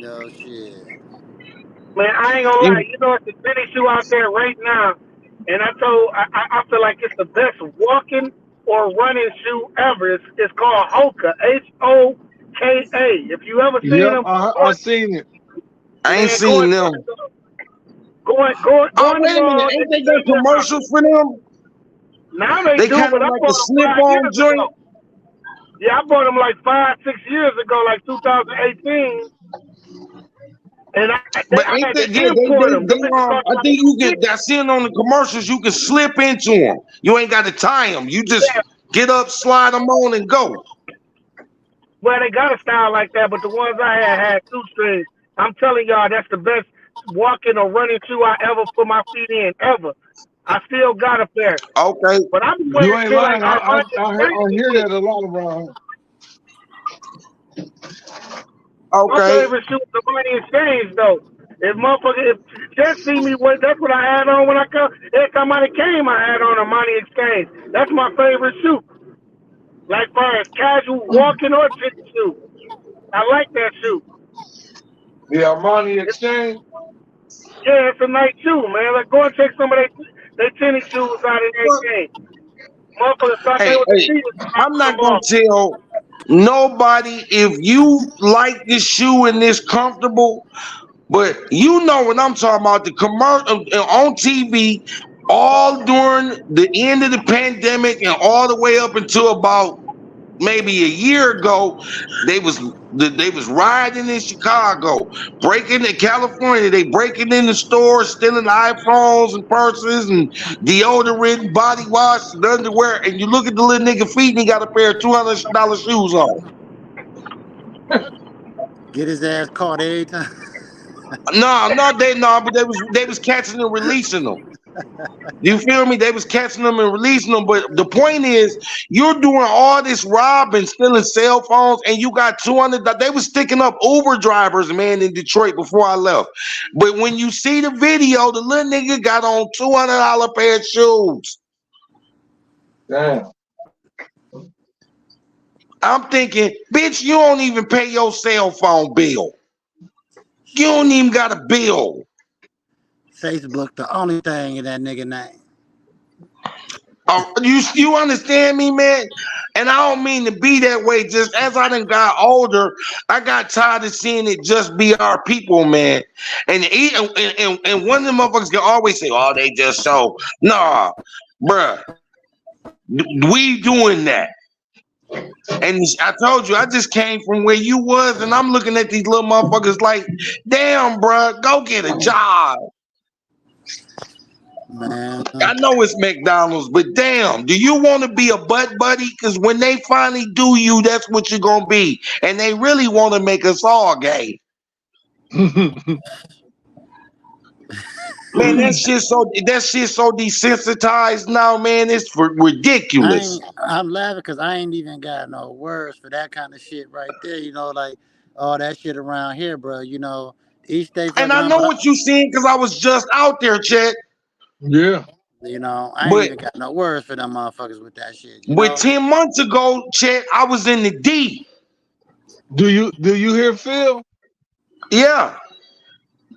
Shit. Man, I ain't gonna You, lie. You know, it's a tennis shoe out there right now, and I feel like it's the best walking or running shoe ever. It's called Hoka, Hoka. If you ever seen Yep, them, I seen it. I ain't man, go seen and them. go Oh, in the wait a minute. mall and Ain't they got check them out. commercials for them? Now they They do, kind but of I like a bought them five slip-on years ago. joint. Yeah, I bought them like 5, 6 years ago, like 2018, and But I ain't had they, to yeah, import them. Them they bitches cost I like think you can, 250. I see it on the commercials, you can slip into them. You ain't got to tie them. You just Yeah, get up, slide them on, and go. well, they got a style like that, but the ones I had two strings. I'm telling y'all, that's the best walking or running shoe I ever put my feet in ever. I still got a pair, Okay, but I'm You wearing ain't shit like lying. Armani I Exchange and hear shit. that a lot around. My okay. favorite shoe is Armani Exchange though. If motherfucker, if just see me, that's what I had on when I come. Every time I came, I had on Armani Exchange. That's my favorite shoe. Like far as casual walking or tennis shoe, I like that shoe. The Armani It's, Exchange. yeah, it's a nice shoe, man. Like go and take some of they tennis shoes out of that Well, game. Motherfuckers thought they hey, was hey, Adidas when I I'm put not them gonna on. tell nobody if you like this shoe and this comfortable, but you know what I'm talking about. The commercial on TV all during the end of the pandemic and all the way up until about maybe a year ago, they was they was riding in Chicago, breaking in California. They breaking in the stores, stealing iPhones and purses and deodorant, body wash, and underwear. And you look at the little nigga feet, and he got a pair of $200 shoes on. Get his ass caught every time. No, no, but they was catching and releasing them. You feel me? They was catching them and releasing them. But the point is, you're doing all this robbing, stealing cell phones, and you got 200. They was sticking up Uber drivers, man, in Detroit before I left. But when you see the video, the little nigga got on $200 pair of shoes. Damn. I'm thinking, bitch, you don't even pay your cell phone bill. You don't even got a bill. Facebook, the only thing in that nigga name. You understand me, man? And I don't mean to be that way. Just as I done got older, I got tired of seeing it just be our people, man. And one of the motherfuckers can always say, "Oh, they just so." Nah, bruh, we doing that. And I told you, I just came from where you was, and I'm looking at these little motherfuckers like, "Damn, bruh, go get a job." Man, I know it's McDonald's, but damn, do you want to be a butt buddy? Because when they finally do you, that's what you're gonna be. And they really want to make us all gay. Man, that shit so desensitized now, man. It's ridiculous. I'm laughing because I ain't even got no words for that kind of shit right there. Like all that shit around here, bro. Each day And fucking I on, know but what you seeing because I was just out there, Chet. Yeah. I ain't But even got no words for them motherfuckers with that shit. but 10 months ago, Chet, I was in the D. Do you hear Phil? Yeah.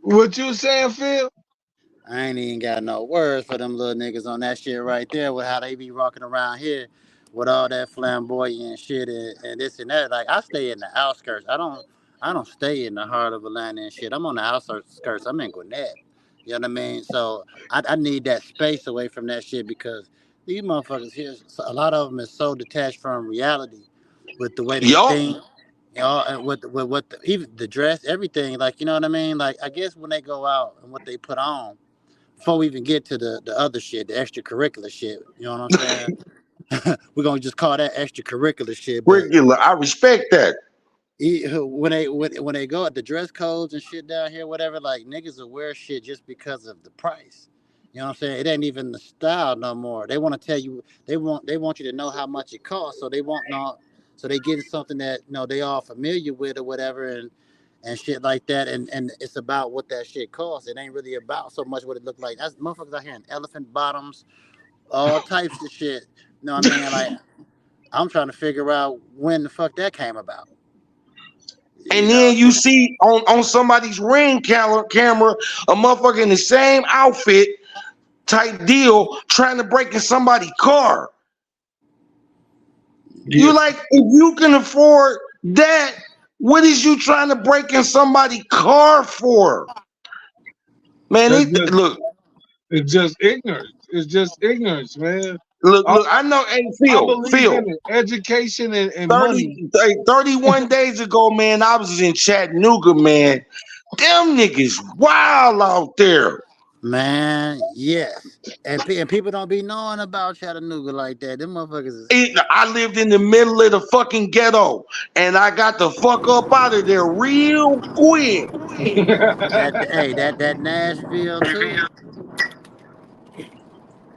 What you saying, Phil? I ain't even got no words for them little niggas on that shit right there with how they be walking around here with all that flamboyant shit and this and that. Like I stay in the outskirts. I don't stay in the heart of Atlanta and shit. I'm on the outskirts. I'm in Gwinnett. You know what I mean? So I need that space away from that shit because these motherfuckers here, a lot of them is so detached from reality with the way they Yup. think. And with what even the dress, everything, like you know what I mean. Like I guess when they go out and what they put on, before we even get to the other shit, the extracurricular shit, you know what I'm saying? We're gonna just call that extracurricular shit. But Regular. I respect that. when they go at the dress codes and shit down here, whatever, like niggas will wear shit just because of the price. You know what I'm saying? It ain't even the style no more. They want to tell you they want you to know how much it costs, so they want not so they getting something that they all familiar with or whatever and shit like that, and it's about what that shit costs. It ain't really about so much what it look like. That's motherfuckers out here in elephant bottoms, all types of shit. You know what I mean? Like I'm trying to figure out when the fuck that came about. And No. then you see on somebody's camera a motherfucker in the same outfit type deal trying to break in somebody's car. Yeah. You like, if you can afford that, what is you trying to break in somebody's car for? Man, That's they just look, it's just ignorance. It's just ignorance, man. look, I, look. I know. Hey, I Phil, believe Phil. in it. Education and 30, money. 31 days ago, man, I was in Chattanooga, man. Them niggas wild out there. Man, yes. And people don't be knowing about Chattanooga like that. Them motherfuckers is I lived in the middle of the fucking ghetto, and I got the fuck up out of there real quick. that Nashville too.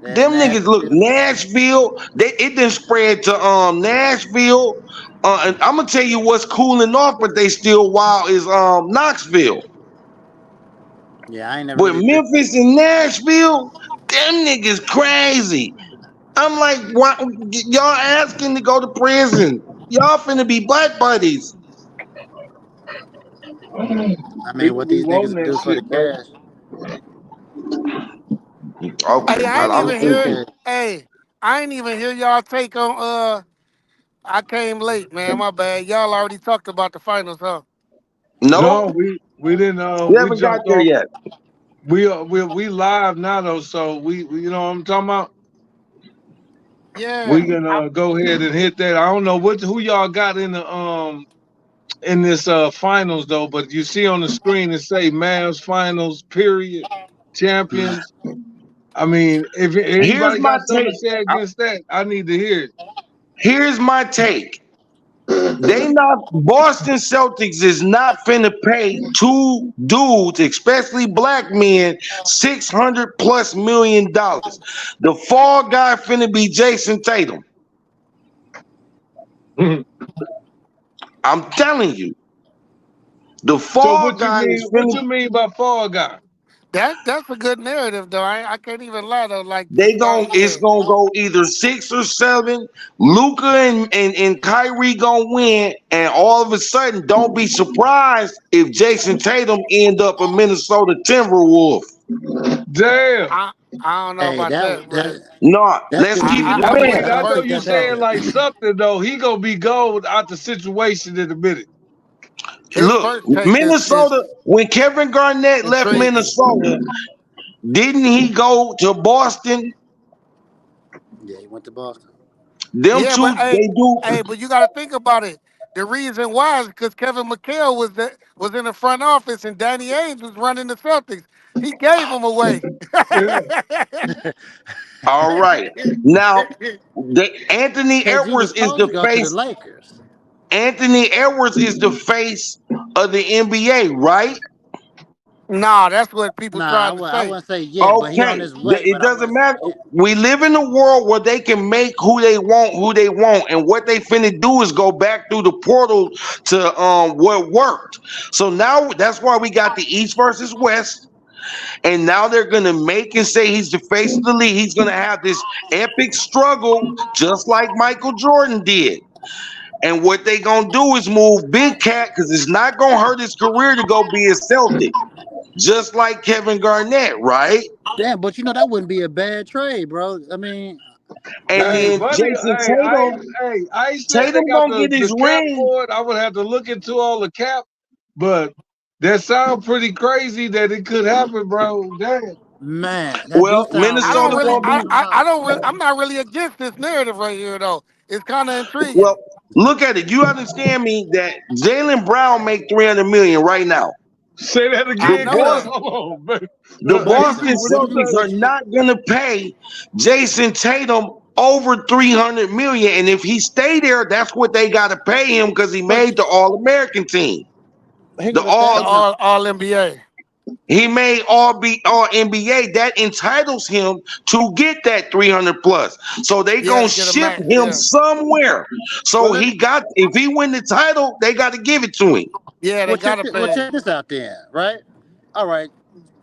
That Them niggas look Nashville. Nashville. It didn't spread to Nashville. And I'm gonna tell you what's cooling off, but they still wild is Knoxville. Yeah, I ain't never But really been. Memphis and Nashville, them niggas crazy. I'm like, why y'all asking to go to prison? Y'all finna be black buddies. I mean, People what be these wanting niggas that do for the shit, bro. cash? Hey, Okay, I ain't I'm even For the hear. thinking. cash. Hey, I ain't even hear y'all take on. I came late, man. My bad. Y'all already talked about the finals, huh? No, No, we didn't. we We haven't got jumped there off. yet. We live now though, so we you know what I'm talking about. We Yeah. can go ahead and hit that. I don't know who y'all got in this finals though, but you see on the screen it say Mavs finals period Man, champions. I mean, if Here's anybody my got something to take. say against that, I need to hear it. Here's my take. They not Boston Celtics is not finna pay two dudes, especially black men, $600+ million. The fall guy finna be Jason Tatum. I'm telling you, the So fall what you guy mean? is What finna. you mean by fall guy? That's a good narrative, though. I can't even lie though. Like They gon' it's yeah. gonna go either 6 or 7. Luca and Kyrie gonna win, and all of a sudden, don't be surprised if Jason Tatum end up a Minnesota Timberwolf. Damn. I I don't know hey, about that that, but that No, that let's could keep be. it a I That wouldn't band. be I I don't know first. think you that's saying happening. like something though. He gonna be gold out the situation in a minute. His Look, first take is Minnesota. When Kevin Garnett left intriguing. Minnesota, didn't he go to Boston? Yeah, he went to Boston. Them Yeah, two, but hey, they do. but you got to think about it. The reason why is because Kevin McHale was in the front office and Danny Ainge was running the Celtics. He gave him away. Yeah. All right. Now, Anthony Cause he was Edwards is supposed the to go to the face. Lakers. Anthony Edwards is the face of the NBA, right? Nah, that's what people Nah, trying to I say. wouldn't say yet, but he on Okay. his way. It But I doesn't was. matter. We live in a world where they can make who they want, and what they finna do is go back through the portal to what worked. So now that's why we got the East versus West, and now they're gonna make and say he's the face of the league. He's gonna have this epic struggle, just like Michael Jordan did. And what they gonna do is move Big Cat because it's not gonna hurt his career to go be a Celtic, just like Kevin Garnett, right? Damn, but that wouldn't be a bad trade, bro. I mean, And that Hey, then buddy, Jason Tatum, Iceland, they Tatum got gonna get the his cap ring. for it. I would have to look into all the cap, but that sounds pretty crazy that it could happen, bro. Damn. man, that do Well, sound I real. don't Minnesota really, gonna I be. I don't don't know. really, I'm not really against this narrative right here though. It's kind of intriguing. Well, look at it. You understand me that Jalen Brown make 300 million right now. Say that I The again, know cuz. that. Boston, Hold on, baby. the AC, Boston what you Celtics say? are not gonna pay Jason Tatum over 300 million, and if he stay there, that's what they got to pay him because he But made the All American team. The but that The all ain't no. all NBA. He made all NBA. That entitles him to get that 300 plus. So they Yeah, gonna to get a ship max. him Yeah, somewhere. Well, So he got if he win the title, they got to give it to him. yeah, they gotta Well, pay. check this out then, right? All right.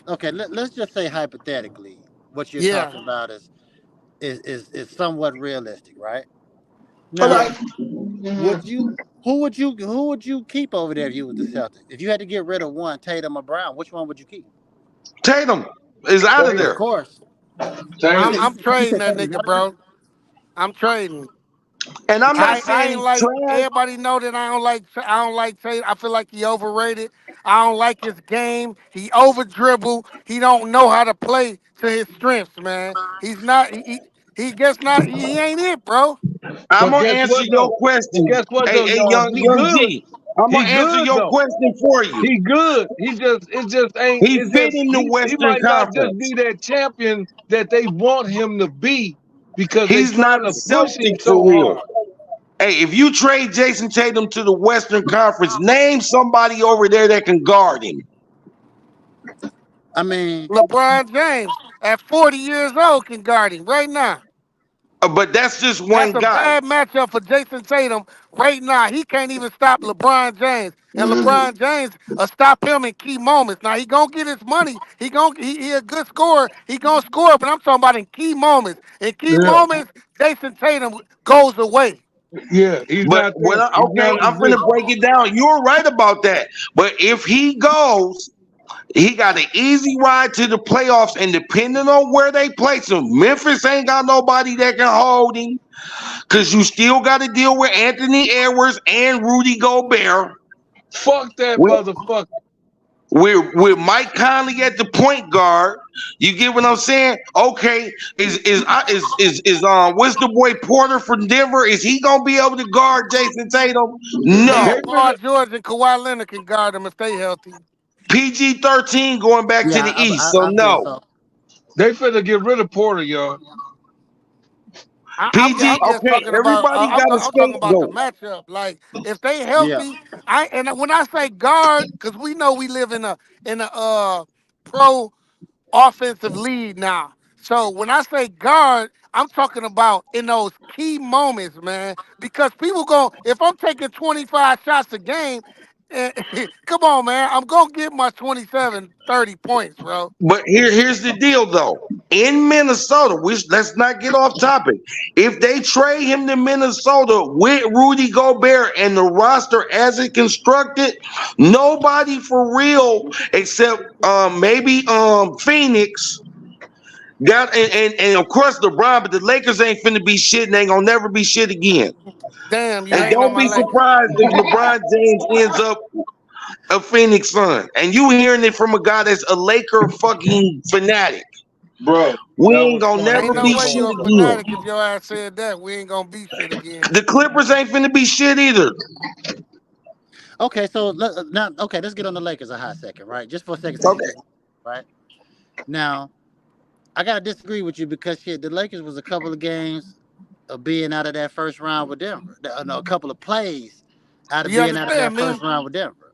Okay. Let's just say hypothetically, what you're Yeah, talking about is somewhat realistic, right? All Now, right, Yeah. would you who would you keep over there if you was the Celtics? If you had to get rid of one, Tatum or Brown, which one would you keep? Tatum is out of Of Tatum. there. course. You Tatum. said you I'm said, you trading said that Tatum's nigga, out of there. bro. I'm trading. And I'm not I saying ain't he's like trash. everybody know that I don't like Tatum. I feel like he overrated. I don't like his game. He over dribble. He don't know how to play to his strengths, man. He's not he guess not he ain't it, bro. I'm But gonna guess answer what your though? But question. guess what Hey, though, hey, y'all? He young good. G. I'm He gonna answer good your though. question for you. He good. It just ain't. He It fit just in the he Western might not just Conference. be that champion that they want him to be because they He's not trying a to push him Celtic so for real. hard. Hey, if you trade Jason Tatum to the Western Conference, name somebody over there that can guard him. I mean, LeBron James at 40 years old can guard him right now. But that's just That's one a guy. bad matchup for Jason Tatum right now. He can't even stop LeBron James, and LeBron James stop him in key moments. Now he gonna get his money. He a good scorer. He gonna score, but I'm talking about in key moments. In key Yeah, moments, Jason Tatum goes away. yeah. He's But not what? there. He's Okay, not I'm finna existing. break it down. You're right about that. But if he goes, he got an easy ride to the playoffs, and depending on where they place him, Memphis ain't got nobody that can hold him because you still got to deal with Anthony Edwards and Rudy Gobert. Fuck that With, motherfucker. with Mike Conley at the point guard, you get what I'm saying? Okay, is what's the boy Porter from Denver? Is he gonna be able to guard Jason Tatum? Man, They No. Paul finna. George and Kawhi Leonard can guard him if they healthy. PG-13 going back to yeah, the East, so I feel no. so. They finna get rid of Porter, y'all. PG, I'm just okay, talking about everybody got a I'm talking about the scapegoat. matchup. Like if they Yeah. healthy, when I say guard, because we know we live in a pro offensive lead now. So when I say guard, I'm talking about in those key moments, man. Because people go, if I'm taking 25 shots a game, come on, man, I'm gonna get my 27, 30 points, bro. But here's the deal though. In Minnesota, which let's not get off topic. If they trade him to Minnesota with Rudy Gobert and the roster as it constructed, nobody for real except maybe Phoenix got and of course LeBron, but the Lakers ain't finna be shit and ain't gonna never be shit again. Damn, you And hating on don't my be Lakers. surprised if LeBron James ends up a Phoenix Sun. And you hearing it from a guy that's a Laker fucking fanatic. Bro, We that ain't was gonna funny Ain't never no as be way shit you're a fuck. again. fanatic if your ass said that. We ain't gonna be shit again. The Clippers ain't finna be shit either. Okay, so now, okay, let's get on the Lakers a hot second, right? Just for a second, since you Okay. just right now, I gotta disagree with you because shit, the Lakers was a couple of games of being out of that first round with Denver. No, a couple of plays out of You being out of that understand first me? round with Denver.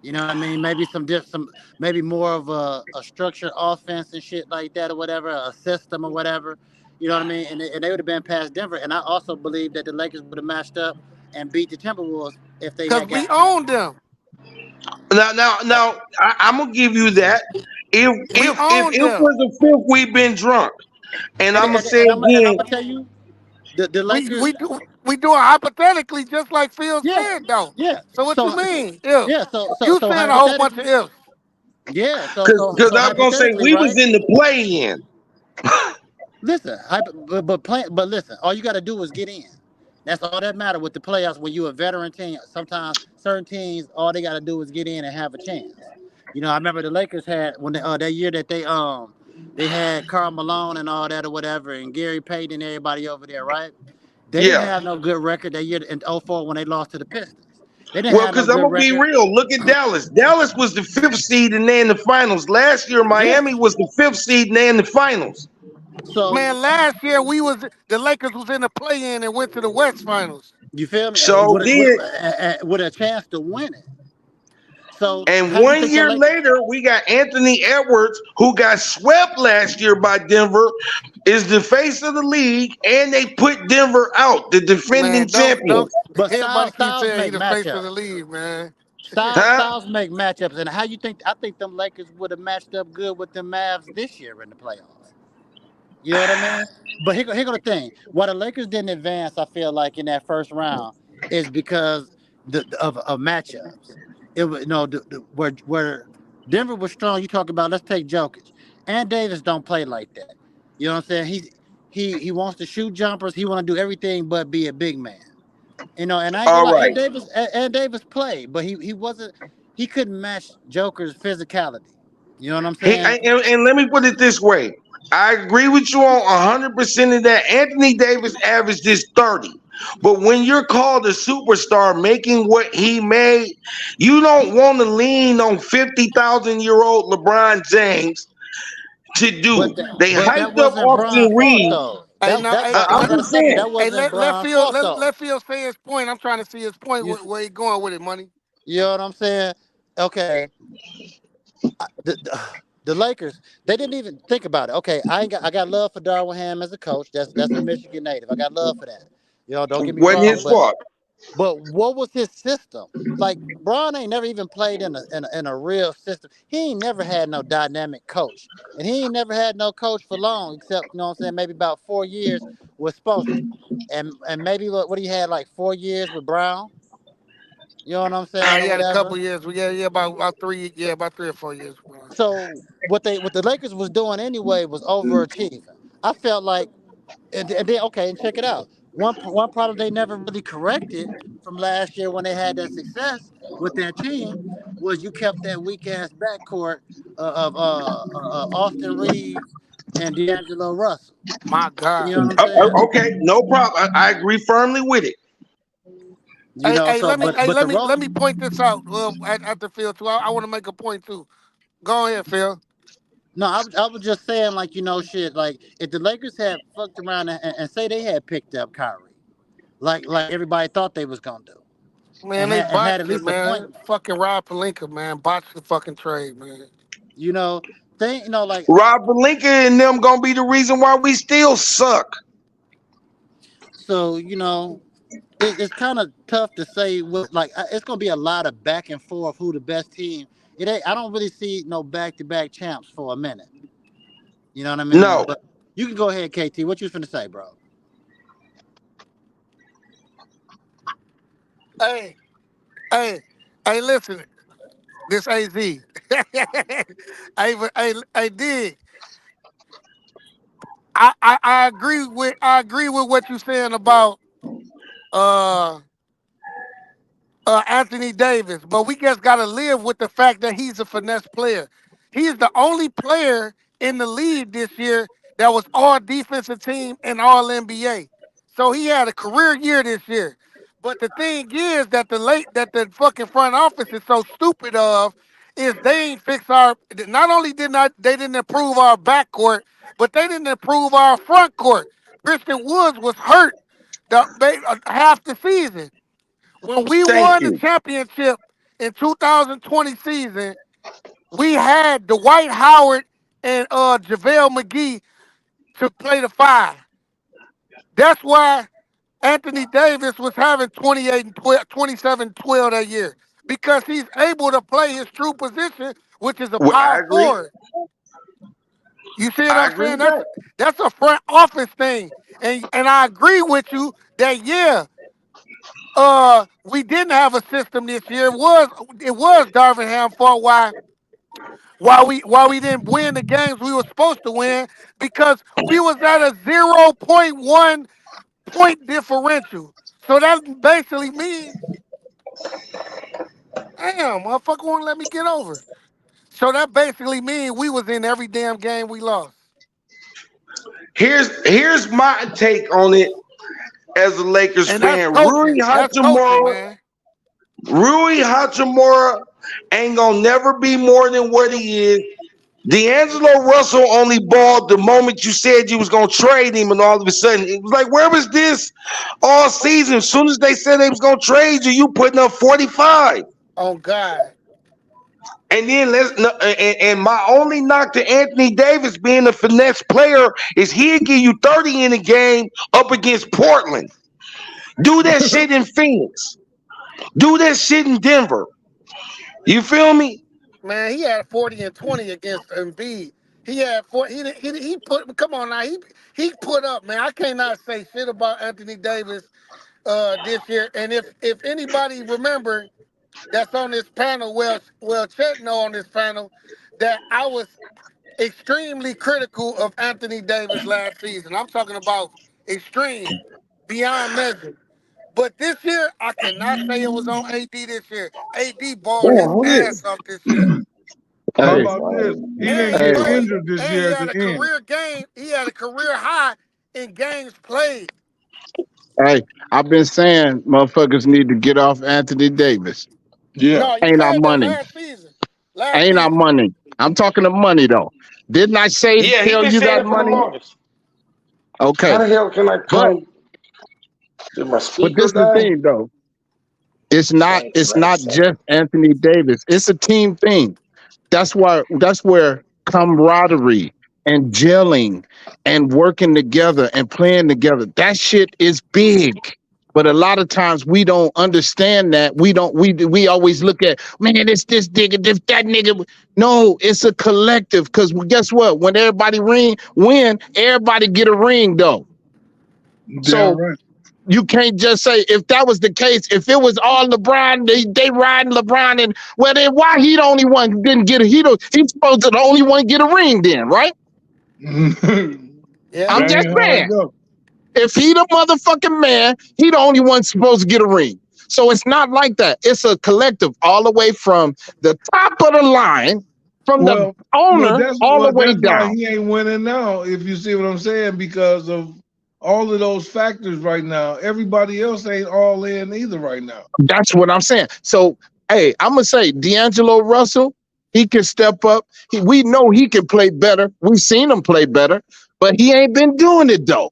You know what I mean? Maybe maybe more of a structured offense and shit like that or whatever, a system or whatever. You know what I mean? And they would have been past Denver. And I also believe that the Lakers would have matched up and beat the Timberwolves if they Cause had we got past owned them. Now, I'm gonna give you that. We If owned it them. was a fifth, we've been drunk. And I'm gonna say And I'm again, gonna tell you, the Lakers, We doing hypothetically just like Phil yeah, said though. yeah. So what you So mean? If yeah, you so saying a whole bunch of hypothetically, ifs. yeah. because So I'm gonna say hypothetically, we was right? in the play-in. Listen, but listen, all you got to do is get in. That's all that matter with the playoffs. When you a veteran team, sometimes certain teams, all they got to do is get in and have a chance. You know, I remember the Lakers had when that year that they had Karl Malone and all that or whatever, and Gary Payton and everybody over there, right? They didn't Yeah. have no good record that year in '04 when they lost to the Pistons. They didn't Well, have no because I'm good gonna be record. real. Look at Dallas. Dallas was the fifth seed and they in the finals. Last year, Yeah. Miami was the fifth seed and they in the finals. So Man, last year the Lakers was in the play in and went to the West Finals. you feel me? So did. With a chance to win it. So And how you 1 think the year Lakers? later, we got Anthony Edwards, who got swept last year by Denver, is the face of the league, and they put Denver out, the defending Man, don't champions. But everybody keeps styles saying he make the face of the matchups. league, man. Huh? Styles make matchups. And how you think? I think them Lakers would have matched up good with the Mavs this year in the playoffs. You know what I mean? But here go the thing. Why the Lakers didn't advance, I feel like in that first round, is because of matchups. It was no where Denver was strong. You talk about let's take Jokic and Davis don't play like that. You know what I'm saying? He wants to shoot jumpers. He want to do everything but be a big man. You know, and I ain't gonna All lie, right. Ed Davis played, but he wasn't he couldn't match Joker's physicality. You know what I'm saying? And let me put it this way. I agree with you on 100% of that. Anthony Davis averaged this 30. But when you're called a superstar making what he made, you don't want to lean on 50,000-year-old LeBron James to do. They But that hyped up wasn't Austin Brian's fault Reeves. though. Hey, no, hey, I I'm let, gotta just stop you. saying. That hey, wasn't Brian's Phil fault though. let Phil say his point. I'm trying to see his point. You Where he going with it, money? you know what I'm saying? Okay, the Lakers they didn't even think about it. Okay, I got love for Darwin Ham as a coach. That's a Michigan native. I got love for that. You know, don't get me Wasn't wrong, his fault. but what was his system? Like Braun ain't never even played in a real system. He ain't never had no dynamic coach, and he ain't never had no coach for long, except you know what I'm saying, maybe about 4 years with Spoelstra, and maybe what he had like 4 years with Brown. You know what I'm Nah, saying, he or had a couple whatever. years. Yeah, about 3, about 3 or 4 years, bro. So what the Lakers was doing anyway was overachieving. I felt like and then okay, and check it out. One problem they never really corrected from last year when they had that success with their team was you kept that weak ass backcourt of Austin Reeves and D'Angelo Russell. My You God. know what I'm saying? Okay, no problem. I agree firmly with it. You know, so but the Let role. me point this out. At the field too. I want to make a point too. Go ahead, Phil. No, I was just saying like you know shit like if the Lakers had fucked around and say they had picked up Kyrie like everybody thought they was gonna do Man, they and had at botched it, least a point. man. Fucking Rob Palinka, man, botched the fucking trade, man. You know, think you know like Rob Pelinka and them gonna be the reason why we still suck. so you know it's kind of tough to say what like it's gonna be a lot of back and forth who the best team. It ain't. I don't really see no back to back champs for a minute. You know what I mean? No. But you can go ahead, KT. What you finna say, bro? Hey, hey, hey, listen, this AZ. Hey, dig. I agree with what you're saying about uh Anthony Davis, but we just got to live with the fact that he's a finesse player. He's the only player in the league this year that was all defensive team and all NBA. So he had a career year this year. But the thing is that the fucking front office is so stupid of is they ain't fix our not only did not they didn't improve our backcourt, but they didn't improve our front court. Christian Woods was hurt half the season. When we Thank won the you. championship in 2020 season, we had Dwight Howard and JaVale McGee to play the five. That's why Anthony Davis was having 28 and 12, 27 12 that year because he's able to play his true position, which is a Well, power I agree. forward. You see what I I'm agree saying? with that. That's a front office thing, and I agree with you that yeah, we didn't have a system this year. It was Darvin Ham fault why we didn't win the games we were supposed to win because we was at a 0.1 point differential. So that basically means, damn, motherfucker won't let me get over. So that basically means we was in every damn game we lost. Here's my take on it as a Lakers And that's fan. coaching. That's coaching, man. Rui Hachimura ain't gonna never be more than what he is. D'Angelo Russell only balled the moment you said you was gonna trade him, and all of a sudden it was like, where was this all season? As soon as they said they was gonna trade you, you putting up 45. Oh God. And then and my only knock to Anthony Davis being a finesse player is he'll give you 30 in a game up against Portland. Do that shit in Phoenix. Do that shit in Denver. You feel me? Man, he had 40 and 20 against Embiid. He had four. He put. Come on now. He put up, man. I cannot say shit about Anthony Davis this year. And if anybody remember that's on this panel, well, Chet know on this panel that I was extremely critical of Anthony Davis last season. I'm talking about extreme, beyond measure. But this year, I cannot say it was on AD this year. AD balled his Damn, who ass this? off this year. How Hey, about this? He And didn't he get hey, played, injured this and he year at had the a end. career game. He had a career high in games played. Hey, I've been saying motherfuckers need to get off Anthony Davis. Yeah. No, you Ain't our said that money. last season. Last Ain't our season. money. I'm talking to money though. Didn't I say Yeah, he tell been you saying that it for the money? longest. How Okay. the hell can I But come? Did my but speaker this is the die? thing though. Change it It's right a not second. just Anthony Davis. It's a team thing. That's where camaraderie and gelling and working together and playing together. That shit is big. But a lot of times we don't understand that. We always look at, man, it's this nigga, this that nigga. No, it's a collective. Because guess what? When everybody win, everybody get a ring though. Damn So right. you can't just say if that was the case, if it was all LeBron, they riding LeBron, and well, then why he the only one didn't get a he's supposed to the only one get a ring then, right? Yeah. I'm That just ain't how it saying. go. If he the motherfucking man, he the only one supposed to get a ring. So it's not like that. It's a collective all the way from the top of the line, from the Well, owner all the way that's why down. he ain't winning now. If you see what I'm saying, because of all of those factors right now. Everybody else ain't all in either right now. That's what I'm saying. So, hey, I'm gonna say D'Angelo Russell, he can step up. We know he can play better. We've seen him play better, but he ain't been doing it though.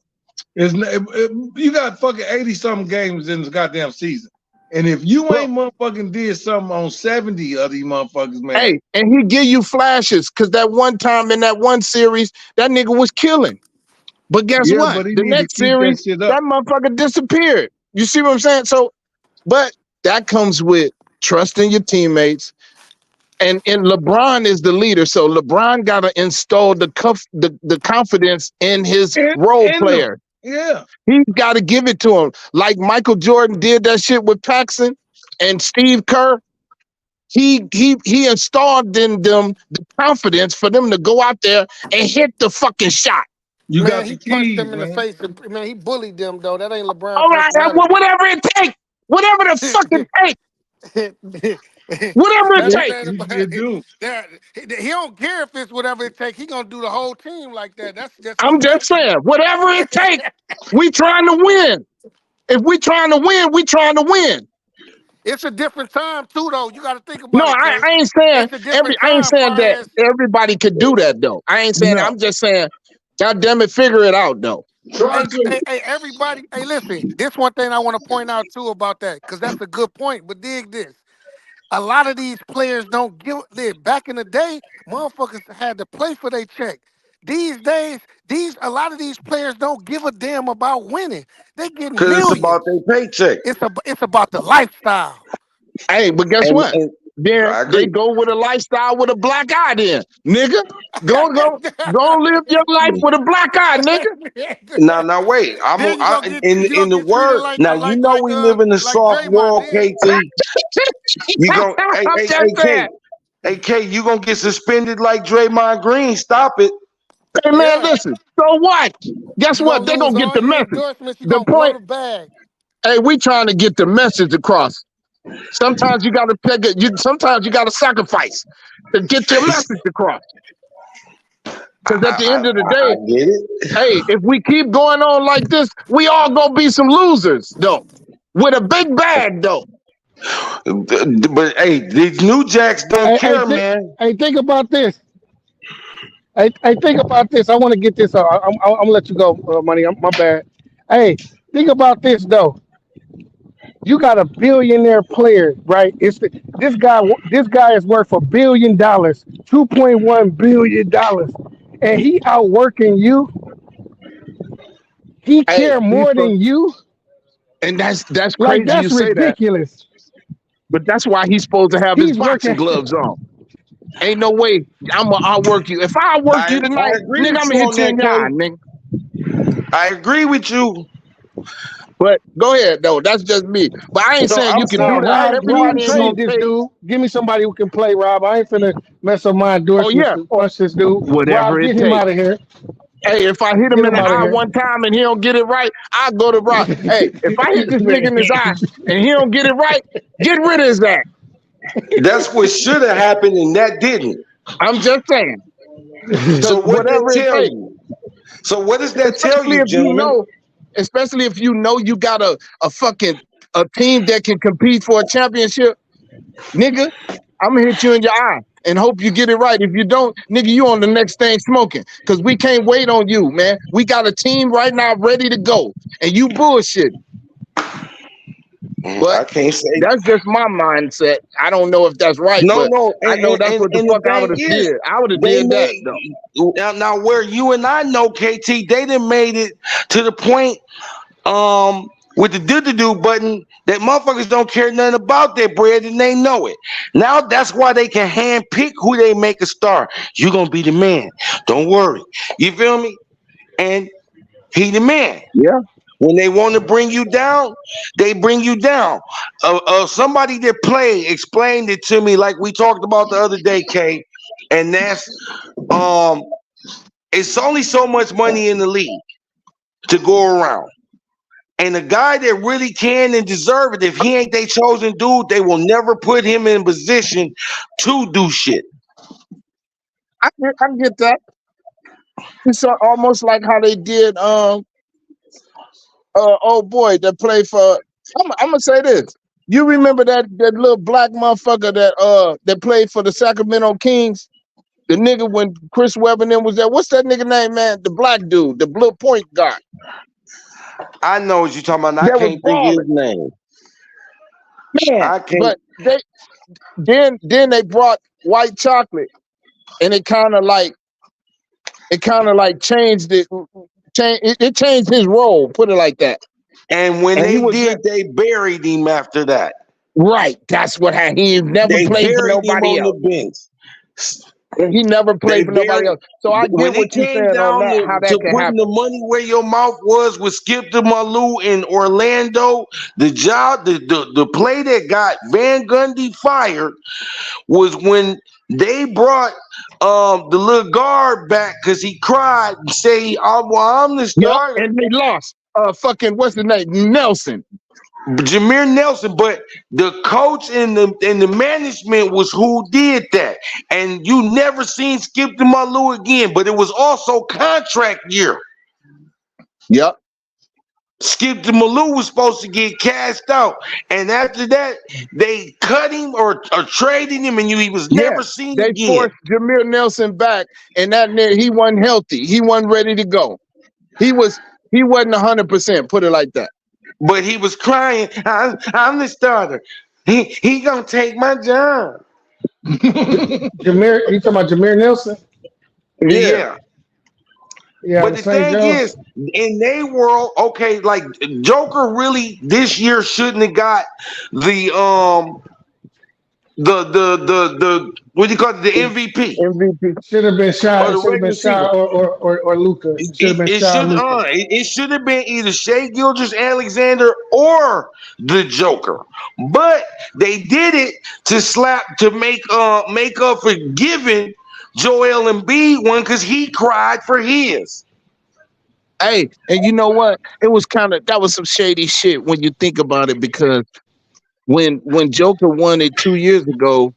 You got fucking 80 something games in the goddamn season. And if you Well, ain't motherfucking did something on 70 of these motherfuckers, man. hey, and he give you flashes because that one time in that one series, that nigga was killing. But guess Yeah, what? but he The need to next keep series, that shit up. that motherfucker disappeared. You see what I'm saying? So, but that comes with trusting your teammates. And LeBron is the leader, so LeBron got to install the confidence in his role In them. player. Yeah. He's got to give it to him, like Michael Jordan did that shit with Paxson and Steve Kerr. He installed in them the confidence for them to go out there and hit the fucking shot. You Man, got the he punched keys, them in the man. face. And, man, he bullied them though. That ain't LeBron All right, personality. whatever it takes, whatever the fucking take, whatever it That's the Yeah, takes. thing about you it. do. He don't care if it's whatever it takes. He gonna do the whole team like that. That's just his I'm just nature. saying, whatever it takes. We trying to win. If we trying to win, we trying to win. It's a different time too, though. You got to think No, about it, K. I ain't saying It's a different I ain't time, saying far that as everybody could do that though. I ain't saying that. No. I'm just saying, God damn it, figure it out though. Try to. everybody. Hey, listen. This one thing I want to point out too about that, because that's a good point. But dig this: a lot of these players don't give. Back in the day, motherfuckers had to play for their check. These days, a lot of these players don't give a damn about winning. They getting Because it's about millions. their paycheck. It's about the lifestyle. Hey, but guess what? And Then I they agree. go with a lifestyle with a black eye. Then, nigga, go live your life with a black eye, nigga. Now wait. Then you In gonna the get treated word. Now you know we live in a like soft Draymond world, did. KT. You going I'm just saying. Hey K, you gonna get suspended like Draymond Green. Stop it. Hey man, Yeah, listen. So what? Guess you what? gonna They lose gonna get all the your message. endorsements. You The gonna blow point. the bag. Hey, we trying to get the message across. Sometimes you gotta pick it. Sometimes you gotta sacrifice to get your message across. Because at the end of the I day, get it. hey, if we keep going on like this, we all gonna be some losers, though. With a big bag, though. But hey, these new jacks don't care, man. Hey, think about this. Hey, think about this. I want to get this. I'm gonna let you go, money. My bad. Hey, think about this though. You got a billionaire player, right? This guy. This guy is worth $1 billion, $2.1 billion, and he outworking you. He Hey, care more than you. and that's Like crazy you that's say that, ridiculous. but that's why he's supposed to have his He's boxing working. gloves on. Ain't no way I'm gonna outwork you. If I outwork you I tonight, agree nigga, with I'm you gonna hit on you that, in your eye, K. nigga. I agree with you. But go ahead though. That's just me. But I ain't So saying I'm you can Nah, do saying that. I Rob, agree Rob, Everybody with ain't trade gonna you. this take. dude. Give me somebody who can play, Rob. I ain't finna mess up my Oh endorsements yeah, to or punch this dude. whatever Rob, it get him takes. out of here. Hey, if I hit him Get in him the out of eye here. one time and he don't get it right, I go to Rock. Hey, if I hit this nigga in his eye and he don't get it right, get rid of his ass. That's what should have happened, and that didn't. I'm just saying, because So what that whatever it tell takes, you? So what does that tell especially you, if you gentlemen? know, especially if you know you got a fucking a team that can compete for a championship, nigga, I'm gonna hit you in your eye and hope you get it right. If you don't, nigga, you on the next thing smoking. Cause we can't wait on you, man. We got a team right now ready to go. And you bullshit. But I can't say that's just my mindset. I don't know if that's right, no, but no. I know that's what the And the fuck I would thing have is, did. I would have they did that though. made now where you and I know, KT, they done made it to the point with the do button that motherfuckers don't care nothing about their bread and they know it. Now that's why they can hand pick who they make a star. You gonna be the man. Don't worry. You feel me? And he the man. Yeah. When they want to bring you down, they bring you down. Somebody that played explained it to me like we talked about the other day, Kay, and that's um, it's only so much money in the league to go around. And the guy that really can and deserve it, if he ain't they chosen dude, they will never put him in position to do shit. I get that. It's almost like how they did oh boy that played for I'm gonna say this. You remember that little black motherfucker that played for the Sacramento Kings? The nigga when Chris Webber and them was there. What's that nigga name, man? The black dude, the blue point guy. I know what you're talking about. And I That was can't think of his balling. name. Man, I can't. but then they brought white chocolate and it kind of like changed it changed his role, put it like that. And when And he they was did, they buried him after that. right. That's what happened. He never They played for buried him nobody on the else. bench. And he never They played for nobody buried else. So I when get it what you're came saying on down that, how to that can putting the happen. money where your mouth was with Skip to Malou in Orlando. The play that got Van Gundy fired was when they brought the little guard back because he cried and say, I'm the Yep. starter. And they lost. Fucking what's the name? Nelson. Jameer Nelson, but the coach and the management was who did that, and you never seen Skip to Malou again. But it was also contract year. Yep. Skip to Malou was supposed to get cashed out, and after that they cut him or traded him, and he was Yeah. never seen They again. forced Jameer Nelson back, and that nigga, he wasn't healthy. He wasn't ready to go. He wasn't 100%, put it like that. But he was crying. I'm the starter. He gonna take my job. Jameer, you talking about Jameer Nelson? Yeah. Yeah. Yeah, But the the St. thing Joe's. is, in their world, okay, like Joker really this year shouldn't have got the what do you call it, the MVP MVP. Should have been or shot. It the should have been regular season. shot or Luca. It should have been It shot should Luca. it should have been either Shea Gilders Alexander or the Joker, but they did it to make up for giving Joel Embiid one because he cried for his. Hey, and you know what? It was that was some shady shit when you think about it, because when Joker won it 2 years ago,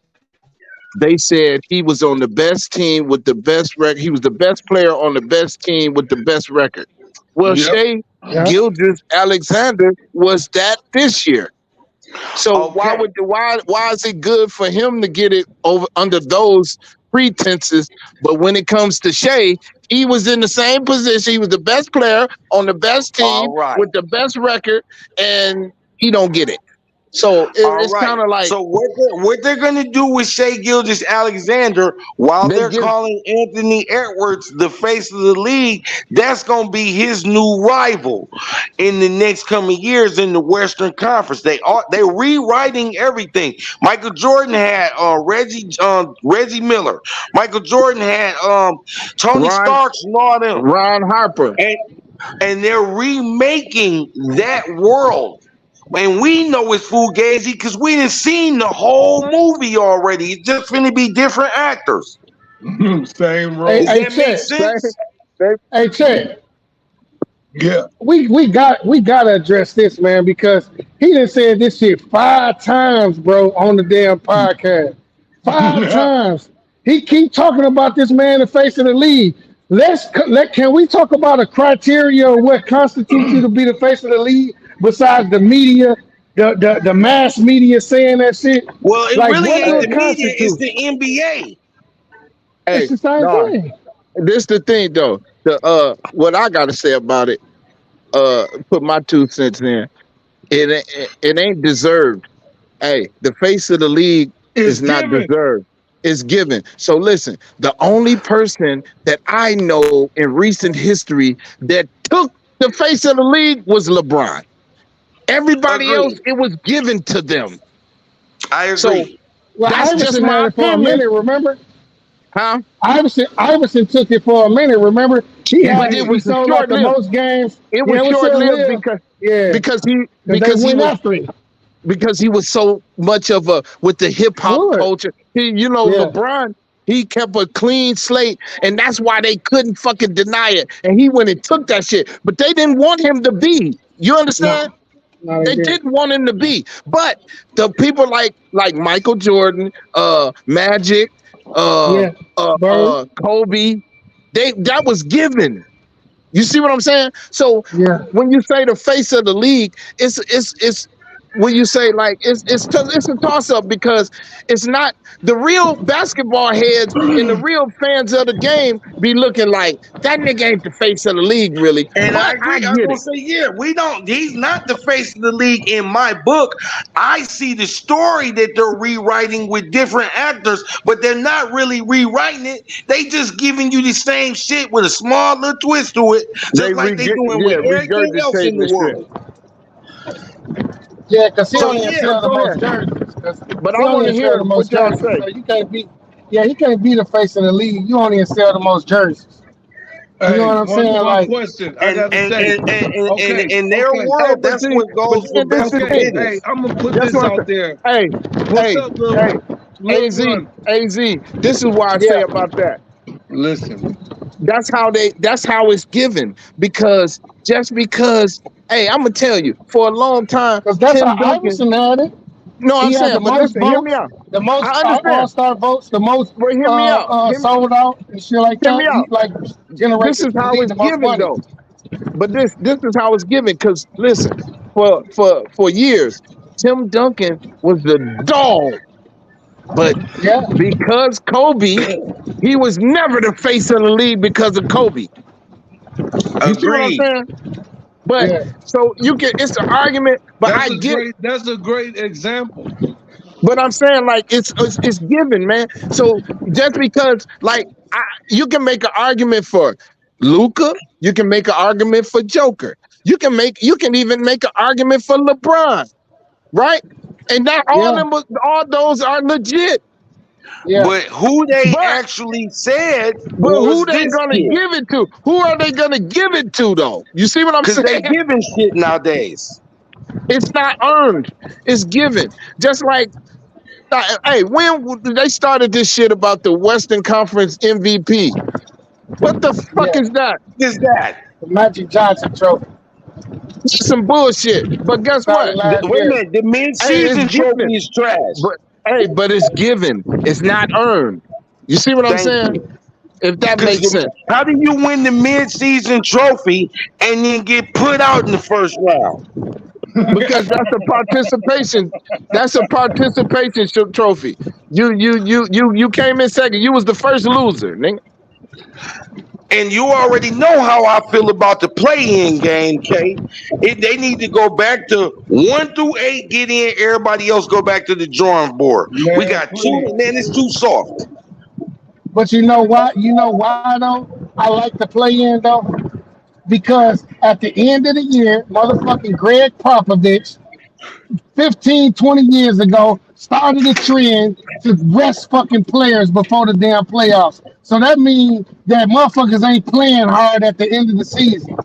they said he was on the best team with the best record. He was the best player on the best team with the best record. Well, Yep. Shea Yeah. Gilders Alexander was that this year. So Okay. why is it good for him to get it over under those pretenses? But when it comes to Shea, he was in the same position. He was the best player on the best team All right. with the best record, and he don't get it. So All it's right. kind of like So what they're gonna do with Shea Gilgeous Alexander while they they're give calling Anthony Edwards the face of the league, that's gonna be his new rival in the next coming years in the Western Conference. They're rewriting everything. Michael Jordan had Reggie Miller. Michael Jordan had Tony Ron Starks and all them. Ron Harper. And and they're remaking that world. And we know it's fugazi because we done seen the whole movie already. It's just gonna be different actors. Same Hey, Does role. hey, that make Chet. They, sense? they, Hey, Chet. Yeah. We gotta address this, man, because he done said this shit 5 times, bro, on the damn podcast. 5 times. He keep talking about this man, the face of the league. Can we talk about a criteria of what constitutes you to be the face of the league besides the media, the mass media saying that shit? Well, it Like, really what does ain't hey, the it media, it's constitute? the NBA. It's hey, the same no, thing. this the thing though. The what I gotta say about it, put my 2 cents in. It ain't deserved. Hey, the face of the league It's is not given. deserved. It's given. So listen, the only person that I know in recent history that took the face of the league was LeBron. Everybody else, Agreed. it was given to them. I So agree. Well, that's just Iverson had my it for a opinion. minute, remember? Huh? Iverson took it for a minute. Remember, But it he was sold out short the lived. most games. It Yeah, was it was short short lived lived. Yeah, because he because they because he went was after him. because he was so much of a with the hip hop Wood. culture. Yeah. LeBron, he kept a clean slate, and that's why they couldn't fucking deny it. And he went and took that shit, but they didn't want him to be. You understand? No, no, they They didn't. didn't want him to be. But the people like Michael Jordan, Magic, uh, Yeah. Bird. Kobe, that was given. You see what I'm saying? So Yeah. when you say the face of the league, it's when you say like it's a toss up because it's not the real basketball heads and the real fans of the game be looking like that nigga ain't the face of the league really. And I But I agree. I was get gonna it. say, yeah, we don't. He's not the face of the league in my book. I see the story that they're rewriting with different actors, but they're not really rewriting it. They just giving you the same shit with a small little twist to it, just like they doing with everything else in regurgitating the the shit. world. Yeah, because he So only yeah, sell the go most ahead. jerseys. 'Cause But he I want only to sell hear the what most y'all jerseys. say. So you can't be. Yeah, you can't be the face of the league. You only sell the most jerseys. You know Hey, what I'm one saying? one Like, question I And gotta and say. and, and, and, and Okay, in their okay, Hey, world, but that's see, what goes for this best the for okay. thing. Hey, business. I'm gonna put That's this what I'm out there. saying. What's up, Hey, little Az, brother? Az. This is why I say yeah, about that. Listen, That's how it's given because just because hey, I'm gonna tell you for a long time, because that's how Tim Duncan. Iverson had it. No, I'm He had the saying, but most listen, hear me votes, out. the most I understand, All Star votes, the most but hear me out. sold out and shit like Hear me that. He out. like generate This the is how league it's the most given money. though. But this is how it's given. Because listen, for years, Tim Duncan was the dog, but Yeah, because Kobe, he was never the face of the league because of Kobe. You see what I'm Agreed. saying? But yeah, so you can it's an argument, but I get that's a great example. but I'm saying like it's given, man. So just because like you can make an argument for Luca, you can make an argument for Joker. You can even make an argument for LeBron, right? And that yeah, all those are legit. yeah. But who they But actually said but who was they this gonna kid. give it to? Who are they gonna give it to though? You see what I'm Because they saying? giving shit nowadays. It's not earned. It's given. Just like hey, when they started this shit about the Western Conference MVP? What the fuck Yeah, is that? What is that? the Magic Johnson Trophy It's some bullshit. But guess started what? last Wait a year. minute. The Hey, it's mid-season given. trophy is trash. But hey, but it's given. It's not earned. You see what I'm Thank saying? you. If that Because makes sense. how do you win the mid-season trophy and then get put out in the first round? Because that's a participation. That's a participation trophy. You came in second. You was the first loser, nigga. And you already know how I feel about the play-in game, K. They need to go back to 1 through 8, get in. Everybody else go back to the drawing board. We Man, got two, please. man. It's too soft. But you know what? You know why though? I like to play in though because at the end of the year, motherfucking Greg Popovich 15, 20 years ago started a trend to rest fucking players before the damn playoffs. So that means that motherfuckers ain't playing hard at the end of the season.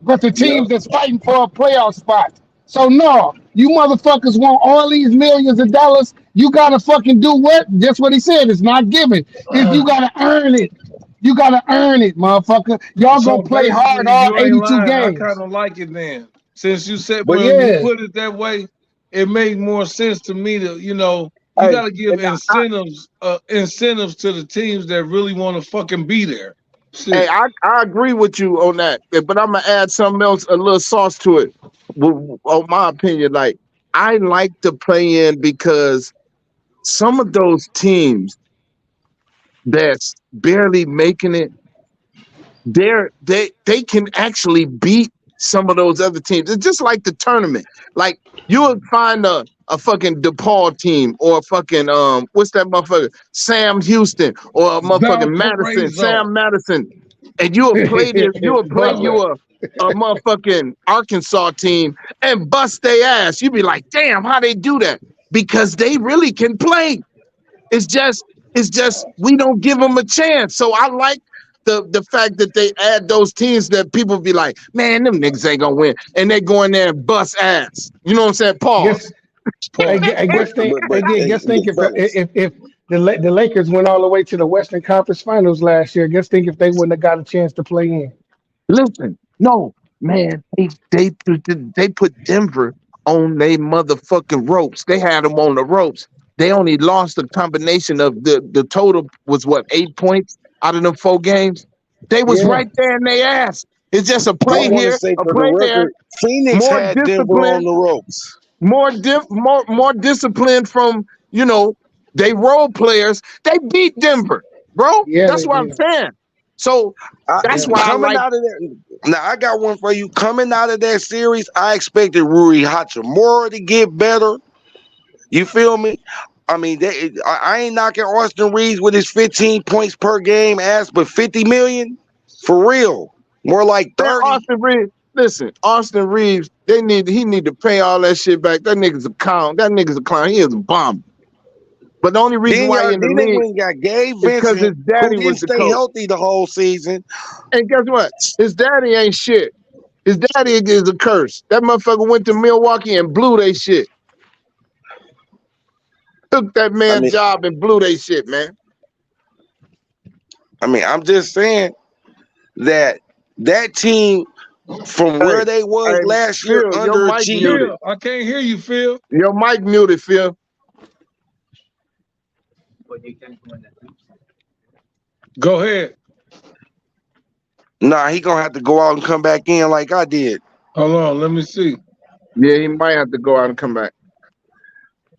But the Yep. teams that's fighting for a playoff spot. So no, you motherfuckers want all these millions of dollars. You gotta fucking do what? Just what he said. It's not given. If you gotta earn it. You gotta earn it, motherfucker. Y'all So gonna play hard basically, all you ain't 82 lying. I kind games. of like it then. Since you said But when you Yeah. put it that way, it made more sense to me to, you Hey, got to give and incentives to the teams that really want to fucking be there. hey, Shit. I agree with you on that, but I'm gonna add something else, a little sauce to it. On my opinion, like I like to play in because some of those teams that's barely making it, they can actually beat some of those other teams. It's just like the tournament. Like you would find a fucking DePaul team or a fucking what's that motherfucker? Sam Houston or a motherfucking Madison, Valparaiso, Sam Madison, and you would play this, you would play Butler. a motherfucking Arkansas team and bust their ass. You'd be like, damn, how they do that? Because they really can play. It's just we don't give them a chance. So I like the fact that they add those teams that people be like, man, them niggas ain't gonna win, and they go in there and bust ass. You know what I'm saying? Guess Pause. Paul. I but guess think but but again. hey, Guess think fellas. if the Lakers went all the way to the Western Conference Finals last year. Guess think if they wouldn't have got a chance to play in. Listen, no, man, they put Denver on they motherfucking ropes. They had them on the ropes. They only lost a combination of the total was what 8 points out of them 4 games. They was Yeah, right there in their ass. It's just a I play want to here, say a for the play there, record, Phoenix more had Denver on discipline, the ropes. more discipline from they role players. They beat Denver, bro. yeah, That's they what I'm did. saying. So Yeah, that's they why I did. Coming like. out of that, now I got one for you. Coming out of that series, I expected Rui Hachimura to get better. You feel me? I mean, I ain't knocking Austin Reeves with his 15 points per game ass, but 50 million for real, more like Man, 30. Austin Reeves, listen, Austin Reeves, he need to pay all that shit back. That nigga's a clown. That nigga's a clown. He is a bum. But the only reason Then why he y'all, in the then they league went and got Gabe is because his Vincent, who daddy was didn't the stay coach. healthy the whole season. And guess what? His daddy ain't shit. His daddy is a curse. That motherfucker went to Milwaukee and blew they shit. Took that I man mean, job and blew they shit, man. I'm just saying that that team from Hey, where they was hey, last year Phil, your mic underachieved. muted. Phil, I can't hear you, Phil. Your mic muted, Phil. Go ahead. Nah, he gonna have to go out and come back in like I did. Hold on, let me see. Yeah, he might have to go out and come back.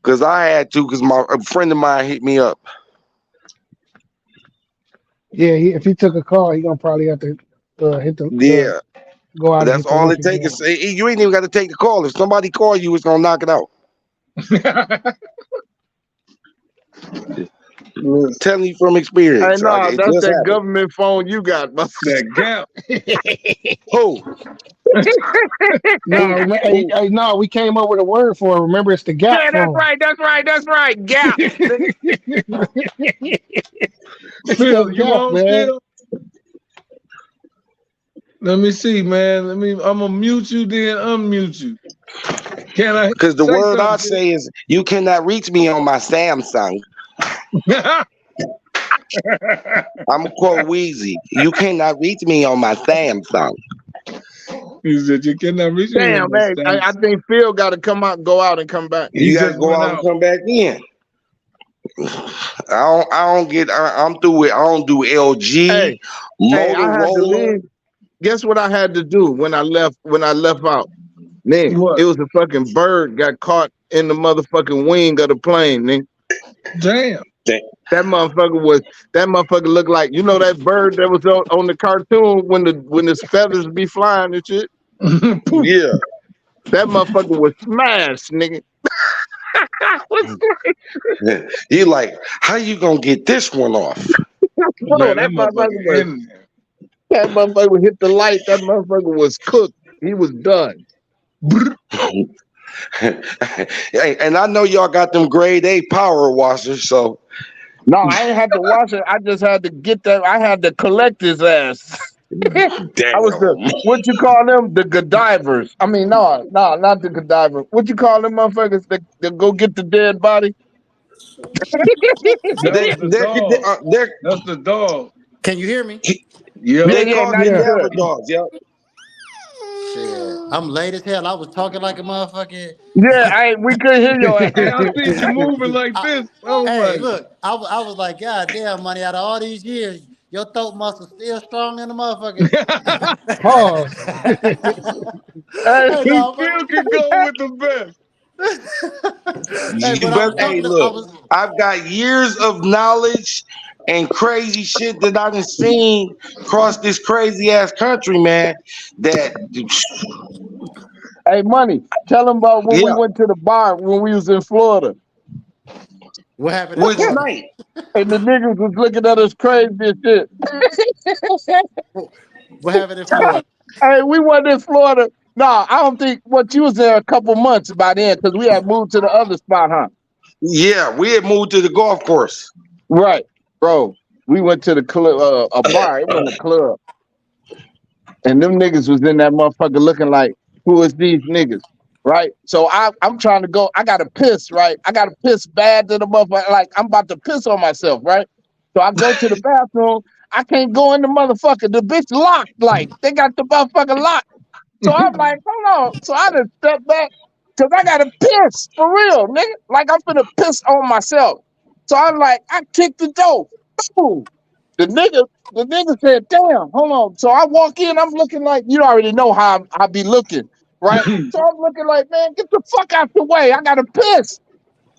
Cause I had to, cause a friend of mine hit me up. Yeah, if he took a call, he gonna probably have to hit the Yeah, go out and that's hit the all link it takes. again. Is you ain't even got to take the call. If somebody call you, it's gonna knock it out. I'm Listen, telling you from Hey, experience. no, It that's just that happened. government phone you got, motherfucker. that gap. Who? No, Who? Who? no, we came up with a word for it. Remember, it's the gap Yeah, that's phone. right. That's right. That's right. Gap. It's the Phil, you gap, on man. still? Let me see, man. I'm gonna mute you, then unmute you. Can I Because the say word I something, say is you cannot reach me on my Samsung. Phil? I'm gonna quote Wheezy. You cannot reach me on my Samsung. He said you cannot reach me on Damn, my man. I stamps. think Phil got to come out, go out, and come back. He You got to just go went out and out. come back in. I don't get. I'm through with. I don't do LG, Hey, hey, I had to Motorola. leave. Guess what I had to do when I left? When I left out, man, What? it was a fucking bird got caught in the motherfucking wing of the plane, man. Damn. That- that motherfucker looked like, you know, that bird that was on the cartoon when his feathers be flying and shit. Poof. yeah. That motherfucker was smashed, nigga. He like, how you gonna get this one off? Bro, Man, that motherfucker in there. that motherfucker hit the light. That motherfucker was cooked. He was done. Hey, and I know y'all got them grade A power washers, so No, I ain't had to wash it. I just had to get that. I had to collect his ass. I was the damn. what you call them? The Godivers. I mean, no, not the Godiver. What you call them motherfuckers that go get the dead body? That was the dog. That's the dog. Can you hear me? Yeah, Yep. they yeah. call Now you Yeah. cadaver good. dogs, yeah. Shit. I'm late as hell. I was talking like a motherfucking. Yeah, we couldn't hear your ass. Hey, I see you moving like I, this. Oh hey, my. look, I was like, God damn, money. Out of all these years, your throat muscle still strong in the motherfucker. Pause. Hey, Hey, He no, still can go with the best. hey, You but I best, was hey, talking. I look, was. I've got years of knowledge and crazy shit that I done seen across this crazy ass country, man. That hey, money. Tell them about when we yeah, went to the bar when we was in Florida, What happened in which Florida? night? and the niggas was looking at us crazy and shit. What happened in Florida? Hey, we went in Florida. No, I don't think what you was there a couple months by then because we had moved to the other spot, huh? Yeah, we had moved to the golf course. Right, bro. We went to the club, a bar. It wasn't a club, and them niggas was in that motherfucker looking like, who is these niggas? Right. So I'm trying to go. I gotta piss. Right. I gotta piss bad to the motherfucker. Like I'm about to piss on myself. Right. So I go to the bathroom. I can't go in the motherfucker. The bitch locked. Like they got the motherfucker locked. So I'm like, hold on. So I just step back because I gotta piss for real, nigga. Like I'm finna piss on myself. So I'm like, I kicked the door. Boom. The nigga said, damn, hold on. So I walk in, I'm looking like, you already know how I be looking, right? So I'm looking like, man, get the fuck out the way. I gotta piss.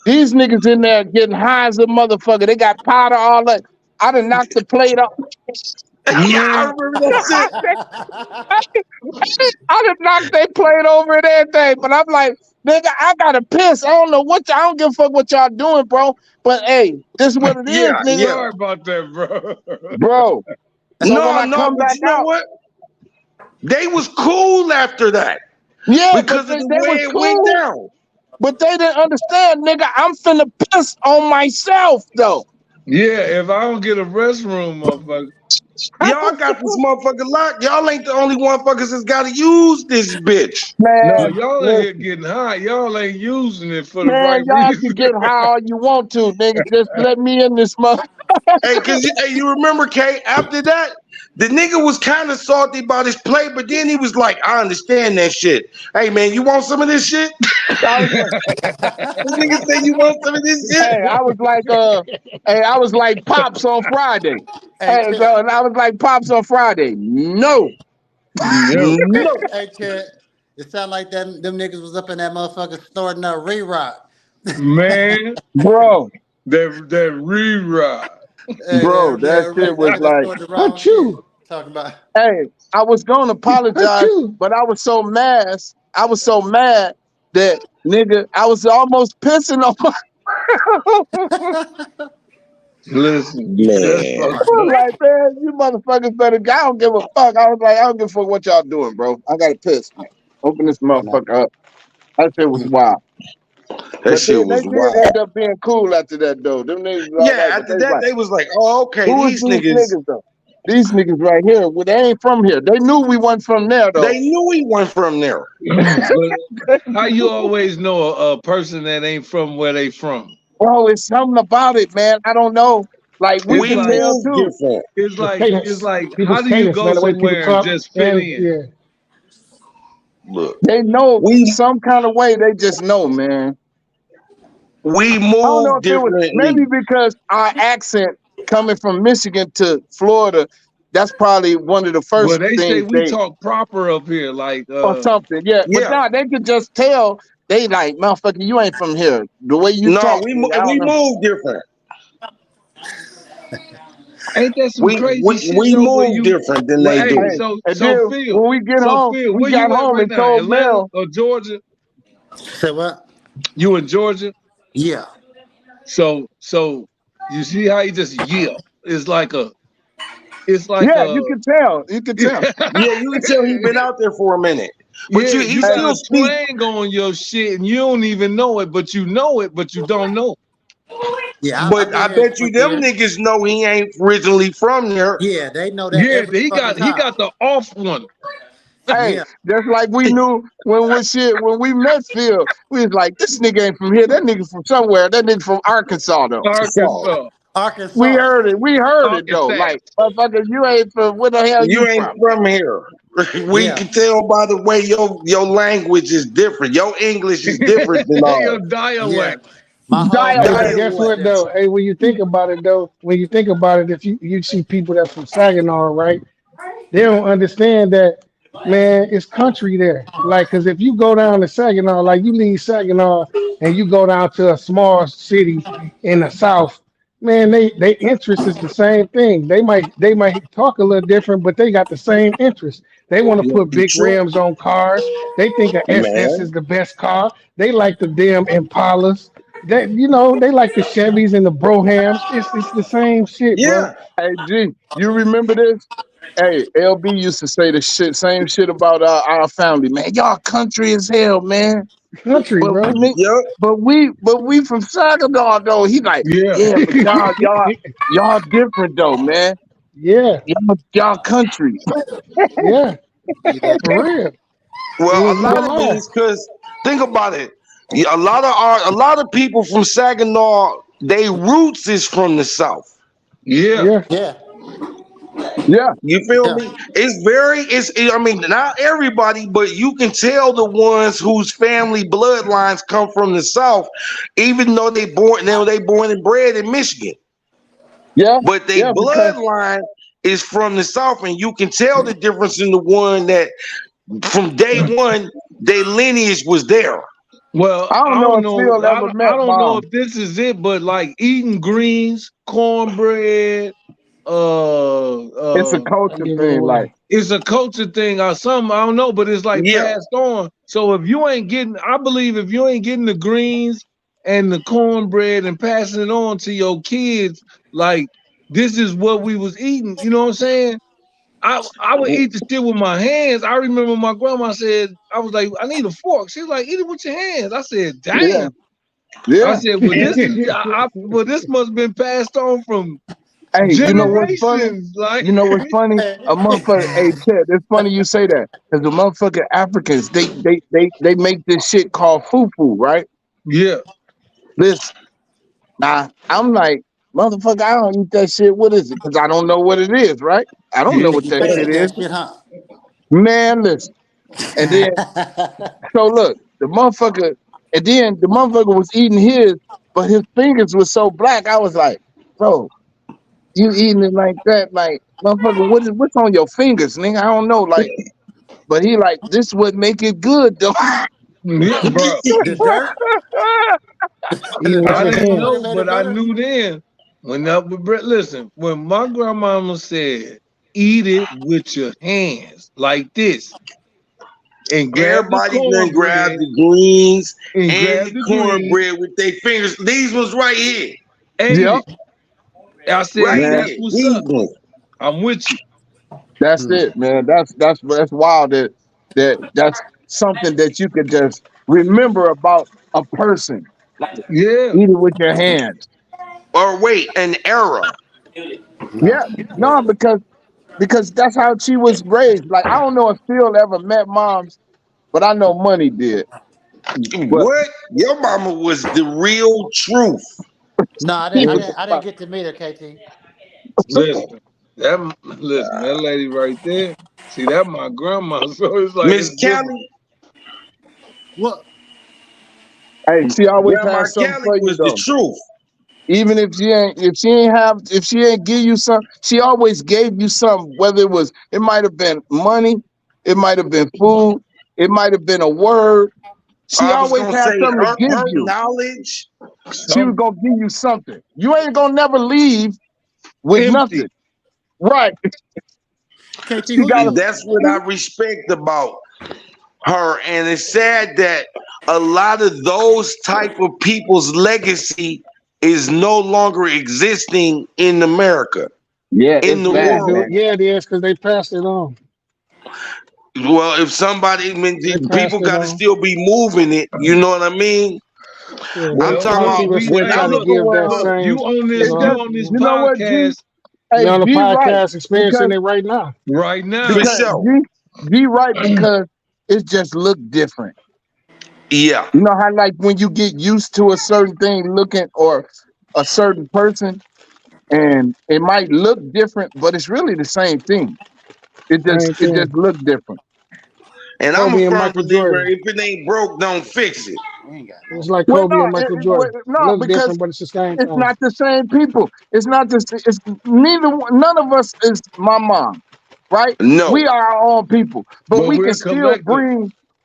These niggas in there getting high as a motherfucker. They got powder all that. I done knocked the plate off. I Man, remember that shit. I done knocked they plate over and everything, but I'm like, nigga, I gotta piss. I don't give a fuck what y'all doing, bro. But hey, this is what it is, Yeah, I'm nigga. yeah. sorry about that, bro. Bro. So when No, I no, come but back you know out, what? They was cool after that yeah, but because of the they was way it went cool, down. but they didn't understand, nigga. I'm finna piss on myself, though. Yeah, if I don't get a restroom, motherfucker. Y'all got this motherfucker locked. Y'all ain't the only motherfuckers that's got to use this bitch. No, Man, y'all in here listen, getting high. Y'all ain't using it for the man, right y'all reason. can get how all you want to, nigga. Just let me in this mother. Hey, cause hey, you remember, Kay? After that, the nigga was kind of salty about his play, but then he was like, "I understand that shit. Hey, man, you want some of this shit?" I was like, The nigga say, "You want some of this shit?" hey, I was like Pops on Friday. Hey, Hey, Chad. bro, and I was like Pops on Friday. No, No, No. Hey, Chad. It sounded like them niggas was up in that motherfucker snorting a re-rock. man, bro, that re-ride. Hey, bro, that shit was they like, snorting the wrong shit. Achoo. Talking about. hey, I was gonna apologize, Achoo. but I was so mad. I was so mad that nigga, I was almost pissing on my. Listen, that's Man. I fucked was up. like, man, you motherfuckers better. I don't give a fuck. I was like, I don't give a fuck what y'all doing, bro. I gotta piss. Open this motherfucker up. That shit was wild. That But shit then they was did wild. end up being cool after that, though. Them niggas was all Yeah, right, but they after was that, like, they was like, "Oh, okay, who is these these niggas." niggas though? These niggas right here, well, they ain't from here. They knew we wasn't from there They though. knew he went from there. But how you always know a person that ain't from where they from? Bro, it's something about it, man. I don't know. Like we It's We could like tell moved too. different. The it's cadence. like how People's do you cadence, go man. The way people somewhere and talk. just fit And in? yeah. Look, They know we some kind of way. They just know, man. we I don't know moved if it was maybe differently. because our accent coming from Michigan to Florida. That's probably one of the Well, first they say things we they talk proper up here, like or something. Yeah, but Yeah. now they could just tell. They like, motherfucker, you ain't from here. The way you No, talk, we nigga, I don't we know. moved different. Ain't that some crazy shit We though? Where move you, different than well, they hey, do. Hey, and then Phil, when we get home, Phil, we where got you at home right and now? told Atlanta Mel, or Georgia? Say what? You in Georgia? Yeah. So you see how he just yell? It's like a, it's like yeah, a, you can tell. You can tell. Yeah, you can tell he been out there for a minute, but yeah, he you Hey, got still a speak. twang on your shit and you don't even know it, but you don't know. Yeah, I've But been I here bet you 20 them years. niggas know he ain't originally from there. Yeah, they know that Yeah, every fucking he time. got the off one. hey, Yeah, just like we knew when we met Phil, we was like, this nigga ain't from here. That nigga from somewhere. That nigga from Arkansas though. So Arkansas, We Arkansas. heard it. We heard it though. Arkansas. Like, motherfucker, you ain't from where the hell you you ain't from? from here. We Yeah, can tell by the way your language is different. Your English is different than Your ours. yeah. dialect. My whole Hey, Dialect. but family guess is what Dialect. though? different. Hey, when you think about it though, if you see people that's from Saginaw, right? They don't understand that, man, it's country there. Like, cause if you go down to Saginaw, like you leave Saginaw and you go down to a small city in the South, man, they interest is the same thing. They might talk a little different, but they got the same interest. They want to Yeah, put you big true, rims on cars. They think a SS man. is the best car. They like the damn Impalas. They like the Chevys and the Brohams. It's the same shit, bro. Yeah, Hey, G, you remember this? Hey, LB used to say the same shit about our family, man. Y'all country as hell, man. Country, But bro. yep. we from Saginaw though. He like, Yeah. yeah, but y'all different though, man. Yeah, Y'all country. yeah, Yeah, for real. He Well, a ain't lot even of it lying. is because think about it. Yeah, a lot of people from Saginaw, they roots is from the South. Yeah. Yeah, yeah, Yeah, You feel yeah. me? I mean, not everybody, but you can tell the ones whose family bloodlines come from the South, even though they born and bred in Michigan. yeah, But they yeah. Because bloodline is from the South, and you can tell the difference in the one that from day one, their lineage was there. Well, I don't know if Phil ever I met don't know mom. if this is it, but like eating greens, cornbread, It's a I culture give it thing. Like, away. it's a culture thing or something. I don't know, but it's like Yeah. passed on. So if you ain't getting, I believe if you ain't getting the greens and the cornbread and passing it on to your kids, like this is what we was eating. You know what I'm saying? I would eat the shit with my hands. I remember my grandma said, I was like, I need a fork. She was like, eat it with your hands. I said, yeah, damn. I yeah. said, well, well, this must have been passed on from Hey, you know what's funny? generations. Like, You know what's funny? A motherfucker. Hey, Ted, it's funny you say that because the motherfucking Africans, they make this shit called fufu, right? yeah, Listen, now I'm like, motherfucker, I don't eat that shit. What is it? Because I don't know what it is, right? I don't know yeah, what You that can't shit eat is, that shit, huh? man. Listen, and then so look, the motherfucker was eating his, but his fingers were so black. I was like, bro, you eating it like that, like motherfucker, what's on your fingers, nigga? I don't know, like, but he like this would make it good though. yeah, bro. The dirt, Eat it with I your the didn't hands. know, formulated but I butter. knew then. When up with Brett, listen, when my grandmama said, eat it with your hands like this and grab the Everybody done grab cornbread the greens and and grab the the green, cornbread with their fingers. These ones right here. ate Yep, it. I said, Right man, that's here. what's These up. ones. I'm with you. that's Hmm. it, man. That's wild. That's something that you could just remember about a person. Like, Yeah. eat it with your hands. Or wait, an era. No. Yeah, no, because that's how she was raised. Like I don't know if Phil ever met moms, but I know Money did. But What? Your mama was the real truth. No, he was I didn't about get to meet her, KT. Listen, that lady right there. See, that my grandma. So it's like Miss it's different. Callie, What? hey, she always Grandma has something Callie for you was the though. truth. Even if she ain't give you some, she always gave you something. Whether it might have been money, it might have been food, it might have been a word. She I was always gonna had say something to give her you. knowledge. She was Some gonna give you something. You ain't gonna never leave with empty. nothing. Right. KT, She who got a you? That's what I respect about her, and it's sad that a lot of those type of people's legacy is no longer existing in America, yeah, in it's the Yeah, bad, world. dude. man. Yeah, it is because they passed it on. Well, if somebody, I mean, They people passed it got to on. still be moving it. You know what I mean? Yeah, I'm Well, the talking young about people are We still well, hey trying to look, give that well, look, same, it's just, you on this you know what, G? podcast they Hey, on the G right. podcast experiencing Because it right now. right for now. because sure. G right because it just look different. Yeah, You know how like when you get used to a certain thing looking or a certain person and it might look different, but it's really the same thing. Same It just thing. look different. and I'm a Kobe and firm Michael believer. Jordan. If it ain't broke, don't fix it. We ain't got It's no. like Well, Kobe no, and Michael Jordan. no, Look because different, but it's the same it's thing. not the same people. It's not just it's none of us is my mom, right? We No, are our own people, but But we're collective.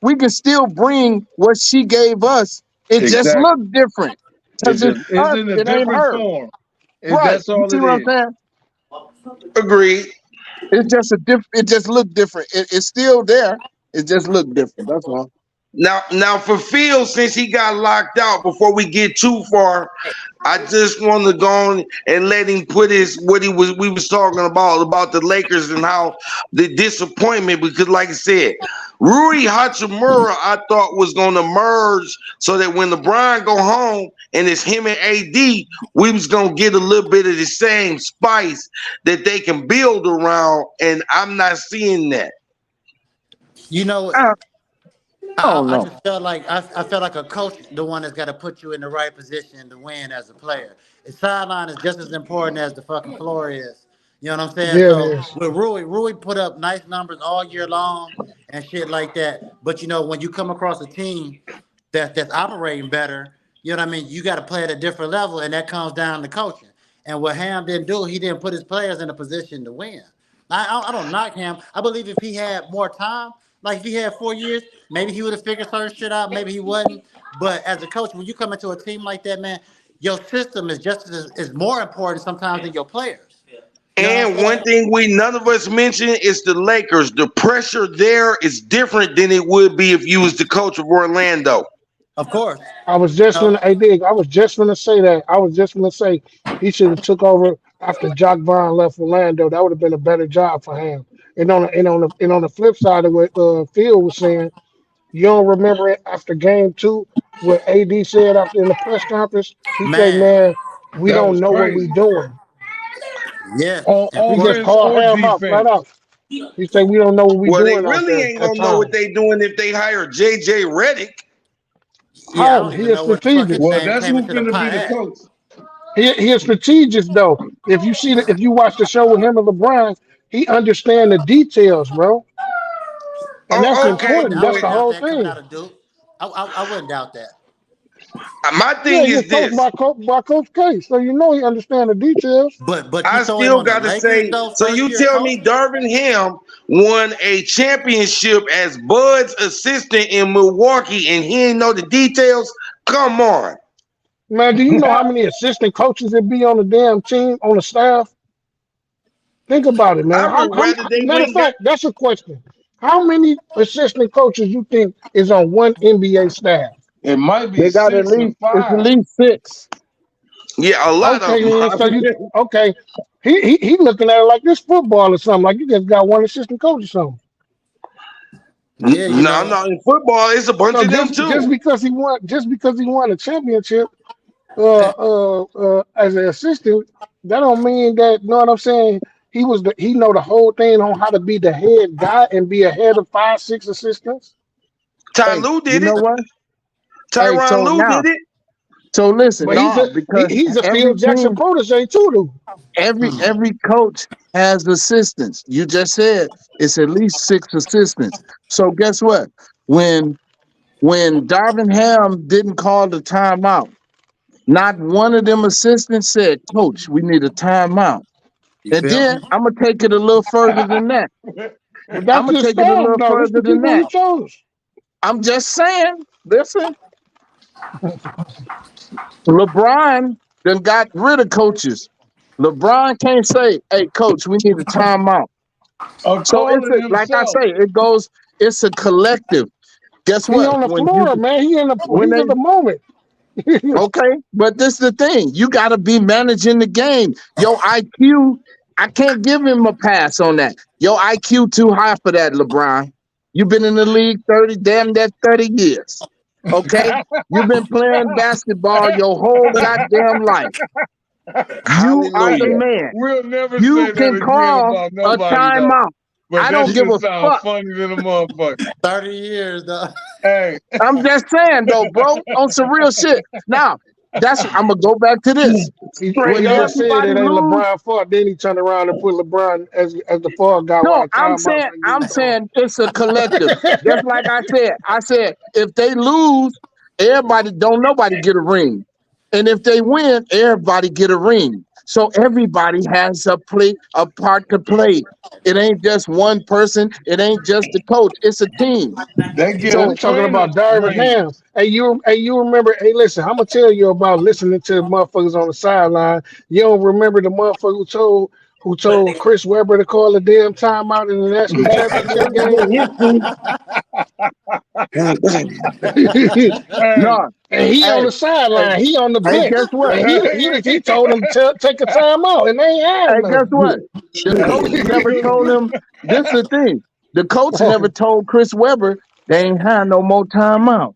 we can still bring what she gave us. It just look Exactly. different It because it's just it's us. in a It ain't different her, form. And right? that's You all see it what I'm is. saying? agreed. It's just a diff. It just look different. It's still there. It just look different. That's all. Now for Phil, since he got locked out, before we get too far, I just want to go on and let him put his what he was we was talking about the Lakers and how the disappointment because like I said, Rui Hachimura I thought was gonna merge so that when LeBron go home and it's him and AD, we was gonna get a little bit of the same spice that they can build around, and I'm not seeing that. You know, I, I don't I know. just felt like I felt like a coach, the one that's got to put you in the right position to win as a player. The sideline is just as important as the fucking floor is. You know what I'm saying? Yeah, it So is. with Rui put up nice numbers all year long and shit like that. But you know, when you come across a team that's operating better, you know what I mean? You got to play at a different level, and that comes down to coaching. And what Ham didn't do, he didn't put his players in a position to win. I don't knock him. I believe if he had more time, like if he had 4 years, maybe he would have figured certain shit out. Maybe he wasn't. But as a coach, when you come into a team like that, man, your system is just as is more important sometimes than your players. You know what I'm And one saying? thing we none of us mentioned is the Lakers. The pressure there is different than it would be if you was the coach of Orlando. Of course. I was just You gonna, hey, Dig, I was just gonna say that. I was just gonna say he should have took over after Jock Vaughn left Orlando. That would have been a better job for him. And on the flip side of what Phil was saying, you don't remember it after game two, what AD said after in the press conference? He said, man. "Man, we That don't was know what we crazy. doing." Yes. On And He for just offense called or Ham out flat defense. out. He said, "We don't know what we Well, they doing out really there ain't at gonna know what times." they doing if they hire JJ Redick. yeah, I How don't he even is know where the fuck his strategic. Well, name that's came who's into the gonna be pot the at. coach. He is strategic though. If you watch the show with him and LeBron, he understand the details, bro, and that's Oh, I okay, wouldn't important. I That's but wouldn't the doubt whole that coming thing. out of Duke. I wouldn't doubt that. my Yeah, thing he is was coached this. by Coach K, so you know he understand the details. But you I throw him still on the gotta Lakers say, though, so first you year tell coach. me Darvin Ham won a championship as Bud's assistant in Milwaukee and he ain't know the details? Come on. Man, do you know how many assistant coaches there be on the damn team on the staff? Think about it, I man. would rather they Matter of went got fact, that's a question. How many assistant coaches you think is on one NBA staff? It might be They got at 6 or least it's at 5. least 6. yeah, a lot of Okay, them. then. So you okay? He looking at it like this football or something. Like you just got one assistant coach or something. Yeah, you No, know. no, in football, it's a bunch So of them just too. because he won a championship eh, as an assistant, that don't mean that. Know what I'm saying? He know the whole thing on how to be the head guy and be ahead of five six assistants. Ty Hey, Lue you did it. know what? Hey, Tyron so Lue now, did it. so listen, But no, because he's a Phil every Jackson team, protege too, though. hmm. every coach has assistants. You just said it's at least 6 assistants. So guess what? When Darvin Ham didn't call the timeout, not one of them assistants said, "Coach, we need a timeout." You And feel then me? I'm gonna take it a little further than that. But I'm that's gonna his take it a staff, little though. It's further the than people that. he chose. I'm just saying. Listen, LeBron then got rid of coaches. LeBron can't say, "Hey, coach, we need a timeout." So it's Calling like I himself. say, it goes. It's a collective. Guess He what? on the floor, man. He in the When heat they of the moment. okay, but this is the thing. You got to be managing the game. Your IQ, I can't give him a pass on that. Your IQ too high for that, LeBron. You've been in the league 30, damn that 30 years. Okay? You've been playing basketball your whole goddamn life. You are the Hallelujah. man. We'll never You say that can again call about a nobody though. timeout. But I that don't give shit a sounds fuck. funny than a motherfucker. 30 years, though. Hey, I'm just saying though, bro, on some real shit. Now, I'm gonna go back to this. He When just said everybody it ain't lose, LeBron fault. Then he turned around and put LeBron as the fall guy no, while timeout ain't getting I'm called. saying it's a collective. Just like I said. I said if they lose, everybody don't nobody get a ring. And if they win, everybody get a ring. So everybody has a part to play. It ain't just one person, it ain't just the coach, it's a team. they give Yeah, the we So talking trainer about Darvin ring. Ham. Hey, you remember? Hey, listen, I'm gonna tell you about listening to motherfuckers on the sideline. You don't remember the motherfucker who told Chris Webber to call a damn timeout in the national championship game? Hey, no, And he on hey, the hey, sideline, he on the hey, guess bench, what? and he told him to take a timeout, and they ain't had Hey, guess none. what? The coach never told him. This is the thing. The coach never told Chris Webber they ain't had no more timeouts.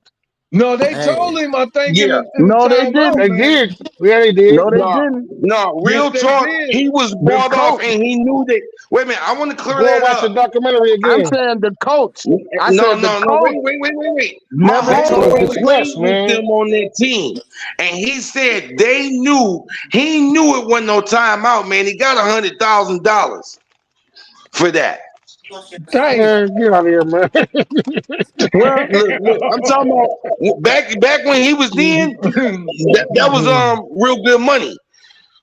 no, they Hey, told him, I think, Yeah. in the No, they timeout, They didn't. man. did, yeah, they did. No, they No, didn't. no, Yes, real they talk. did. He was The bought off coach. and he knew that. Wait a minute, I want to clear Go and that watch the up. documentary I'm again. saying the coach. I No, said the no, no. coach Wait. My never Bench was told him. homeboy played discussed, with man. them on that team, and he said he knew it wasn't no timeout, man. He got $100,000 for that. Damn. Man, get out of here, man. Well, Look, I'm talking about back when he was in. That was real good money.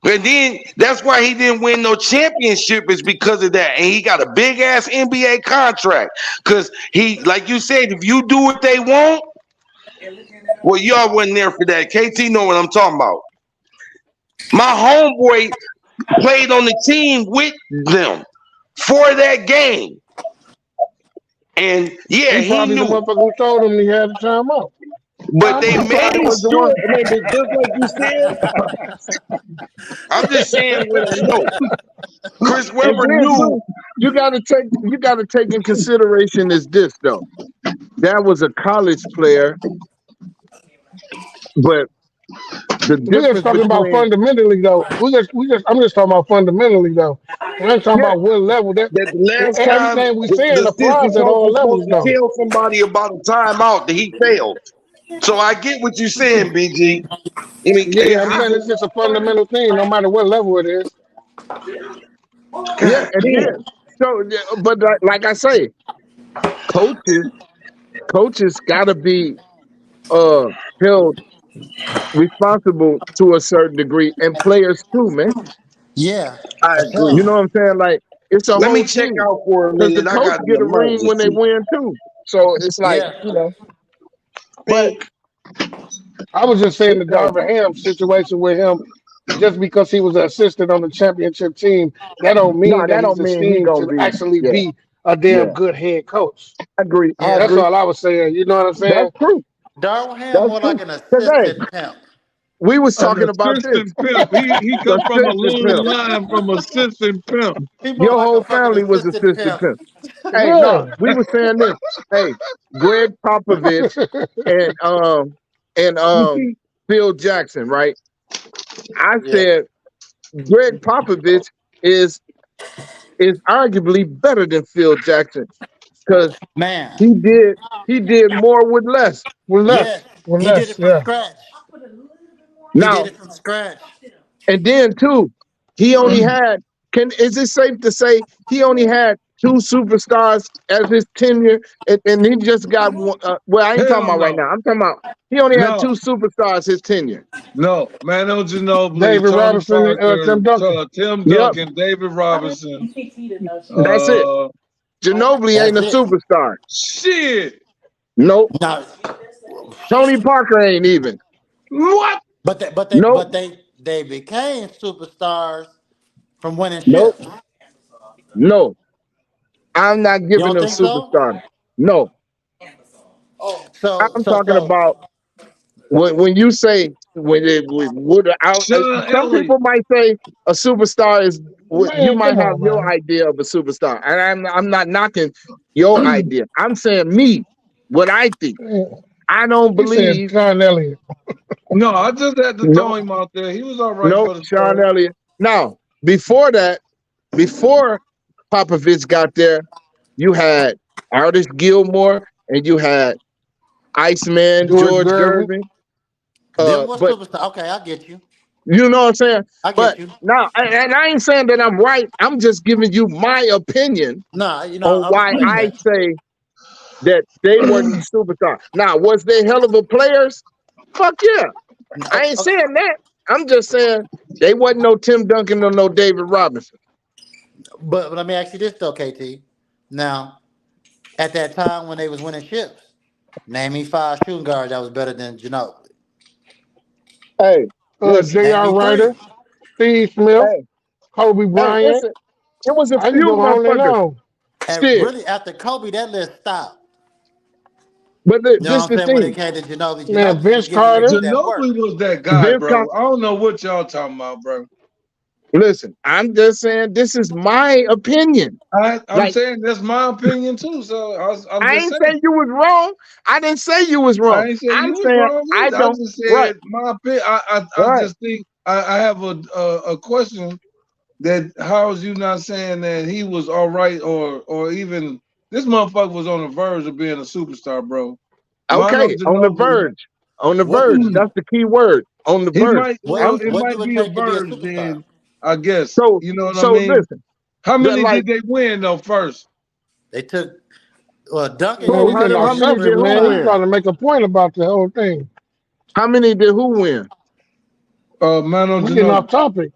And then that's why he didn't win no championship is because of that. And he got a big ass NBA contract. Cause he, like you said, if you do what they want, well, y'all wasn't there for that. KT know what I'm talking about. My homeboy played on the team with them for that game. And yeah, He he probably the knew. motherfucker who told him he had a timeout. But they he probably made was the sure, one. I mean, but just like you said, I'm just saying what I know. Chris And Webber then knew. too, you got to take in consideration is this though. That was a college player, but the We just difference talking about between fundamentally though. I'm just talking about fundamentally though. I ain't talking yeah, about what level that That the last time everything we the saying assistant applies at coach all was supposed levels to though. tell somebody about a timeout that he failed. So I get what you're saying, BG. I mean, Yeah, I'm saying it's just a fundamental thing, no matter what level it is. yeah, God it did. damn. So, yeah, but like I say, coaches, coaches got to be uh held responsible to a certain degree, and players too, man. yeah, I for agree. You sure. know what I'm saying? Like it's a Let me whole check team out for a because the minute. I coach got get an a ring when they emergency. win too. So it's like Yeah, but Think, I was just saying it's the like Darvin Ham situation with him, just because he was an assistant on the championship team, that don't no, mean that that he's don't mean he esteemed gonna to be. actually Yeah, be a damn yeah. good head coach. I agree. I yeah. That's agree. all I was saying. You know what I'm saying? That's true. Darwin Ham That's more true. like an Cause hey, assistant pimp. we was An talking about this. assistant pimp. He come from a Assistant long pimp. line from assistant pimp. He more Your like a whole fucking family was assistant assistant pimp. pimp. Hey, no, Yeah. we were saying this. Hey, Greg Popovich and Phil Jackson, right? I Yeah, said Greg Popovich is is arguably better than Phil Jackson because man. he did he did more with less. With Yeah, less. With he did less, it from yeah. scratch. He did Now it from scratch. and then too, he only had is it safe to say he only had two superstars as his tenure and he just got one, well I ain't talking Hell about right no. now. I'm talking about he only had two No. superstars his tenure. No. Manu Ginobili, David Tony Robinson and Parker, Tim Duncan. Tim Yep, Duncan, David Robinson. that's it. Uh Ginobili ain't That's a it. superstar. shit. Nope. No, Tony Parker ain't even. What? Nope. they became superstars from winning Nope. ships. No. I'm not You giving don't them think so? superstars. No. So I'm so talking so about when you say when it would Sean some Elliott. people might say a superstar is what you Man, might come have on, your man. idea of a superstar, and I'm not knocking your idea. I'm saying me, what I think. I don't He said believe John Elliott. No, I just had to no throw him out there. He was all right no for the Sean Spurs. Elliott. Now before that, before Popovich got there, you had Artist Gilmore and you had Iceman George George Gervin. Gervin. them was But superstar. Okay, I get you. you know what I'm saying? I get But you. now, and I ain't saying that I'm right. I'm just giving you my opinion Nah, on I why respect I that. say that they wasn't superstars. Now, was they hell of a players? Fuck yeah. I Okay, ain't okay. saying that. I'm just saying they wasn't no Tim Duncan or no David Robinson. But let me ask you this though, KT. Now, at that time when they was winning ships, name me five shooting guards that was better than Ginobili. Hey, listen. Name J.R. me three. Ryder, Steve Smith, Hey, Kobe hey, Bryant. listen. It was a I can few go on and motherfuckers. on. And Shit. really, after Kobe, that list stopped. But You know this what I'm the saying? When it thing. came to Ginobili, Man, Ginobili was Vince giving niggas Carter. that work. Ginobili was that guy, Vince bro. Con- I don't know what y'all talking about, bro. listen, I'm just saying this is my opinion. I'm Like saying that's my opinion too. So I'm I just ain't saying. saying you was wrong. I didn't say you was I wrong. ain't say I'm you was saying wrong I either. I don't. just Right, said my opinion. I right. just think I have a question that how is you not saying that he was all right or even this motherfucker was on the verge of being a superstar, bro. Mano Okay, on the Ginobili, verge. On the What verge. That's the key word. On the he verge. might well I'm it what do might it be a take to be a verge superstar? then I guess. so You know what I so mean? listen. How The, many like did they win though first? They took Duncan Man, who? we didn't How, win getting it, off how did he? many did subject, who man. He win? trying to make a point about the whole thing. How many did who win? Mano We getting off Ginobili. topic.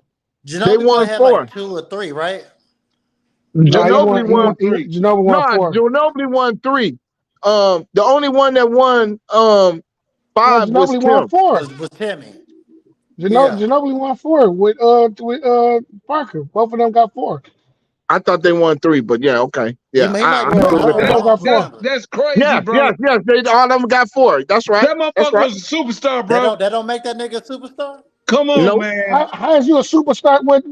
They Ginobili won probably had four. like two or three, right? No, he Ginobili won. He won. won. Won three. Ginobili won Nah, four. Ginobili won three. The only one that won No, five was Ginobili won Tim. four. Was Timmy? Ginobili, Yeah. Ginobili won four with Parker. Both of them got four. I thought they won three, but yeah, okay. Yeah, He might I'm be No, cool wrong. with both I of that. them don't got four. remember. That's crazy, Yes, bro. yes, yes. They all of them got four. That's right. That That's motherfucker right. was a superstar, bro. That don't make that nigga a superstar? Come on, Nope. man. How is you a superstar? With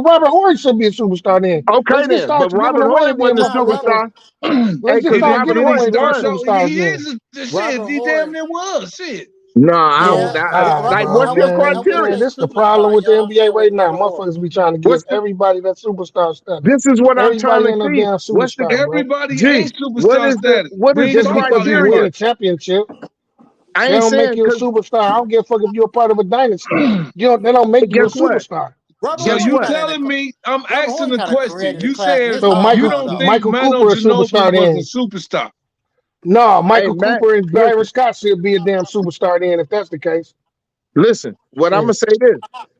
Robert Horry should be a superstar then. Okay Let's just then. But start giving Robert away Horry then, wasn't a Nah, motherfuckers. Robert superstar. Hey, Let's just because start giving Robert Did he Horry away damn start won. though? superstars He then. is the shit. Robert He damn Horry. near was shit. No, I Oh don't. Yeah, God, Like, Robert. what's no I your wouldn't say man, man, criteria? this the problem superstar. with the Y'all NBA still right with now. Robert Horry. Motherfuckers be trying to give What's the? everybody that superstar status. This is what I'm trying Everybody to ain't no see. damn What's the? superstar, bro. Everybody G. ain't superstar status. What We is ain't the Just talking because about you win criteria? a championship, I they ain't don't make saying you a because superstar. I don't give a fuck if you're a part of a dynasty. You don't. They don't make you a guess what? superstar. Robert so Guess Horry you what? kind of telling me I'm Robert asking Horry the kind of question. created a You class in said his So own you Michael don't time, though. think Michael Mano Cooper a Ginobili superstar was a then. superstar. No, Hey Michael Matt, Cooper and Byron listen, Scott should be a damn superstar then if that's the case. listen. What I'm gonna Shit. say this.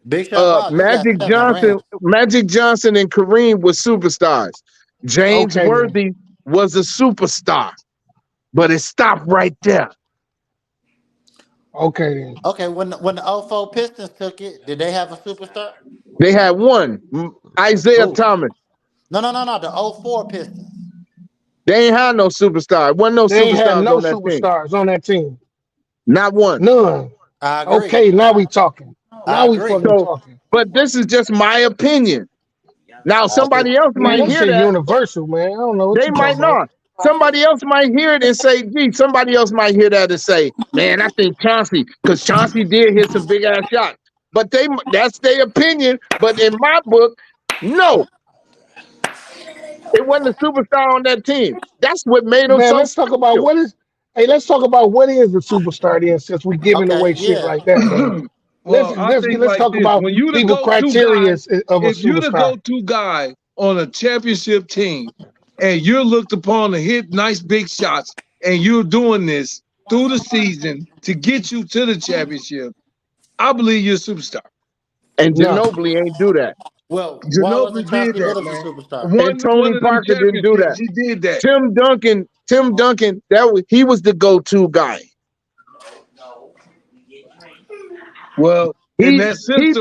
Big shot Bob just got seven rings. Magic Johnson and Kareem were superstars. James Okay then. Worthy was a superstar, but it stopped right there. Okay then. Okay, when the '04 Pistons took it, did they have a superstar? They had one, Isaiah Who? Thomas. No. The '04 Pistons. They ain't had no superstar. Wasn't no They ain't had superstars no on that team. superstars on that team. Not one. None. I agree. Okay, now we talking. I Now we agree. fucking So, talking. but this is just my opinion. Now, I agree. somebody else Man, might that hear shit that. universal, man. I don't know what They you might talking about. not. Somebody else might hear it and say, gee, somebody else might hear that and say, man, I think Chauncey, because Chauncey did hit some big ass shots. But that's their opinion. But in my book, no, it wasn't a superstar on that team. That's what made him Man, so let's talk about special. what is hey, let's talk about what is the superstar then since we giving Okay, away shit yeah. like that, man. Well, I think Let's like talk this: about when you the people go-to criteria guy, of a if you're the superstar. go-to guy on a championship team, and you're looked upon to hit nice big shots, and you're doing this through the season to get you to the championship, I believe you're a superstar. And No. Ginobili ain't do that. Well, why Ginobili wasn't did Chauncey that, Billups a man. superstar? And One Tony of them Parker didn't do championships, that. he did that. Tim Duncan, he was the go-to guy. Well, He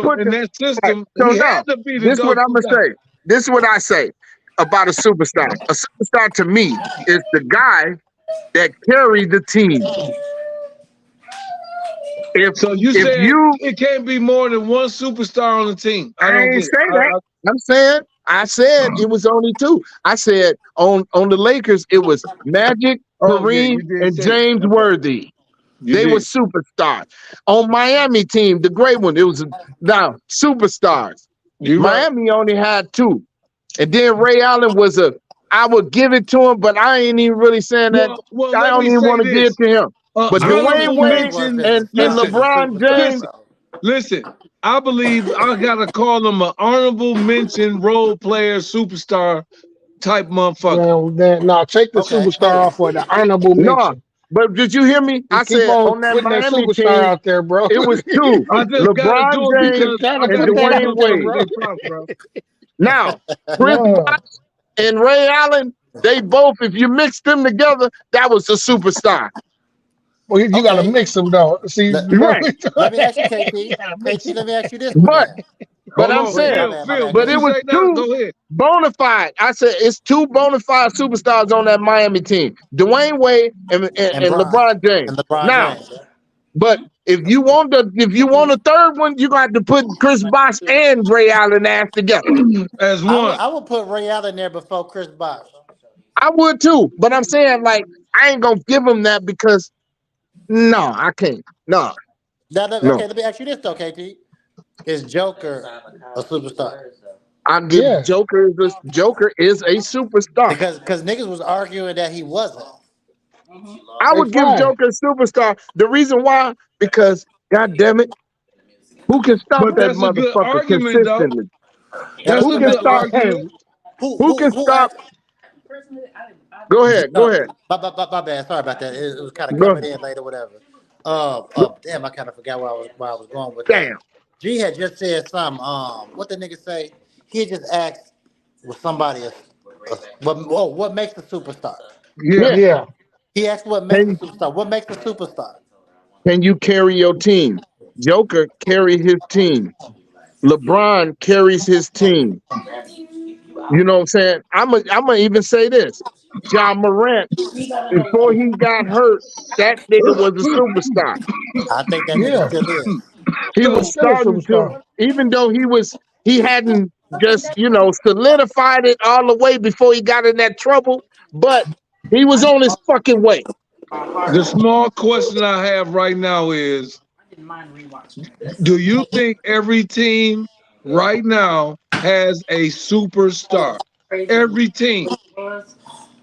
put in the that right. system, So he now, had to be the this is what I'm go-to gonna guy. say. This is what I say about a superstar. A superstar to me is the guy that carried the team. If So you if saying you it can't be more than one superstar on the team? I I don't ain't get it. say that. I said it was only two. I said on the Lakers it was Magic, Oh yeah, Kareem, you did and say that. James Okay, Worthy. you They were did. superstars. On Miami team, the great one, it was now superstars. You right. Miami only had two. And then Ray Allen was I would give it to him, but I ain't even really saying that. Well, I let don't me even say want to give this. it to him. But Julius Dwayne Honorable Wade Randle mention. wasn't and styled Listen, as a LeBron superstar, James, listen, though. listen. I believe I gotta call him an honorable mention role player superstar type motherfucker. Well, then, no, take the Okay, superstar who? off for the honorable no. mention. But did you hear me? You I keep said on on that putting that Miami superstar team, out there, bro. it was two. I just gotta LeBron do it James because Gotta I and put gotta that give Dwayne out them there, folks Wade. bro. their props, bro. Now, Chris No. and Ray Allen, they both, if you mix them together, that was a superstar. Well, you got to Okay, mix them though. See, let, you know, Right. let me ask you, you KT. got to mix KT, them. let me ask you this one But then. but Hold I'm on, My saying, bad, my Phil. bad, What but you it KT. was say now? two Go ahead. bona fide. I said it's two bona fide superstars on that Miami team. Dwayne Wade And and Bron. LeBron James. And LeBron Now, James. but if you want a third one, you got to put Chris Bosh and Ray Allen ass together. As I would one. I would put Ray Allen there before Chris Bosh. I would too, but I'm saying like I ain't gonna give him that because no, I can't. No, no. Okay, let me ask you this though, KT. Is Joker a superstar? I give Yes. Joker is a superstar. Because niggas was arguing that he wasn't. I Hey, would give fine. Joker a superstar. The reason why, because God damn it, who can stop But that that's a good motherfucker argument, though. consistently? Now That's let Who me a can make good it stop? right. argument. Who can Who stop? asked? Go ahead. Go No, ahead. my bad. Sorry about that. It was kind of Go. coming in late or whatever. Damn, I kind of forgot where I was going with that. Damn. G had just said something. What the nigga say? He had just asked, was somebody what makes a superstar? Yeah. Yeah. Yeah. He asked what makes a Can superstar. What makes a superstar? can you carry your team? Joker carried his team. LeBron carries his team. You know what I'm saying? I'm gonna even say this. John Morant, before he got hurt, that nigga was a superstar. I think that nigga Yeah. still is. He He's was So still a starting to, superstar. even though he hadn't just, solidified it all the way before he got in that trouble, but he was on his fucking way. the small question I have right now is: do you think every team right now has a superstar? Every team.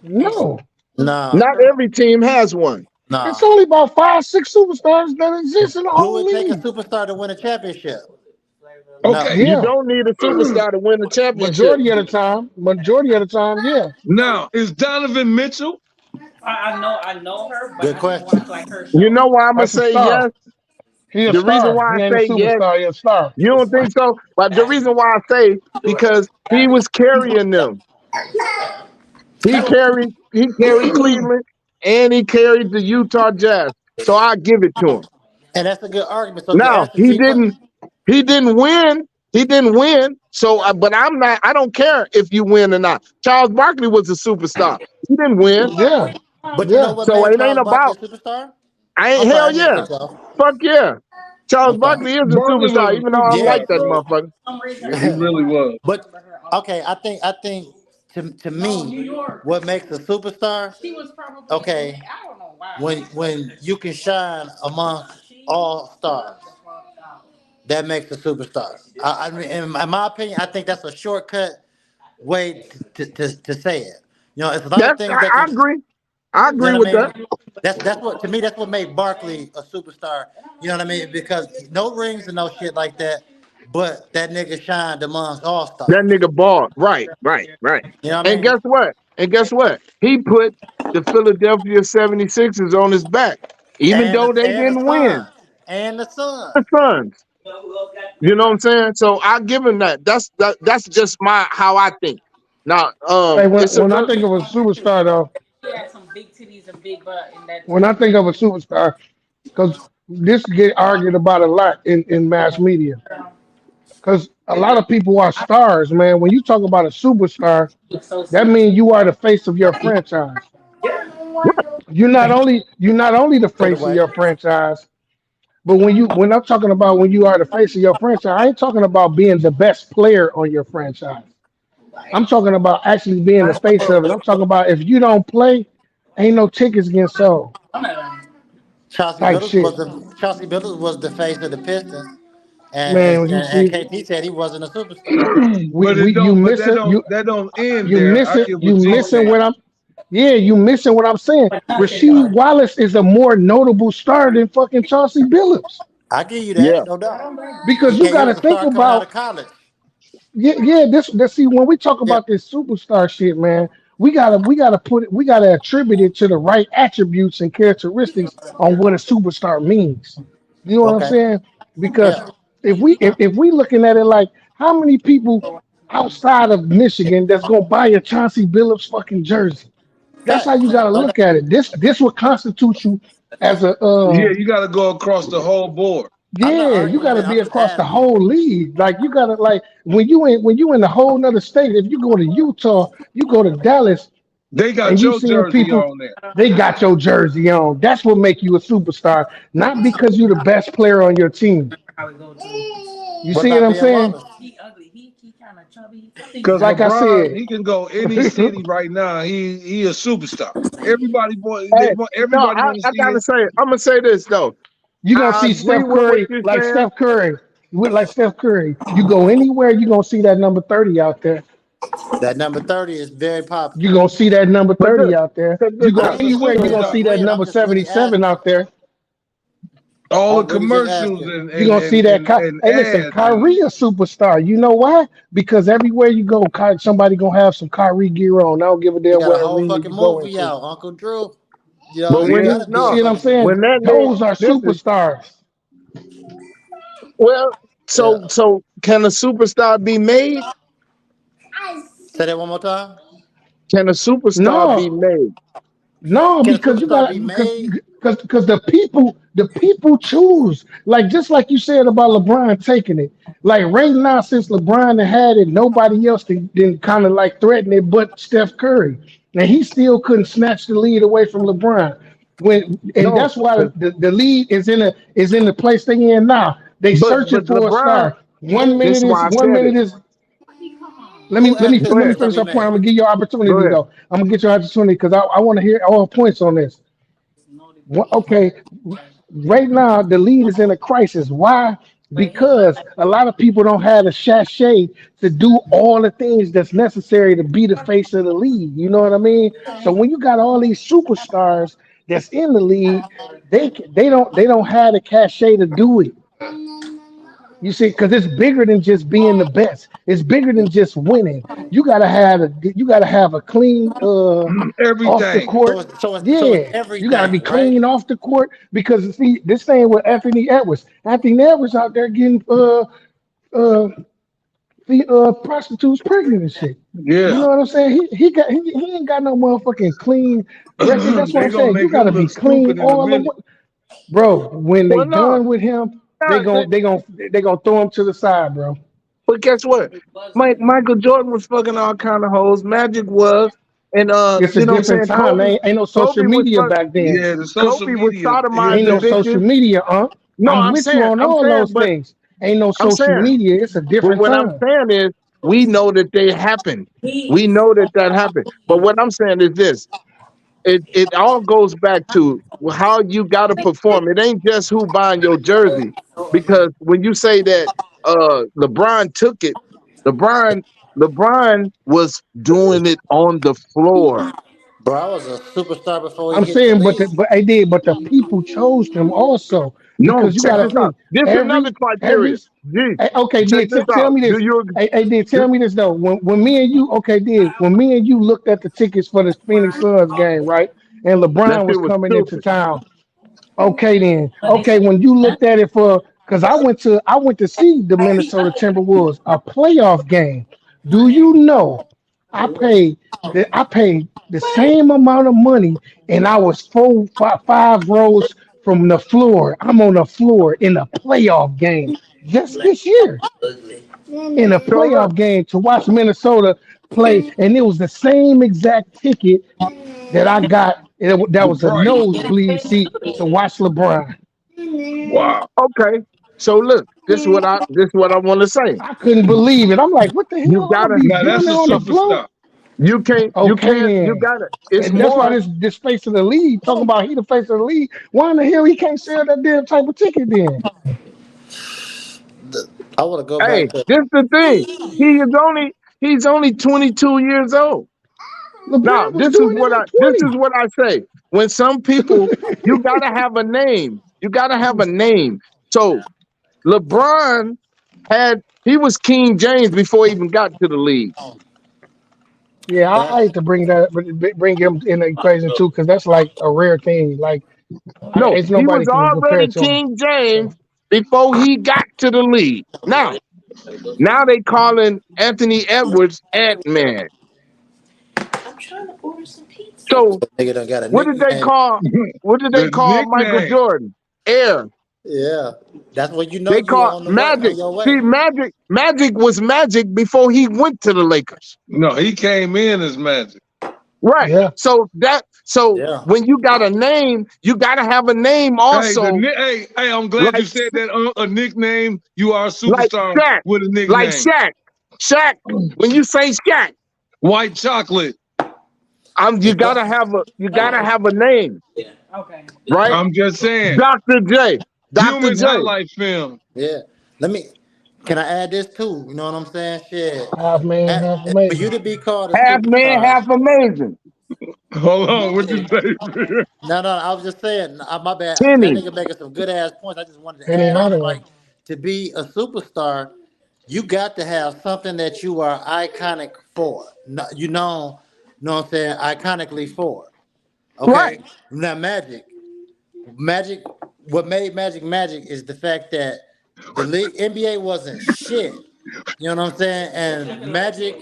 No. Nah, Not every team has one. It's nah. only about five, six superstars that exist in the Do whole it take a league. superstar to win a championship? No. Okay. You Yeah. don't need a superstar to win a championship. Majority of the time. Majority of the time, yeah. Now, is Donovan Mitchell? Good question. You know why I'm gonna That's a say star. yes? He a The reason star. why He I ain't a say yes, superstar. He a star. you don't think so? But the reason why I say because he was carrying them. He carried Cleveland and he carried the Utah Jazz. So I give it to him. And that's a good argument. So to Now answer he G, what? didn't he didn't win. He didn't win. So but I'm not I don't care if you win or not. Charles Barkley was a superstar. He didn't win. Yeah. But you know Yeah. what So made it ain't Charles Barkley a about superstar? I I'm ain't sorry, I hell didn't mean to yeah. cut you off. Fuck yeah. Charles Okay. Barkley is a Barkley superstar, was even a though I don't like superstar, that bro. motherfucker. Yeah, he really was. But okay, I think to me, what makes a superstar? Okay, when you can shine amongst all stars, that makes a superstar. I mean, in my opinion, I think that's a shortcut way to say it. You know, it's a lot of That's things that I can. agree. I You agree know what with I that. mean? That's what to me. That's what made Barkley a superstar. You know what I mean? Because no rings and no shit like that. But that nigga shined amongst all That stars. nigga balled. Right, right, right. You know what I And mean? guess what? And guess what? He put the Philadelphia 76ers on his back, even And though they the didn't win. Suns and the Suns. The Suns. You know what I'm saying? So I give him that. That's just my how I think. Now, Hey, when it's a when I good. think of a superstar though, when I think of a superstar, because this get argued about a lot in mass media, because a lot of people are stars, man. When you talk about a superstar, that means you are the face of your franchise. You're not only the Put it face of away. your franchise, but when I'm talking about when you are the face of your franchise, I ain't talking about being the best player on your franchise. I'm talking about actually being the face of it. I'm talking about if you don't play, ain't no tickets getting sold type shit. Chauncey Billups was the face of the Pistons, Man, you and see, KP said he wasn't a superstar. we But it we you don't. But that missing don't. you That don't end you there. I missing get what you G missing what saying. I'm yeah, you missing what I'm saying. Rasheed Wallace is a more notable star than fucking Chauncey Billups I give you Yeah, that, no doubt. because you He got to was a think star coming out about of college. yeah. This see when we talk Yeah. about this superstar shit, man, we gotta put it, we gotta attribute it to the right attributes and characteristics on what a superstar means. You know what I'm Okay. saying? Because Yeah. if we looking at it like how many people outside of Michigan that's gonna buy a Chauncey Billups fucking jersey? That's how Facts. you gotta No look doubt. at it. This what constitutes you as a Yeah, you got to go across the whole board. I'm not yeah, you arguing with gotta it. be I'm just across the asking. whole league. Like you gotta like when you in the whole nother state, if you go to Utah, you go to Dallas They and got you your seeing jersey people, on there. they got your jersey on. That's what make you a superstar, not because you're the best player on your team. You What see what about I'm Ben saying? Wallace? Because Like I LeBron, said, he can go any city right now. He a superstar. Everybody want they hey, want no, everybody want to I see gotta his. say, I'm gonna say this though. you're gonna I see agree Steph with what Curry you're like saying, Steph Curry. Like Steph Curry. You go anywhere, you're gonna see that number 30 out there. That number 30 is very popular. You're gonna see that number but 30 out there. You go I'm That's a just anywhere, you're gonna agreeing superstar. see that when. I'm number just really 77 asking. out there. All the I'm really just commercials asking. You're gonna see that. and Hey, listen, ads Kyrie and a superstar. You know why? Because everywhere you go, somebody gonna have some Kyrie gear on. I don't give a He damn got a what whole arena fucking you go movie into. out, Uncle Drew. but You when yeah. he gotta You be in see no, what I'm front of saying? people. when that nigga, Those are listen, superstars. well, Yeah. so can a superstar be made? Say that one more time. Can a superstar be No, made? no, Can a because you superstar got be because made? because the people choose. Like just like you said about LeBron taking it. Like right now, since LeBron had it, nobody else didn't kind of like threaten it, but Steph Curry, and he still couldn't snatch the lead away from LeBron. And No, that's why the lead is in the place they in now. They searching but for a LeBron. star. One This minute is is why I one said it. minute is let me Who let me asked Go this let me ahead, superstar finish be up point. I'm made? gonna give you go opportunity ahead. though. I'm gonna get your opportunity because I want to hear all points on this. Okay, right now the lead is in a crisis. Why? Because a lot of people don't have the sachet to do all the things that's necessary to be the face of the league. You know what I mean? So when you got all these superstars that's in the league, they don't have the cachet to do it. You see, because it's bigger than just being the best. It's bigger than just winning. You gotta have a clean off the Everything. court. So it's Yeah, you gotta be everything, right? clean off the court because see this thing with Anthony Edwards. Anthony Edwards out there getting uh the prostitutes pregnant and shit. You Yeah. know what I'm saying? He ain't got no motherfucking clean record. That's what They I'm gonna saying. You make gotta him be look clean stupid in a all the minute. way. Bro, when they Well, no, done with him, they not gon' that, they gon' they gonna throw him to the side, bro. but guess what? Michael Jordan was fucking all kind of hoes. Magic was, and It's a you know what I'm different saying. time. Ain't no social Kobe was media fuck, back then. Yeah, the social Kobe was media hit Ain't sodomizing no different. social bitches. media, No, I'm with you on I'm all saying, those things. Ain't no I'm social saying, media. It's a but different what I'm time. saying is, we know that they happened. We know that that happened. But what I'm saying is this: it all goes back to how you got to perform. It ain't just who buying your jersey, because when you say that LeBron took it, LeBron LeBron was doing it on the floor. Bro, I was a superstar before he I'm hit the saying, league. but I did, but the people chose him also No, because you check got to this out. think This another every. criteria. G, Okay, check did this tell out. me Do this. you? Hey, did Do, tell me this though. When me and you, okay, did when me and you looked at the tickets for the Phoenix Suns game, right? And that LeBron was shit was coming into stupid. town. Okay, then. Okay, when you looked at it for because I went to see the Minnesota Timberwolves a playoff game. Do you know I paid the same amount of money and I was five rows from the floor. I'm on the floor in a playoff game just this year in a So look, playoff game to watch Minnesota play, and it was the same exact ticket that I got. That The was a price. nosebleed seat to watch LeBron. Wow. Okay. So look, this is what I want to say. I couldn't believe it. I'm like, what the You hell? I'm gonna gotta be Now down that's a there on the floor. superstar. you can't you Okay, gotta it's and that's why more. this face of the league talking about he the face of the league. Why in the hell he can't sell that damn type of ticket then? I want to go Hey, back to this the thing. He's only 22 years old. Now, LeBron was doing it at this is what I say. When some people, 20. you gotta have a name. You gotta have a name. So LeBron he was King James before he even got to the league. Yeah, I that. hate to bring him in the equation too, because that's like a rare thing. Like, No, it's he was nobody can compare already to him. King James before he got to the league. Now they calling Anthony Edwards Ant Man. So Nigga done got a what did they nickname. call? What did they The call Michael nickname. Jordan? Air. Yeah, that's when you know They you call on the way, on Magic. your way. See, Magic was Magic before he went to the Lakers. No, he came in as Magic. Right. Yeah, So Yeah, when you got a name, you gotta have a name Hey, also, I'm glad you like said that. A nickname. You are a like superstar Shaq. with a Like nickname. Shaq. Shaq, when you say Shaq, White chocolate. you gotta have a name, right? I'm just saying. Dr. J. Dr. Human J. highlight film. yeah. Let me. Can I add this too? You know what I'm saying? Shit. half man, At, half for you amazing. to be called a Half man, superstar. half amazing. Hold on, what you say? No, no, I was just saying. My bad. That Penny. nigga making some good ass points. I just wanted to Penny add on. Hardaway. Like to be a superstar, you got to have something that you are iconic for. No, know what I'm saying? Iconically for. Right. Okay. Now, Magic. What made Magic is the fact that the league NBA wasn't shit. You know what I'm saying? And Magic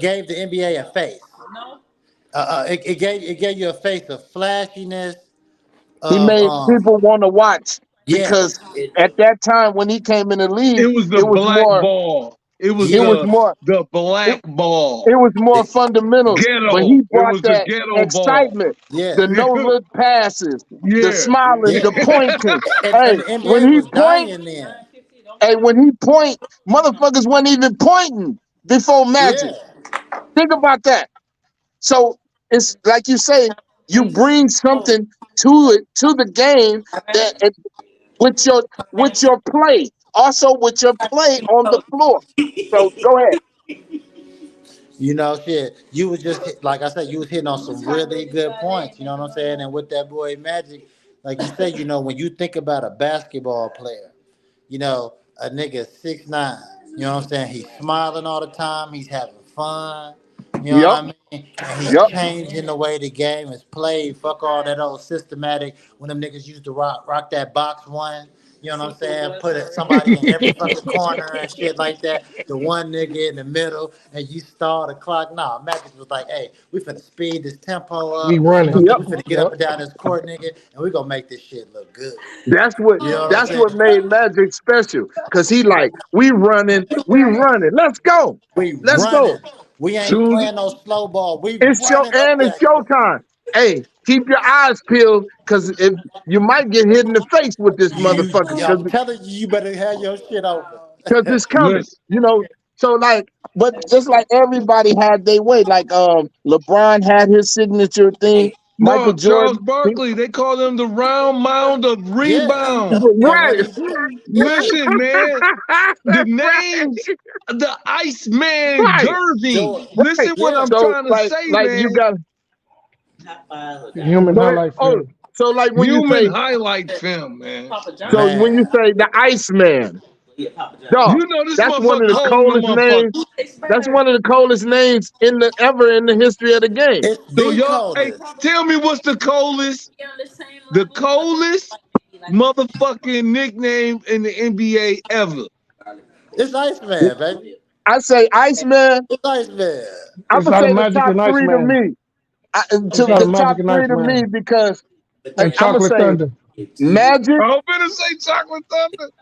gave the NBA a face. It gave you a face of flashiness. He Of made people want to watch because yes, at that time when he came in the It league, was the it was black more ball. It was it was yeah, more black it, ball. it was more fundamentals, but Ghetto. he It brought was the that ghetto ball. excitement, the yes, no look passes, the Yeah. smiling, yeah. the pointing. And Hey, the when NBA he was point, dying then. motherfuckers wasn't even pointing before Yeah, Magic. Think about that. So it's like you say, you bring something to the game that with your play, also with your play on the floor. So go ahead. shit. You was just like I said, you was hitting on some really good points. You know what I'm saying? And with that boy Magic, like you said, when you think about a basketball player, a nigga 6'9". You know what I'm saying? He's smiling all the time. He's having fun. You know what Yep, I mean? And he's yep. changing the way the game is played. Fuck all that old systematic when them niggas used to rock that box one. You know what I'm saying? Somebody in every fucking corner and shit like that. The one nigga in the middle, and you start the clock. Nah, Magic was like, "Hey, we finna speed this tempo We up. You know running. what I'm saying? Yep. We finna get Yep. up and down this court, nigga, and we gonna make this shit look good." That's what You know what I'm that's saying? what made Magic special. Cause he like, we running. Let's go. We Let's running. go. We ain't Soon playing no slow ball. We It's running up that. showtime. Hey, keep your eyes peeled, cause if you might get hit in the face with this motherfucker, I'm telling you, you better have your shit open. cause it's coming. listen. So like, but just like everybody had their way. Like LeBron had his signature thing. Michael No, Charles Jordan, Barkley, they call him the round mound of Yes. rebound. And when right? he, yeah, Listen, man, the right, names, the Iceman right, Gurney. Jordan, right. Listen what yeah. I'm So trying to like, say, like man. you got The human so highlight oh, film. so like when you Human say, highlight film, man. so when you Man. say the Iceman, dog, You know this that's one motherfucker of the cold in the coldest motherfucker. names. That's one of the coldest names ever in the history of the game. It's So the y'all, hey, coldest. tell me what's the coldest? The coldest? motherfucking nickname in the NBA ever. It's Iceman, baby. I say Iceman. It's Iceman. I'm It's gonna out of say the Magic top and three to Iceman. me. It's To out of the Magic top and three to me Iceman because and I'm gonna Chocolate say Thunder. Magic. I'm gonna say Chocolate Thunder.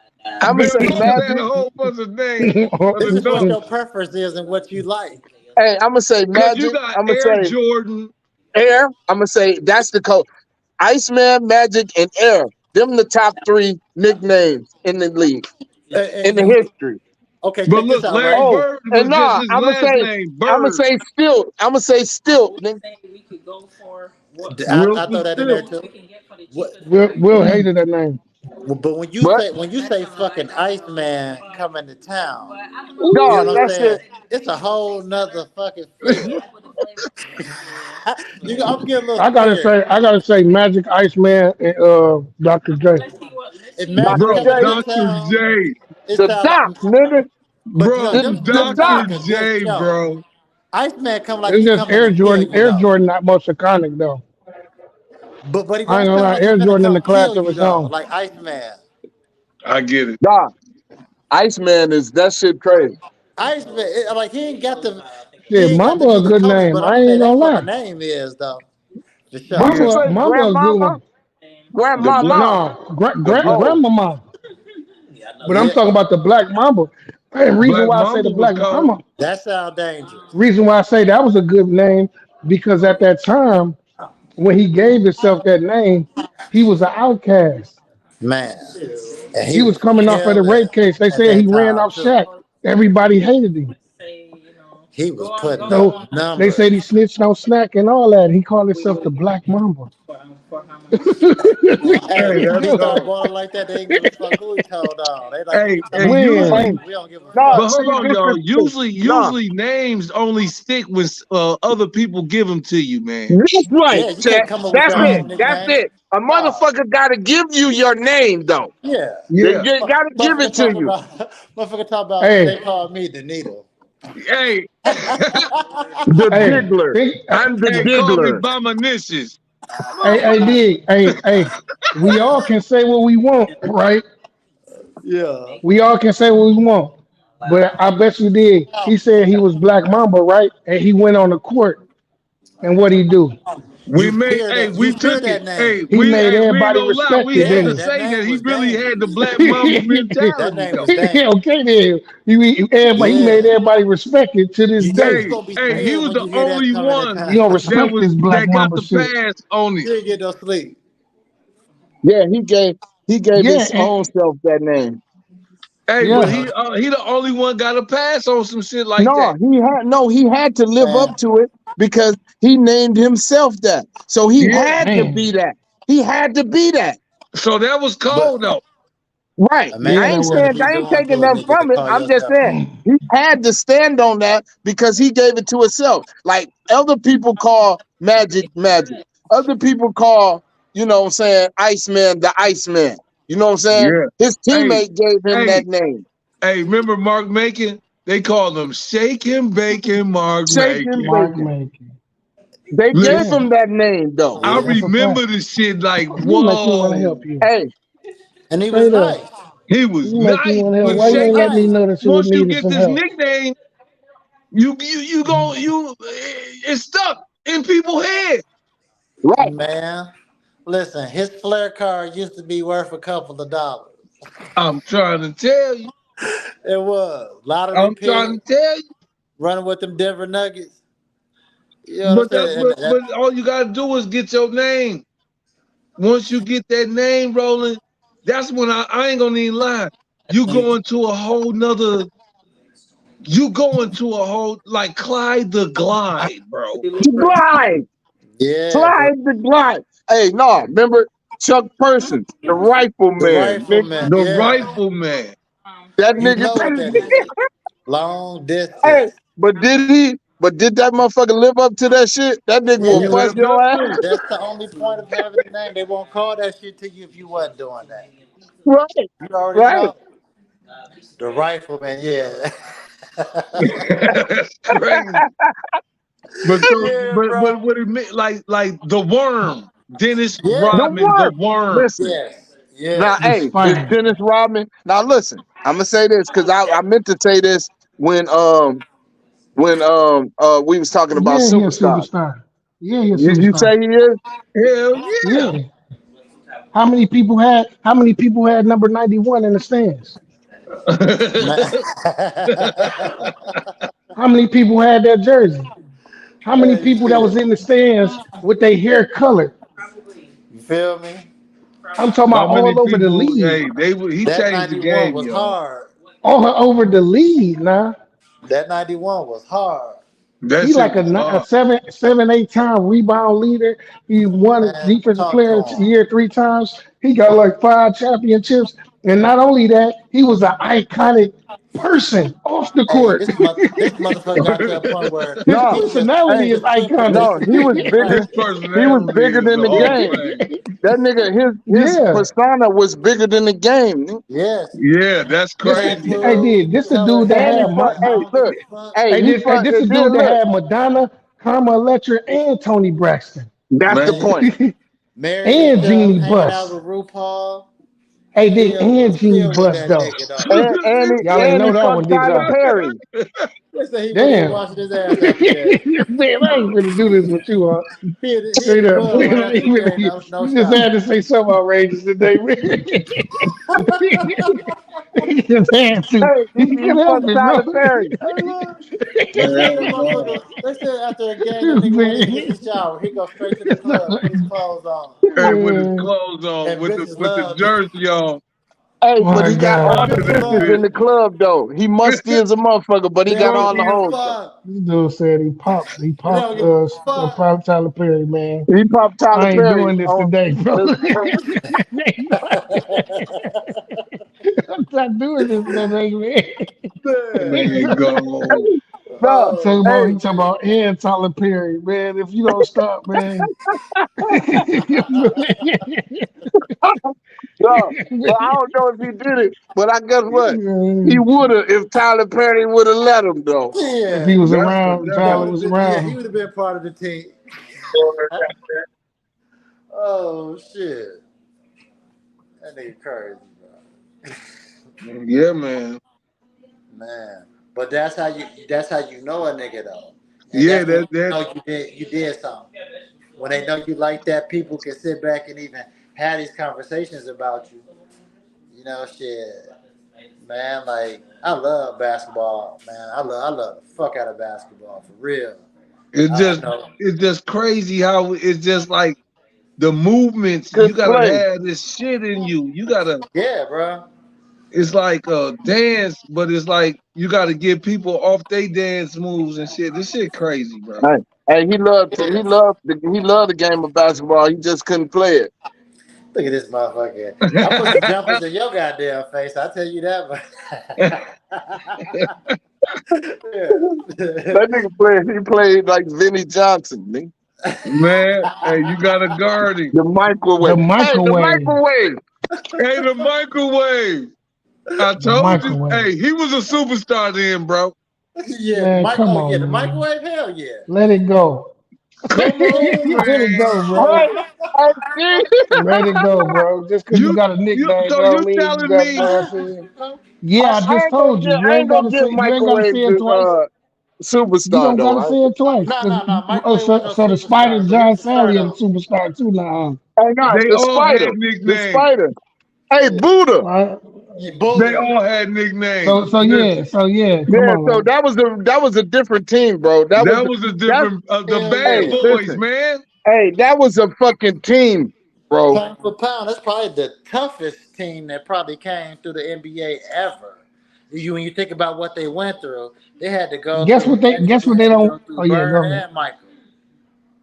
I'm gonna Man, say we just had Magic. a whole bunch of names of This the is what dog. your preference is and what you like. Hey, I'm gonna say Cause you Magic. got I'm gonna Air say Jordan. Air. I'm gonna say that's the code. Iceman, Magic, and Air. Them the top three nicknames in the league in the And history. okay, But check this look, out, Larry right? Oh, Bird and was just nah, his last name, I'm gonna Bird. say still. I'm gonna say still. I throw Wilson that in there still. too. What? Will hated that name. But What? when you say fucking Iceman coming to town, you Dog, know what I'm that's saying? it. It's a whole nother fucking feel. I'm getting a little scared. I gotta say Magic Iceman and Dr. J. If Magic Dr. Bro, coming to J, Dr. town, J. it the sound doc, like, nigga. but you know, Bro, The them Dr. doc. like a good J, show. bro. Iceman come like It's he just coming to kill you Air though. Jordan not most iconic though. But he I ain't don't gonna sound lie, like he Air finna Jordan in the come class kill of you his though, own. like Iceman. I get it. Doc. Iceman is that shit crazy. Iceman, like he Shit, ain't got Mamba to be a the good coach, name. but I'm I ain't saying gonna that lie. fucking name is though, for What sure. you Yeah. say, Mamba a good grandmama? one. The black Grandmama. No, the black Oh, Grandmama. But I'm Yeah, talking about the Black Mamba. And reason Black why I say Mamba the was Black called. Mamba, that sound dangerous, reason why I say that was a good name, because at that time, when he gave himself that name, he was an outcast. man. And he He was was coming off of the killing rape case. They at said he that ran time off too. Shaq. Everybody hated him. He was putting So up they numbers. said he snitched on Snack and all that. He called himself the Black Mamba. Hey, Hey, when that's he start cold. balling like that, they ain't give a fuck who he told on. They like, who Hey, you hey, telling on? When? usually, hey, We don't give a no, but fuck. hold see, on, this y'all. is true. No, Usually names only stick when other people give them to you, man. that's right, Yeah, you Chet. can't come up with That's your it. own That's nickname. it. A No. motherfucker gotta give you your name, though. Yeah. They Yeah. gotta give it Motherfucker to talk you. about motherfucker talk about Hey, they called me the needle. Hey, The hey, diggler. think, I'm the hey, call me diggler. by my niches. dig. We all can say what we want, right? Yeah. We all can say what we want. But I bet you did. He said he was Black Mamba, right? And he went on the court. And what he do? You We fear took it. that name. He made We ain't everybody gonna lie. respect We it, had Yeah, to didn't that say that name he was really had the dangerous. black mamba he? That mentality, name was though. dangerous. Okay, then. He made Yeah. everybody respect it to this Yeah, day. you gonna be He scared was when the you hear that only coming in one You don't town. respect this Black that got Mamba the shit. pass on it. You ain't get no sleep. Yeah, he gave Yeah, his own self that name. Hey, but yeah. he the only one got a pass on some shit like No, that. he had to live Man, up to it because he named himself that. So he Yeah. had to be Damn. that. He had to be that. So that was cold but though. Right. Yeah, imagine that was. what you I ain't doing taking to a nothing nigga to from it. call I'm just yourself saying that. he had to stand on that because he gave it to himself. Like other people call Magic Magic. Other people call, what I'm saying, Iceman the Iceman. You know what I'm saying? Yeah. His Hey, teammate gave him hey, that name. remember Mark Macon? They called him Shaking Bacon Mark Shaking Macon. Mark Bacon. making. They gave Yeah, Listen, him that name though. I Yeah. that's a fact. remember the shit like, You make me want to whoa. help you. Hey, And he was Straight up. nice. He was You make me nice, want to help. but He Why you was ain't let shaking. me nice. know that you would Once you needed get some this help? nickname, it's stuck in people's head. right. Man. Listen, his flare card used to be worth a couple of dollars. I'm trying to tell you. It was. Lottery I'm trying pick, to tell you. running with them Denver Nuggets. You know what I'm But saying? And that, all you gotta do is get your name. Once you get that name rolling, that's when I ain't gonna even lie. You you, go into a whole nother. You go into a whole like Clyde the Glide, bro. The Glide. yeah, bro. Clyde the Glide. Hey, no, remember Chuck Person, the The rifleman, nigga. rifleman, The yeah. rifleman. That You nigga. know what that is. Long Hey, distance. but did that motherfucker live up to that shit? That nigga He will Yeah. bust lived your up ass. to it. That's the only point of having a name. They won't call that shit to you if you wasn't doing that. Right, You already right. know. The rifleman, yeah. That's crazy. But so, Yeah, but bro. what it meant, like the worm, Dennis Yeah. The Rodman, the worm. worm. Listen, Yes. Yeah. Now, The hey, is spider. Dennis Rodman? Now, listen, I'm gonna say this because I meant to say this when we was talking about Yeah, he a superstars. superstar. Yeah, he a You superstar. say he is? Hell yeah. Yeah. How many people had number 91 in the stands? Man. How many people had that jersey? How many Hey, people that was shit. in the stands with their hair colored? You feel me? I'm talking How about many all over the people? league. Hey, he That changed the 91 game, was y'all. hard. All over the league now. That 91 was hard. That He shit like was a hard. seven, 8 time rebound leader. He won Man, defensive talk player to of the him. year 3 times. He got like 5 championships. And not only that, he was an iconic person off the Hey, court. this motherfucker got to a point where His No, he was just personality hey, is just flipping iconic. no, niggas. he was Right. bigger. His He was personality bigger is than the off, game. man. That nigga, his Yeah. persona was bigger than the game. Nigga. Yes. Yeah, that's crazy, Hey, bro. Tattoos, did this the color dude that And he hair. had fuck. I Hey, don't give a look. fuck. Hey, he fuck. this the And then dude that look. had Madonna, Karma Electra, and Tony Braxton, That's the Man, point. married and himself, Jeannie hanging out Buss. with RuPaul. Hey, did and Jeannie Still with Buss that though. nigga though. Y'all ain't And he know that fucked one, did Tyler y'all? Perry. They said he wouldn't even Damn. washing his ass after that. Man, I ain't gonna do this with you, huh? He in Straight the up. club right after the game. You No just had shot. to say something outrageous today, man. You just had to. Hey, You he can help fucked it, bro. Tyler Perry. Hey, look. They said that Hell motherfucker. no. They said after a game, that nigga wouldn't even get Man. in the shower. He go straight to the club, put his clothes on, Hey, with his Man. clothes on, and bitches with the love it. jersey on. Hey, but My he got God. all the Bitches bitches love in Shit. the it. club though. He musty as a motherfucker, but he They got don't all give the a hoes though. fuck. This dude said he They popped don't give a fuck. probably Tyler Perry, man. He popped Tyler I ain't Perry doing this on. today, bro. The, I'm not doing this today, Man. Man, go. no, Talking Oh about he hey, talking shit. about and Tyler Perry, man. If you don't stop, man. no. But I don't know if he did it. But I guess what? He would have if Tyler Perry would have let him though. If he Yeah. was That's for around, That Tyler would damn have was been. Yeah, he around. would have been part of the team. Oh shit. That nigga crazy, bro. sure. Yeah, man. Man. But that's how you know a nigga though. And Yeah, that's when that you that know you did something. When they know you like that, people can sit back and even have these conversations about you. You know, shit. Man, like I love basketball, man. I love the fuck out of basketball for real. it's I just know. it's just crazy how it's just like the movements. Good You gotta play. have this shit in you. You gotta. Yeah, bro. It's like a dance, but it's like you gotta get people off they dance moves and shit. This shit crazy, bro. Hey, hey, he loved the game of basketball. He just couldn't play it. Look at this motherfucker. I put some jumpers in your goddamn face. I tell you that, but That nigga played. He played like Vinnie Johnson, nigga. Man, hey, you gotta guard him. The The microwave. Hey, the microwave. microwave. Hey, the microwave. I The told you. microwave. Hey, he was a superstar then, bro. yeah, Man, come oh yeah, on, the man. microwave, hell yeah. Let it go. Let Come on, it man. go, bro. What? I see. Let it go, bro. Just because you You got a you nickname, so don't you mean you telling got. You me know what I'm saying? Yeah, I I just ain't gonna told you. give. You I ain't ain't got gonna to give say. You ain't got to microwave say it the twice. You superstar don't got though. to say it twice. No, Cause no, no. oh, Microwave was so no so the spider superstar, but he John was a star Sally is a though. superstar too now. Hey, not they the all spider. had The nicknames. spider. Hey, Yeah. Buddha. Huh? Yeah, They Buddha. all had nicknames. So Listen, yeah. Come Yeah. on So now. that was a different team, bro. that was a That's. different the Hell bad Hey, yeah. boys, listen. man. Hey, that was a fucking team, bro. Pound for pound, that's probably the toughest team that probably came through the NBA ever. When you think about what they went through, they had to go through Guess they what they had to don't. go through Oh yeah, go Bird ahead. and Michael.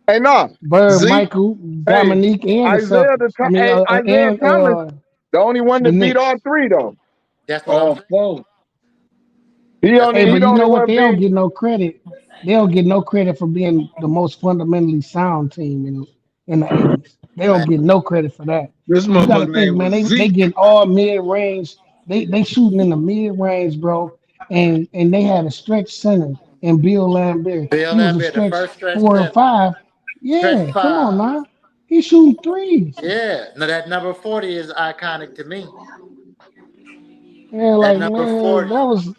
Hey, nah. Bird, Zeke. Michael, Hey, Dominique, and the Isaiah Celtics. I mean, Isaiah and Thomas, the only one the that beat all Knicks. three though. That's what I'm All saying. four. He That's only Hey, what he but the you only know what? one They don't beat. get no credit. They don't get no credit for being the most fundamentally sound team in the 80s. They don't man. get no credit for that. This You got to motherfucker think, name man. was They Zeke. get all mid range. They shooting in the mid range, bro. And they had a stretch center and Bill Lambert. Bill He was a Lambert, the stretch first stretch 4 and center. 5. Stretch Yeah, come on five. now. He's shooting threes. Yeah. No, that number 40 is iconic to me. And That like, number man, 40. that was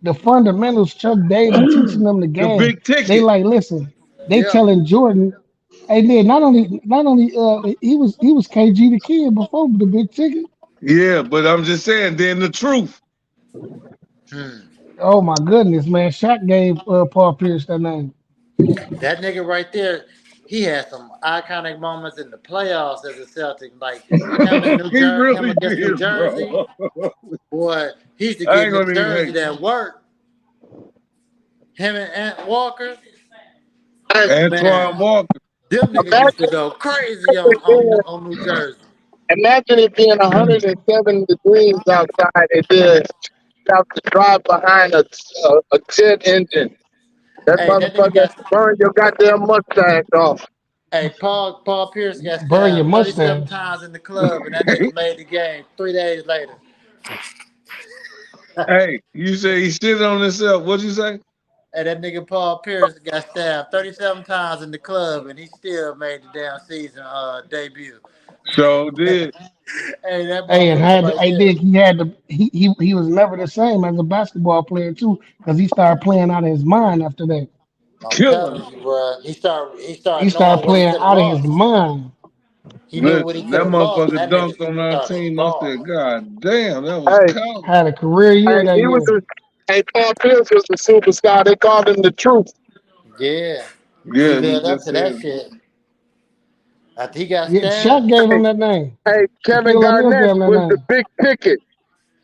the fundamentals Chuck Davis teaching them the The game. big They ticket. like, listen, they Yeah. telling Jordan, hey, did not only he was KG the kid before the big ticket. Yeah, but I'm just saying, then the truth. Hmm. Oh my goodness, man! Shaq gave Paul Pierce that name. That nigga right there, he had some iconic moments in the playoffs as a Celtic. Like He Him really against New did, bro. Jersey. Boy, he used to I get ain't New gonna even Jersey hate. that work. Him and Ant Walker, And man, Antoine Walker. them niggas used to imagine go crazy it being, on New Jersey. imagine it being 107 degrees outside and then you have to drive behind a jet engine. That Hey, that nigga motherfucker got. burn your goddamn mustache off. Hey, Paul Pierce got Burn your stabbed 37 mustache. times in the club, and that nigga made the game 3 days later. Hey, you say he shit on himself. What'd you say? And that nigga Paul Pierce got stabbed 37 times in the club, and he still made the damn season debut. So did. Hey, that Hey, and motherfucker had right I there. did he was never the same as a basketball player too because he started playing out of his mind after that. I'm Killing. telling you, bro. He He started started knowing what he playing could have out of his lost. mind. He knew what he Listen, could that have lost, and motherfucker that nigga dunked on our started team. I balling. said, God damn, that was Hey, cold. Had a career year hey, that he was year. a hey, Paul Pierce was a superstar. They called him the truth. Yeah, he Yeah, you lived up just to said that it. shit. After he got Yeah, Shaq stabbed, gave Hey, him that name. hey, Kevin Shaquille O'Neal gave Garnett him that was the name. big ticket.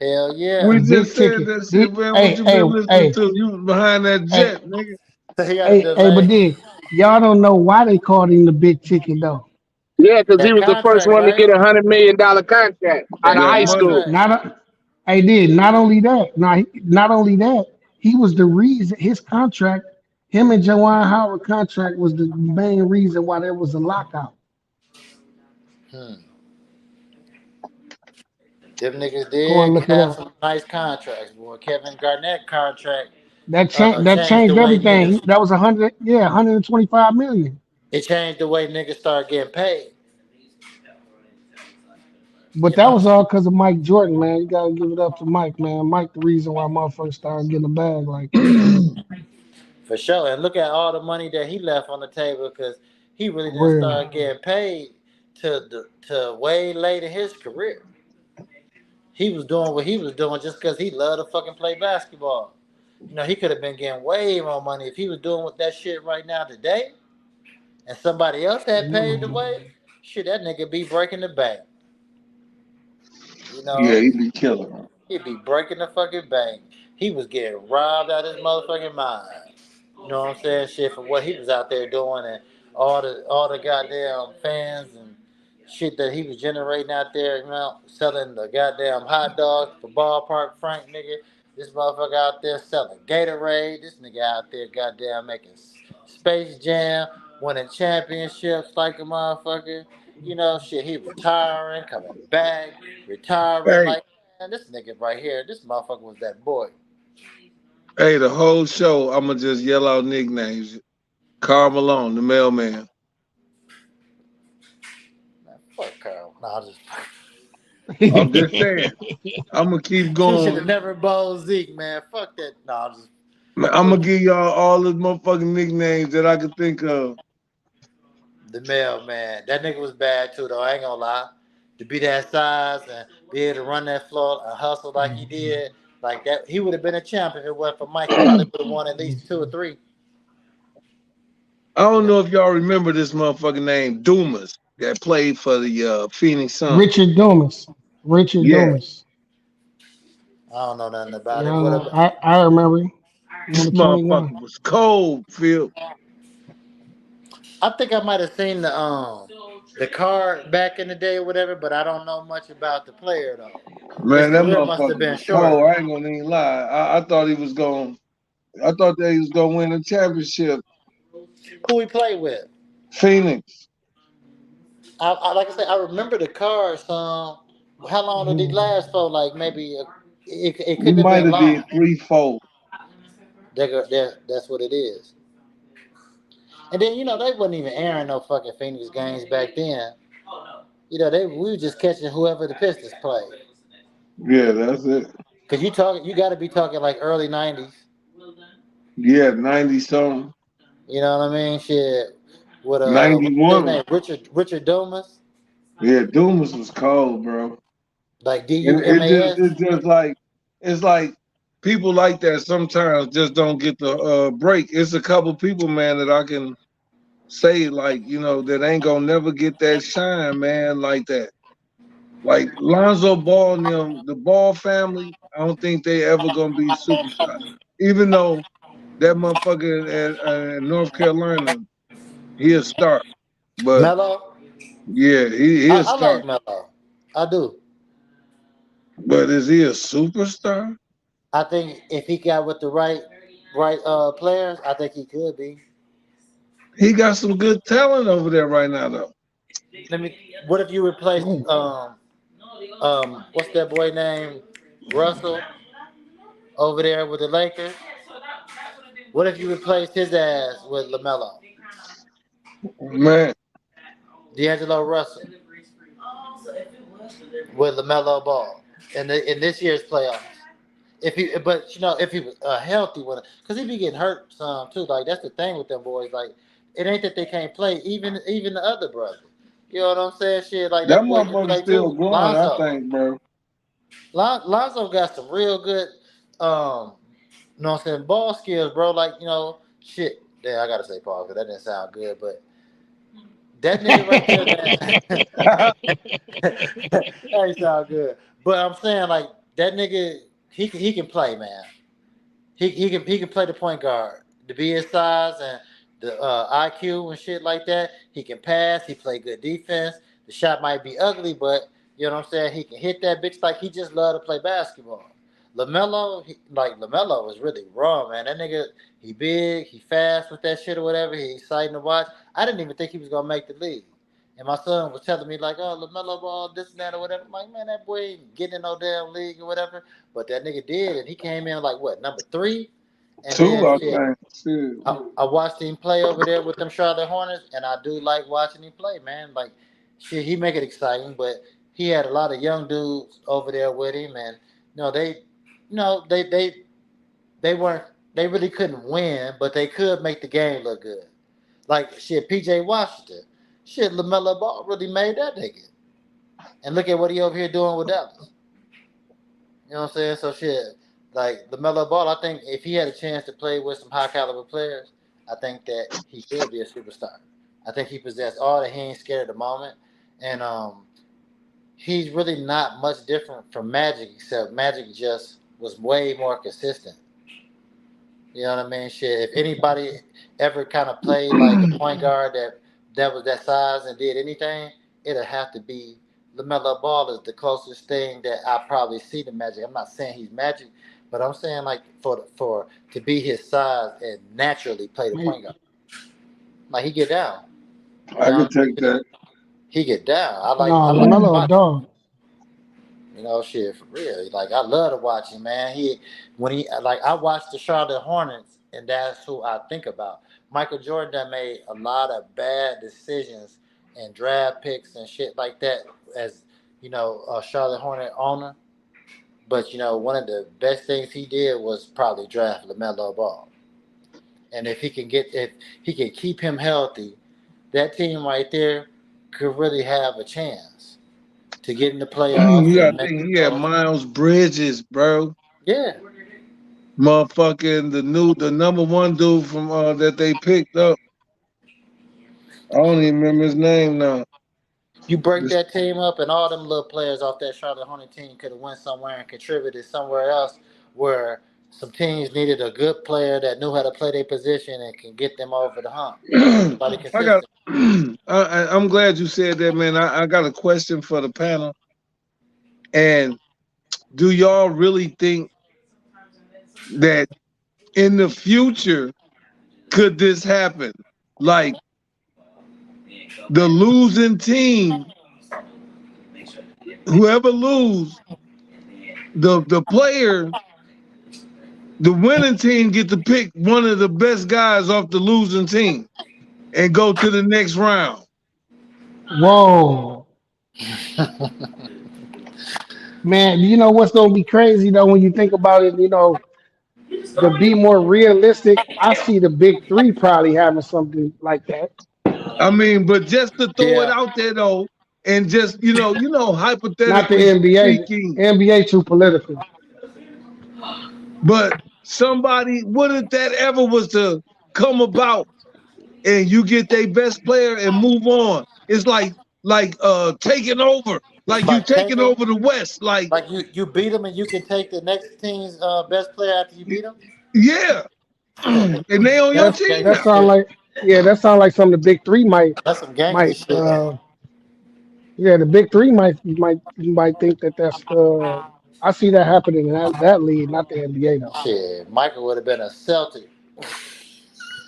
hell The yeah. We big just said ticket. that shit, man. What Hey, you hey, been listening hey, to? You was behind that hey, jet, nigga. He got a hey, but delay. then y'all don't know why they called him the big ticket though. Yeah, because he That was the first contract, one to right? get $100 million contract out of That That high money. school. contract. Not a, I did. Not only that. Not only that. He was the reason his contract. Him and Jawan Howard contract was the main reason why there was a lockout. Hmm. Them niggas Go and did look it have up. some nice contracts, boy. Kevin Garnett contract That changed. That changed the changed way everything. niggas. That was 100. Yeah, 125 million. It changed the way niggas started getting paid. But You that know, was all because of Mike Jordan, man. You gotta give it up to Mike, man. Mike, the reason why motherfuckers started getting a bag like that. for sure. And look at all the money that he left on the table because he really didn't Real. start getting paid to way late in his career. He was doing what he was doing just because he loved to fucking play basketball. You know, he could have been getting way more money if he was doing with that shit right now today, and somebody else had paved the Mm. way. Shit, that nigga be breaking the bank. You Yeah, know, he be killing them. he'd be breaking the fucking bank. He was getting robbed out his motherfucking mind. You know what I'm saying? Shit for what he was out there doing and all the goddamn fans and shit that he was generating out there, you know, selling the goddamn hot dogs for ballpark Frank nigga. This motherfucker out there selling Gatorade. This nigga out there goddamn making Space Jam, winning championships like a motherfucker. You know, shit, he retiring, coming back, retiring Hey, like man, this nigga right here, this motherfucker was that boy. hey, the whole show, I'ma just yell out nicknames. Carl Malone, the mailman. Man, fuck Carl. Nah, I just I'm just saying. I'ma keep she should have going. never bowled Zeke, man. Fuck that. Nah, I'm just I'm gonna give y'all all the motherfucking nicknames that I could think of. the mailman. That nigga was bad too, though. I ain't gonna lie. To be that size and be able to run that floor and hustle like he did, like that, he would have been a champ if it wasn't for Mike. He probably would have won at least two or three. I You don't know? know if y'all remember this motherfucking name, Dumas, that played for the Phoenix Suns. Richard Dumas. Richard Yeah, Dumas. I don't know nothing about it. Yeah, What no, about? I remember him. this Number motherfucker 21. was cold, Phil. I think I might have seen the card back in the day or whatever, but I don't know much about the player though. His Man, that career must have motherfucker been was short. cold. I ain't gonna even lie. I thought he was going. I thought that he was gonna win a championship. Who he played with? Phoenix. Like I said, I remember the car song. How long did it last for? Like maybe it He couldn't have might been have did long. 3, 4. That's what it is. And then they wasn't even airing no fucking Phoenix games back then. We were just catching whoever the Pistons played. Yeah, that's it. Cause you got to be talking like early '90s. Yeah, 90 something. You know what I mean? Shit. With what's his 91. name? Richard Dumas, Yeah, Dumas was cold, bro. like And Dumas. it's just like it's like people like that sometimes just don't get the break. It's a couple people, man, that I can say like, that ain't gonna never get that shine, man, like that. Like Lonzo Ball and them, the Ball family, I don't think they ever gonna be superstars. Even though that motherfucker in North Carolina, he a star. But Melo. yeah, he a I star. like Melo. I do. But is he a superstar? I think if he got with the right players, I think he could be. He got some good talent over there right now, though. Let me. What if you replaced what's that boy name? Russell over there with the Lakers. What if you replaced his ass with LaMelo? Man, D'Angelo Russell with LaMelo Ball in this year's playoffs. If he was a healthy one, because he be getting hurt some too. Like that's the thing with them boys. Like it ain't that they can't play. Even the other brother. You know what I'm saying? Shit, like that that boy can motherfucker's play still too. going, I Lonzo. think, bro. Lonzo got some real good, you know what I'm saying, ball skills, bro. Like shit. Yeah, I gotta say pause because that didn't sound good, but that nigga right there, man. that ain't sound good. But I'm saying like that nigga, he can play, man. He can play the point guard. To be his size and the IQ and shit like that, he can pass. He play good defense. The shot might be ugly, but you know what I'm saying. He can hit that bitch like he just love to play basketball. Lamelo is really raw, man. That nigga, he big, he fast with that shit or whatever. He exciting to watch. I didn't even think he was gonna make the league. And my son was telling me like, oh, Lamelo Ball, this and that or whatever. I'm like, man, that boy ain't getting in no damn league or whatever. But that nigga did, and he came in like what number 3, and Two, then I shit. think. Shit. I watched him play over there with them Charlotte Hornets, and I do like watching him play, man. Like, shit, he make it exciting, but he had a lot of young dudes over there with him, and they weren't, they really couldn't win, but they could make the game look good. Like shit, PJ Washington, shit, Lamelo Ball really made that nigga, and look at what he over here doing with Dallas. You know what I'm saying? So shit, like LaMelo Ball, I think if he had a chance to play with some high caliber players, I think that he could be a superstar. I think he possessed all that he ain't scared of the moment, and he's really not much different from Magic, except Magic just was way more consistent. You know what I mean? Shit, if anybody ever kind of played like a point guard that was that size and did anything, it'll have to be Lamelo Ball is the closest thing that I probably see to Magic. I'm not saying he's Magic, but I'm saying like for to be his size and naturally play the point guard, like he get down. You I know, could take that. he get down. I Nah, like to LaMelo a watch. dog. Shit for real. Like I love to watch him, man. When he like I watch the Charlotte Hornets, and that's who I think about. Michael Jordan that made a lot of bad decisions and draft picks and shit like that as a Charlotte Hornet owner. But one of the best things he did was probably draft Lamelo Ball. And if he can keep him healthy, that team right there could really have a chance to get in the playoffs You and gotta make think the he had playoffs. Miles Bridges, bro. Yeah. Motherfucking the number one dude from that they picked up. I don't even remember his name now. You break This, that team up, and all them little players off that Charlotte Hornet team could have went somewhere and contributed somewhere else where some teams needed a good player that knew how to play their position and can get them over the hump. Somebody I got. consistent. I'm glad you said that, man. I got a question for the panel. And do y'all really think that in the future could this happen? Like the losing team, whoever lose, the player, the winning team get to pick one of the best guys off the losing team. and go to the next round. Whoa, man. You know what's gonna be crazy though when you think about it? You know, to be more realistic, I see the big three probably having something like that. I mean, but just to throw it Yeah, out there though, and just Not the hypothetically NBA. speaking, NBA too political. but somebody, what if that ever was to come about and you get their best player and move on? It's like taking over, like you like taking taking, over the West. Like, like you beat them and you can take the next team's best player after you beat them. yeah, and they on your That's some team gangster That now. sound shit. like yeah, that sound like something the big three That's some gangster might shit. yeah, the big three might think that that's I see that happening in that league, not the NBA though. Shit, Michael would have been a Celtic.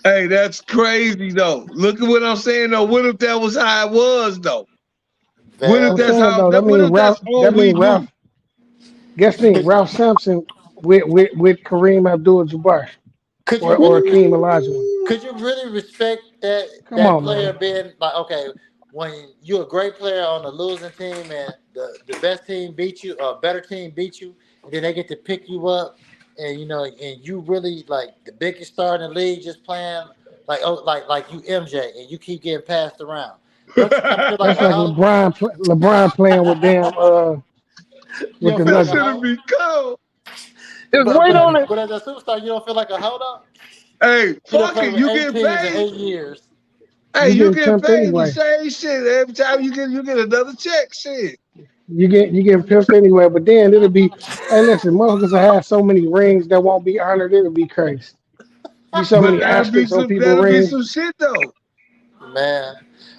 Hey, that's crazy though. Look at what I'm saying though. What if that was how it was though? What if I'm Well, that's saying how though, that? What if that's all That we mean do? could Ralph Sampson with Kareem Abdul-Jabbar could you or really Akeem Olajuwon. could you really respect Come that on, player man. being like, okay, when you're a great player on the losing team and the best team beat you or better team beat you, and then they get to pick you up, and and you really like the biggest star in the league just playing like you MJ and you keep getting passed around. Don't you kind of feel like That's a like hoe? LeBron playing with damn You with don't the feel That's like a Nuggets. gonna hoe, be cold. Just wait on it. but as a superstar, you don't feel like a hoe though. Hey, You don't fuck play it. with You eight getting teams in paid? 8 years. Hey, You you getting getting pimped paid the anyway. same shit every time you get another check. Shit. You getting pimped anyway. But then it'll be hey listen, motherfuckers will have so many rings that won't be honored, it'll be crazy. Be so But many asterisks on people's that'll be some rings. shit though. Man.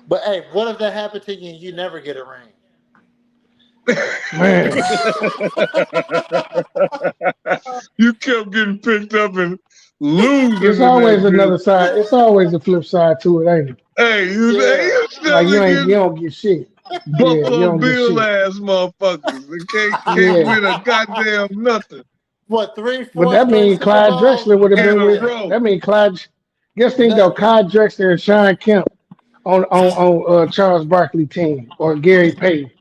But hey, what if that happened to you and you never get a ring? Man. You kept getting picked up and losing It's in that always bitch. another side. It's always a flip side to it, ain't it? Yeah. You Like still you against don't get shit. Yeah, you Buffalo don't get Bill shit. ass motherfuckers. They can't Yeah. win a goddamn nothing What, three, But four that straight means Super Clyde Bowls? Drexler would have in been a with Nothing. row. that mean Clyde guess think though, Nothing. Clyde Drexler and Sean Kemp on Charles Barkley team or Gary Payton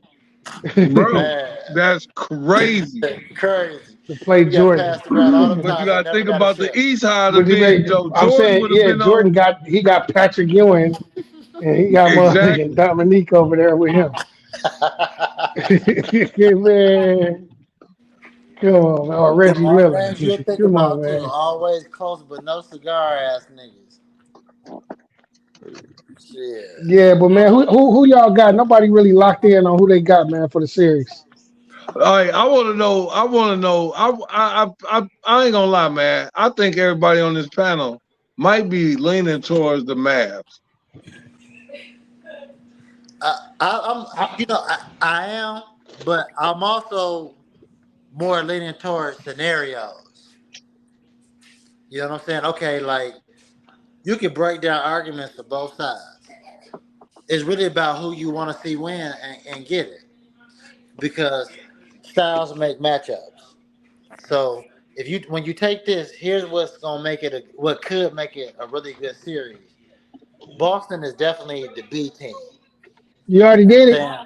Bro, to Man. that's crazy. Crazy. play You got Jordan. passed around all them But you times and gotta never think got a about the chip. East how it'd But have been though. I'm Jordan saying, would have yeah, been Jordan on got Patrick Ewing and he got motherfucking exactly. Dominique over there with him. Man, come on, man. Or Them Reggie all Miller. names you'll think Come on, about too. man. Always close but no cigar ass niggas. Shit. Yeah, but man, who y'all got? Nobody really locked in on who they got, man, for the series. All right, I want to know. I want to know. I ain't gonna lie, man. I think everybody on this panel might be leaning towards the Mavs. I'm I am, but I'm also more leaning towards scenarios. You know what I'm saying? Okay, like you can break down arguments to both sides. It's really about who you want to see win and get it because styles make matchups. So if you when you take this, here's what's gonna make it what could make it a really good series. Boston is definitely the B team. You already did it. Saying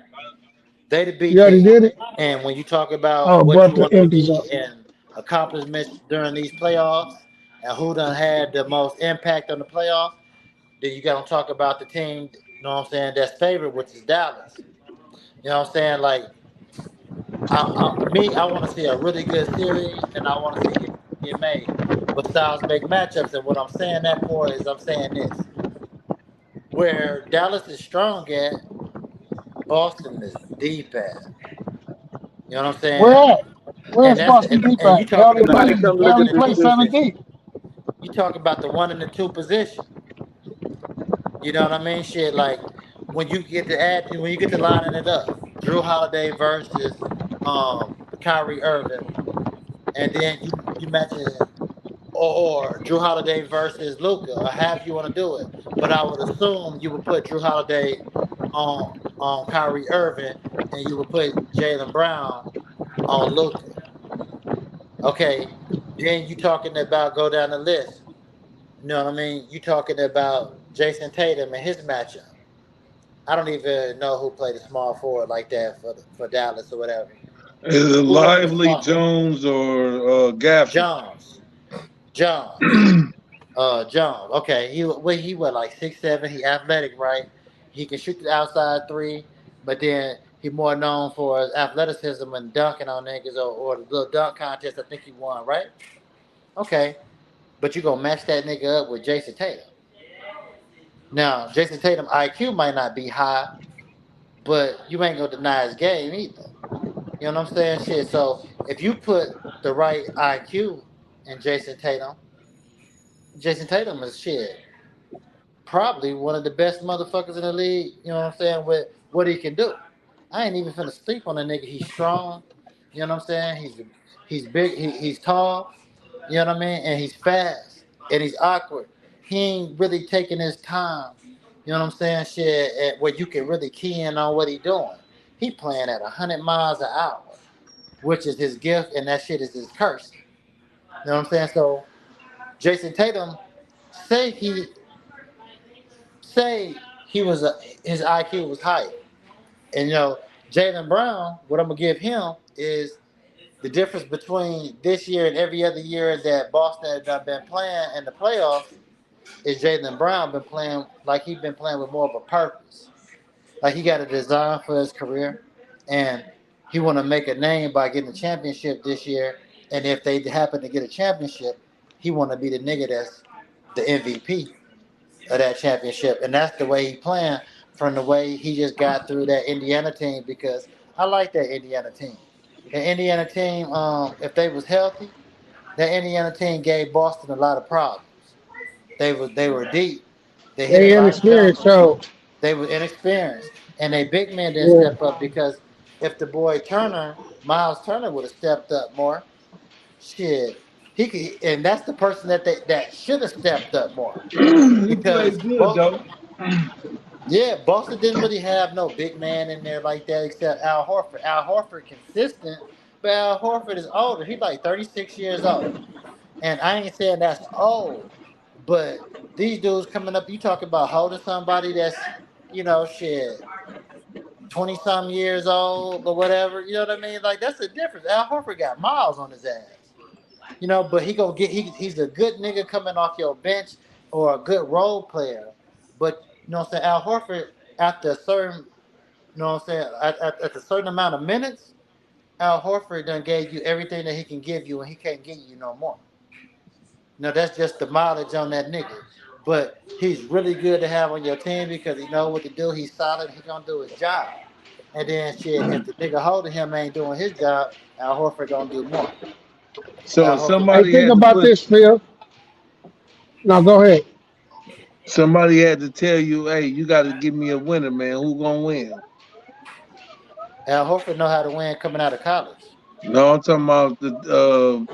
they the B You already team, did it. and when you talk about Oh, what you brought the want to empties see up. in accomplishments during these playoffs and who done had the most impact on the playoffs, then you got to talk about the team. You know what I'm saying? That's favored, which is Dallas. You know what I'm saying? Like I want to see a really good series, and I want to see history get made. But styles make matchups, and what I'm saying that for is I'm saying this: where Dallas is strong at, Boston is deep at. You know what I'm Where saying? at? And Where's that's Boston deep and you at? talking about Somebody come They look one at only and the play two seven statistics. position. deep. You talk about the one and the two position. You know what I mean? Shit, like when you get to lining it up, Drew Holiday versus Kyrie Irving, and then you mention or Drew Holiday versus Luca, or however you want to do it. But I would assume you would put Drew Holiday on Kyrie Irving, and you would put Jalen Brown on Luca. Okay, then you talking about go down the list. You know what I mean? You talking about Jason Tatum and his matchup. I don't even know who played a small forward like that for Dallas or whatever. Is it Who was the Lively small Jones or Gafford? Jones? Jones. Jones. Okay, he was like 6'7". He athletic, right? He can shoot the outside three, but then he more known for his athleticism and dunking on niggas or the little dunk contest. I think he won, right? Okay, but you gonna match that nigga up with Jason Tatum. Now, Jason Tatum IQ might not be high, but you ain't gonna deny his game either. You know what I'm saying? Shit. So if you put the right IQ in Jason Tatum is shit probably one of the best motherfuckers in the league. You know what I'm saying? With what he can do, I ain't even finna sleep on the nigga. He's strong. You know what I'm saying? He's big. He's tall. You know what I mean? And he's fast and he's awkward. He ain't really taking his time. You know what I'm saying? Shit, where you can really key in on what he doing. He playing at 100 miles an hour, which is his gift, and that shit is his curse. You know what I'm saying? So Jason Tatum, say he say he was his IQ was higher. And Jalen Brown, what I'm gonna give him is the difference between this year and every other year that Boston had been playing in the playoffs is Jalen Brown been playing like he's been playing with more of a purpose. Like he got a design for his career, and he want to make a name by getting a championship this year. And if they happen to get a championship, he want to be the nigga that's the MVP of that championship, and that's the way he playing from the way he just got through that Indiana team because I like that Indiana team. The Indiana team, if they was healthy, that Indiana team gave Boston a lot of problems. They were deep. They hit a They lot of inexperienced, jumpers. so They were inexperienced, and they big men didn't yeah. step up because if the boy Turner, Miles Turner, would have stepped up more, shit, he could, and that's the person that should have stepped up more He because played good both. though. Yeah, Boston didn't really have no big man in there like that except Al Horford. Al Horford consistent, but Al Horford is older. He's like 36 years old. And I ain't saying that's old, but these dudes coming up, you talking about holding somebody that's, shit, 20 some years old or whatever. You know what I mean? Like that's the difference. Al Horford got miles on his ass. But he's a good nigga coming off your bench or a good role player. But you know what I'm saying? Al Horford after a certain at a certain amount of minutes, Al Horford done gave you everything that he can give you and he can't give you no more. That's just the mileage on that nigga. But he's really good to have on your team because he know what to do. He's solid. He gonna do his job. And then shit, if the nigga holding him ain't doing his job, Al Horford gonna do more. So Al Horford Hey, gonna somebody think had to about put this, Phil. Now go ahead. somebody had to tell you, hey, you got to give me a winner, man. Who gonna win? Al Horford know how to win coming out of college. No, I'm talking about the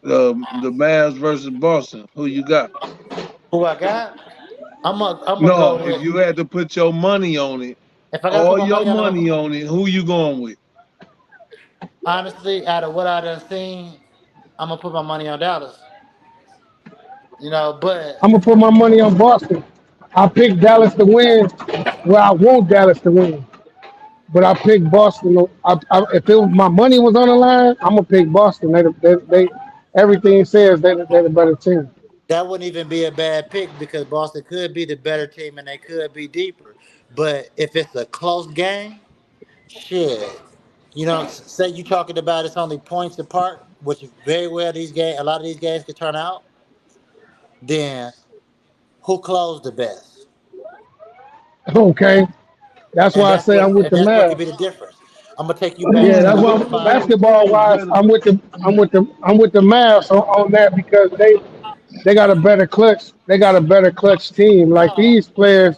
Mavs versus Boston. Who you got? Who I got? I'm gonna go No, if with. you had to put your money on it, If I gotta put all my your money on him, money on it, who you going with? honestly, out of what I done seen, I'm gonna put my money on Dallas. But I'm gonna put my money on Boston. I picked Dallas to win. Well, I want Dallas to win, but I picked Boston. If my money was on the line, I'm gonna pick Boston. They everything says they're the better team. that wouldn't even be a bad pick because Boston could be the better team and they could be deeper. But if it's a close game, shit, say you talking about it's only points apart, which very well a lot of these games could turn out. Then who closed the best? Okay, that's And why I that's say what I'm with and the that's what could Mavs. be the difference. I'm gonna take you back Yeah, to the that's O why five. basketball Hey, wise, but I'm with the Mavs on that because they got a better clutch. They got a better clutch team. Like these players,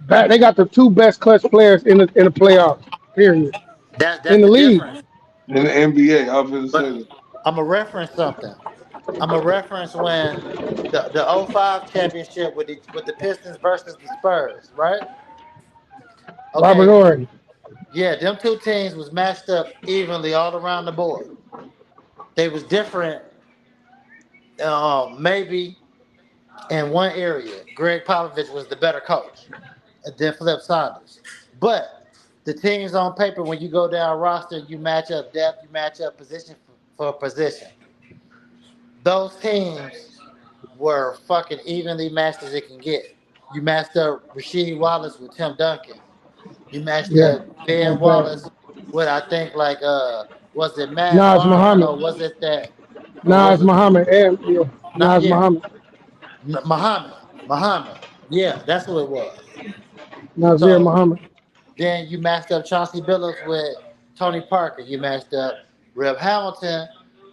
they got the two best clutch players in the playoffs. Period. That's In the the league. difference. in the NBA, I was gonna say But that. I'm gonna reference something. I'm gonna reference when the '05 championship with the Pistons versus the Spurs, right? Robert Okay, Ory. yeah, them two teams was matched up evenly all around the board. They was different, maybe in one area. Greg Popovich was the better coach than Flip Saunders. But the teams on paper, when you go down roster, you match up depth, you match up position for position. Those teams were fucking evenly matched as it can get. You matched up Rasheed Wallace with Tim Duncan. You matched Yeah, up Ben that's bad. Wallace with I think like was it Matt Nas Barnes Muhammad. or was it that or Nas was it Muhammad. And yeah, not Nas yeah Muhammad. Muhammad Muhammad yeah that's who it was. Nazir So Muhammad. then you matched up Chauncey Billups with Tony Parker. You matched up Reb Hamilton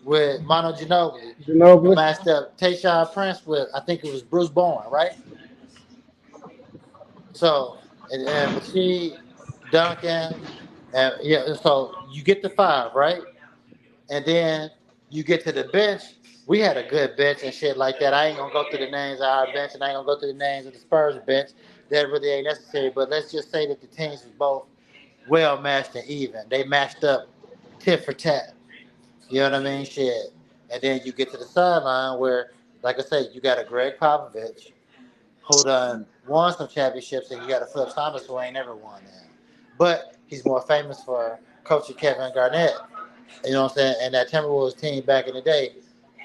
with Mono Ginobili. You Ginobili. matched up Tayshaun Prince with I think it was Bruce Bowen, right? So and Rasheed Duncan and yeah, so you get the five, right? And then you get to the bench. We had a good bench and shit like that. I ain't gonna go through the names of our bench, and I ain't gonna go through the names of the Spurs bench. That really ain't necessary. But let's just say that the teams was both well matched and even. They matched up tit for tat. You know what I mean? Shit. And then you get to the sideline where, like I said, you got a Greg Popovich who done won some championships, and you got a Flip Thomas who ain't never won that. But he's more famous for coaching Kevin Garnett. You know what I'm saying? And that Timberwolves team back in the day,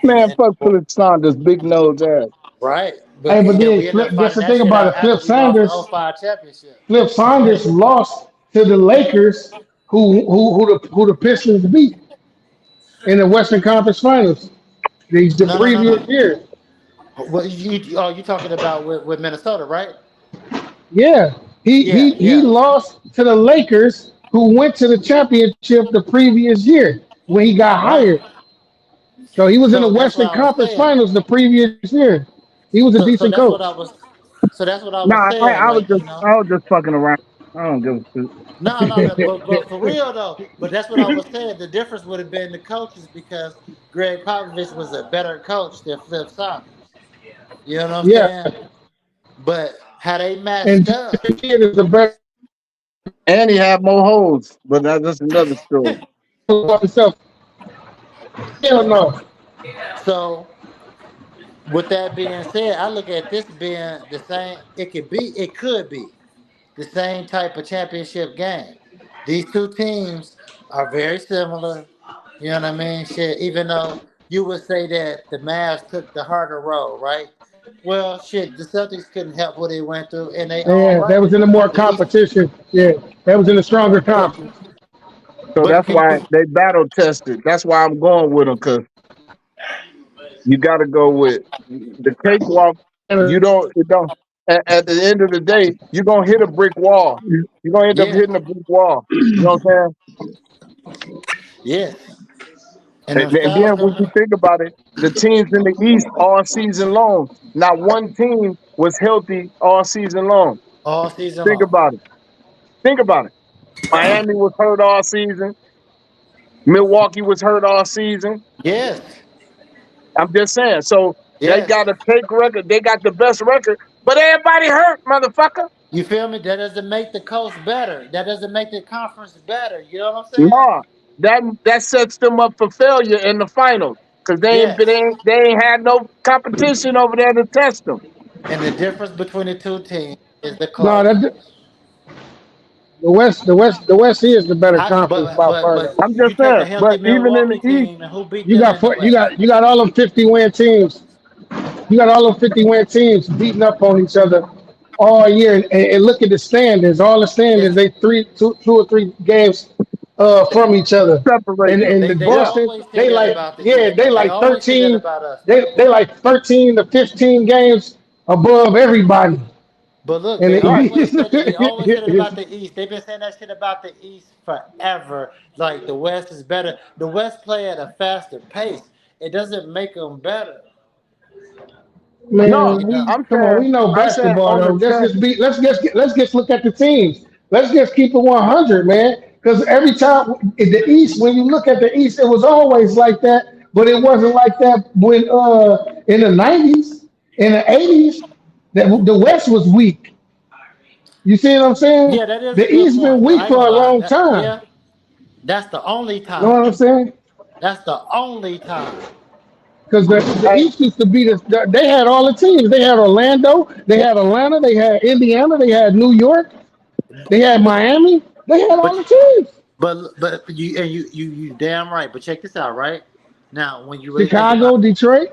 Man, fuck Philip Saunders, big nose ass. right? Hey, But but then then we ended up guess finding the that thing shit about out it. Flip after we lost the Sanders. '05 championship. Flip Saunders lost to the Lakers, who the Pistons beat in the Western Conference Finals the No, no, no, previous no. year. What you talking about with Minnesota, right? Yeah, Yeah, he yeah. lost to the Lakers, who went to the championship the previous year when he got Right. hired. So he was in the So that's what Western I was Conference saying. Finals the previous year. He was a So decent that's what coach. I was. So that's what I was Nah, saying. Like you know. I was just fucking around. I don't give a shit. No, no, no, but for real though. But that's what I was saying. The difference would have been the coaches because Greg Popovich was a better coach than Flip Saunders. You know what I'm Yeah, saying? But how they and matched Jason up. Kidd is a better And he had more holes, but that's another story. about himself. Hell no. So with that being said, I look at this being the same. It could be the same type of championship game. These two teams are very similar. You know what I mean? Shit, even though you would say that the Mavs took the harder road, right? Well, shit, the Celtics couldn't help what they went through, and they own Yeah, that right. was in the more The East, competition. Yeah, that was in the stronger but conference. So but that's can why you? they battle tested. That's why I'm going with them because you got to go with the cakewalk. You And don't, it don't. At the end of the day, you're gonna hit a brick wall. You're gonna end up Yeah, hitting a brick wall. You know what I'm yes, and saying? them And then styles when you gonna think about it, the teams in the East all season long, not one team was healthy all season long. all season Think long. about it. Think about it. Miami was hurt all season. Milwaukee was hurt all season. Yes, I'm just saying. So they yes. got a cake record. They got the best record, but everybody hurt, motherfucker. You feel me? That doesn't make the coast better. That doesn't make the conference better. You know what I'm saying? No, that sets them up for failure in the finals because Yes. they ain't had no competition over there to test them. And the difference between the two teams is the no, closers. that the West is the better How, conference by far. but Though. I'm you just take saying. a But healthy even in Milwaukee the East, team and who beat them in the You West? got all them 50-win teams. You got all them 50-win teams beating up on each other all year. And look at the standings. All the standings, Yes. they two or three games from each other. separate them. And the They Yeah, Boston, always say they that like about the yeah, East they though. They like always say that 13. about us though. They like 13 to 15 games above everybody. But look, And they right. always said it. They always said it the, about the East. They've been saying that shit about the East forever. Like the West is better. The West play at a faster pace. It doesn't make them better. No, You know. Man, come on, we know I'm saying basketball on though. the champ. Let's just look at the teams. Let's just keep it 100, man. Because every time in the East, when you look at the East, it was always like that, but it wasn't like that when in the 90s, in the 80s, that the West was weak. You see what I'm saying? Yeah, that is a The good East been point though. weak I ain't for gonna a lie. long time. That's the only You know time. what I'm saying? That's the only time. because the Hey, East used to be they had all the teams. They had Orlando, they had Atlanta, they had Indiana, they had New York, they had Miami, they had But all the teams. but you damn right. But check this out, right? Now, when you really think about Chicago, Detroit.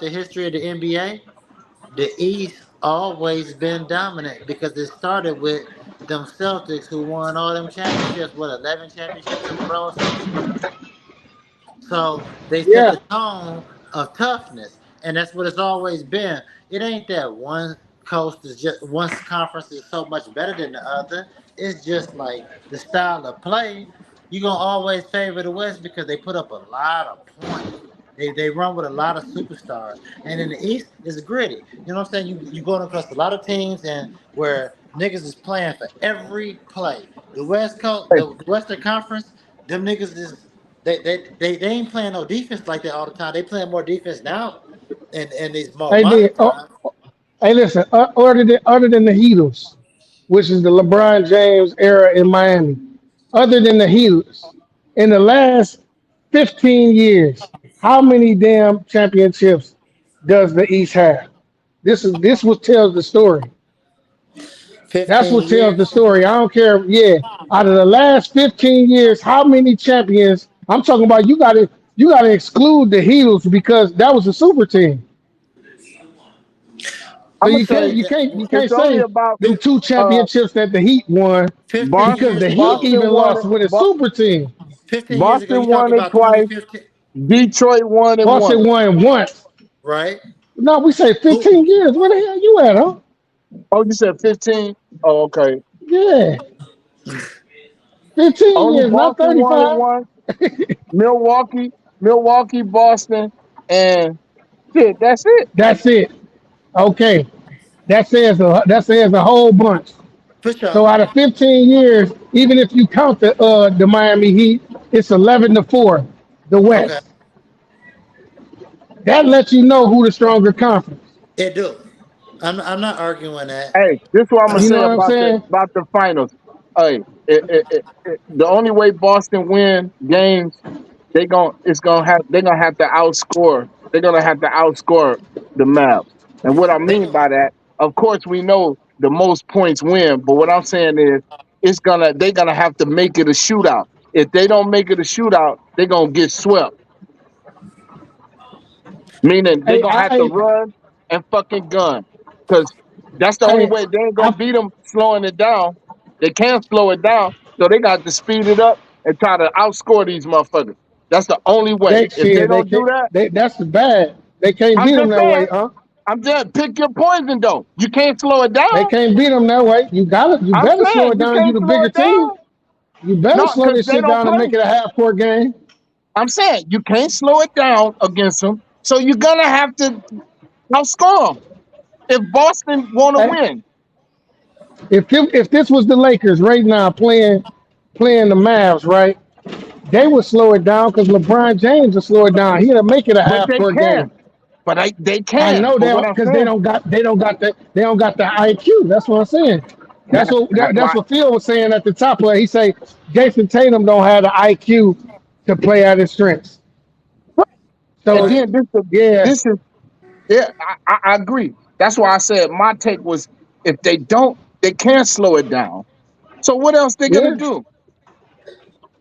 the history of the NBA, the East always been dominant because it started with them Celtics who won all them championships. What, 11 championships in a row or some shit? So they set Yeah. the tone of toughness, and that's what it's always been. It ain't that one coast is just one conference is so much better than the other. It's just like the style of play. You're gonna always favor the West because they put up a lot of points. They run with a lot of superstars, and in the East it's gritty. You know what I'm saying? You going across a lot of teams and where niggas is playing for every play. The West Coast, the Western Conference, them niggas is they ain't playing no defense like that all the time. They playing more defense now in these more Hey, modern did, times. hey, listen. Other than the Heatles, which is the LeBron James era in Miami, other than the Heatles, in the last 15 years, how many damn championships does the East have? This what tells the story. That's 15 what tells the years. story. I don't care. Yeah, out of the last 15 years, how many champions? I'm talking about. You got to exclude the Heatles because that was a super team. So I'm gonna you So can't say you can't you it's can't only say about them two uh championships that the Heat won 15 because Boston. the years Heat ago, Boston even won lost it. with a super team. 15 years ago, Boston you talk won it about twice. 2015, Detroit won it Boston once. won once. right? No, we say Who 15 years. Where the hell you at, huh? Oh, you said 15? Oh, okay. Yeah, 15 Only years, not Boston won it 35. once. Milwaukee, Boston, and shit. That's it. That's it. Okay, that says a whole bunch. for So sure? out of 15 years, even if you count the Miami Heat, it's 11-4, the Okay, West. That lets you know who the stronger conference. it do. I'm not arguing that. Hey, this is what I'm gonna You know say what I'm saying? about the finals. Hey, the only way Boston win games, they're gonna have to outscore. They're gonna have to outscore the Mavs. And what I They mean go. by that, of course, we know the most points win. But what I'm saying is, they're gonna have to make it a shootout. If they don't make it a shootout, they're gonna get swept. Meaning they're Hey, gonna have to I, run and fucking gun. Because that's the only hey, way they ain't gonna I, beat them slowing it down. They can't slow it down. So they got to speed it up and try to outscore these motherfuckers. That's the only way. they If they shit. They don't do can't. that, That's the bad. They can't I'm beat them just that saying, way, huh? I'm just pick your poison though. You can't slow it They down. can't beat them that way. You got it. You I'm better slow saying it you down. You can't the slow bigger it down. team. You better No, slow because this they shit don't down and play. make it a half court game. I'm saying you can't slow it down against them. So you're gonna have to outscore them if Boston wanna Hey, win. if this was the Lakers right now playing the Mavs, right? They would slow it down because LeBron James would slow it down. He'll make it a But half they court game. can. They I can. know But they what don't I'm because they saying, don't got the IQ. That's what I'm saying. that's That's why. what Phil was saying at the top of it. He say Jason Tatum don't have the IQ to play at his strengths. And So Right. then yeah, this is yeah, I agree. That's why I said my take was if they don't, they can't slow it down. So what else they gonna yeah, do?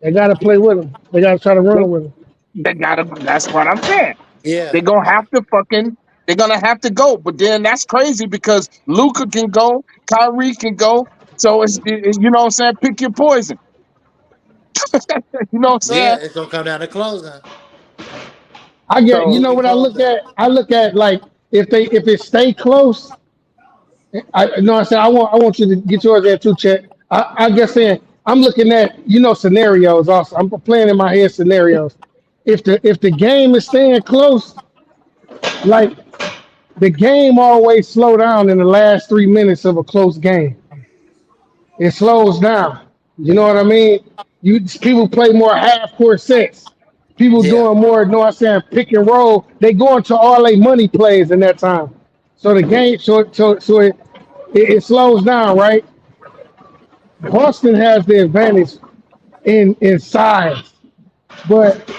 they got to play with him. They got to try to They run with him. they gotta. That's what I'm saying. Yeah. They're gonna have to fucking. They're gonna have to go. But then that's crazy because Luca can go, Kyrie can go. So you know what I'm saying. Pick your poison. You know what I'm Yeah. saying. It's gonna come down to closing. I get. You So Who know can what I close look out? at? I look at like if it stay close. I no, I said I want you to get yours there too, Chet. I guess saying I'm looking at scenarios also. I'm playing in my head scenarios. If the game is staying close, like the game always slow down in the last 3 minutes of a close game. It slows down. You know what I mean? People play more half court sets. People Yeah. doing more, I'm saying, pick and roll. They go into all they money plays in that time. So the game, it slows down, right? Boston has the advantage in size, but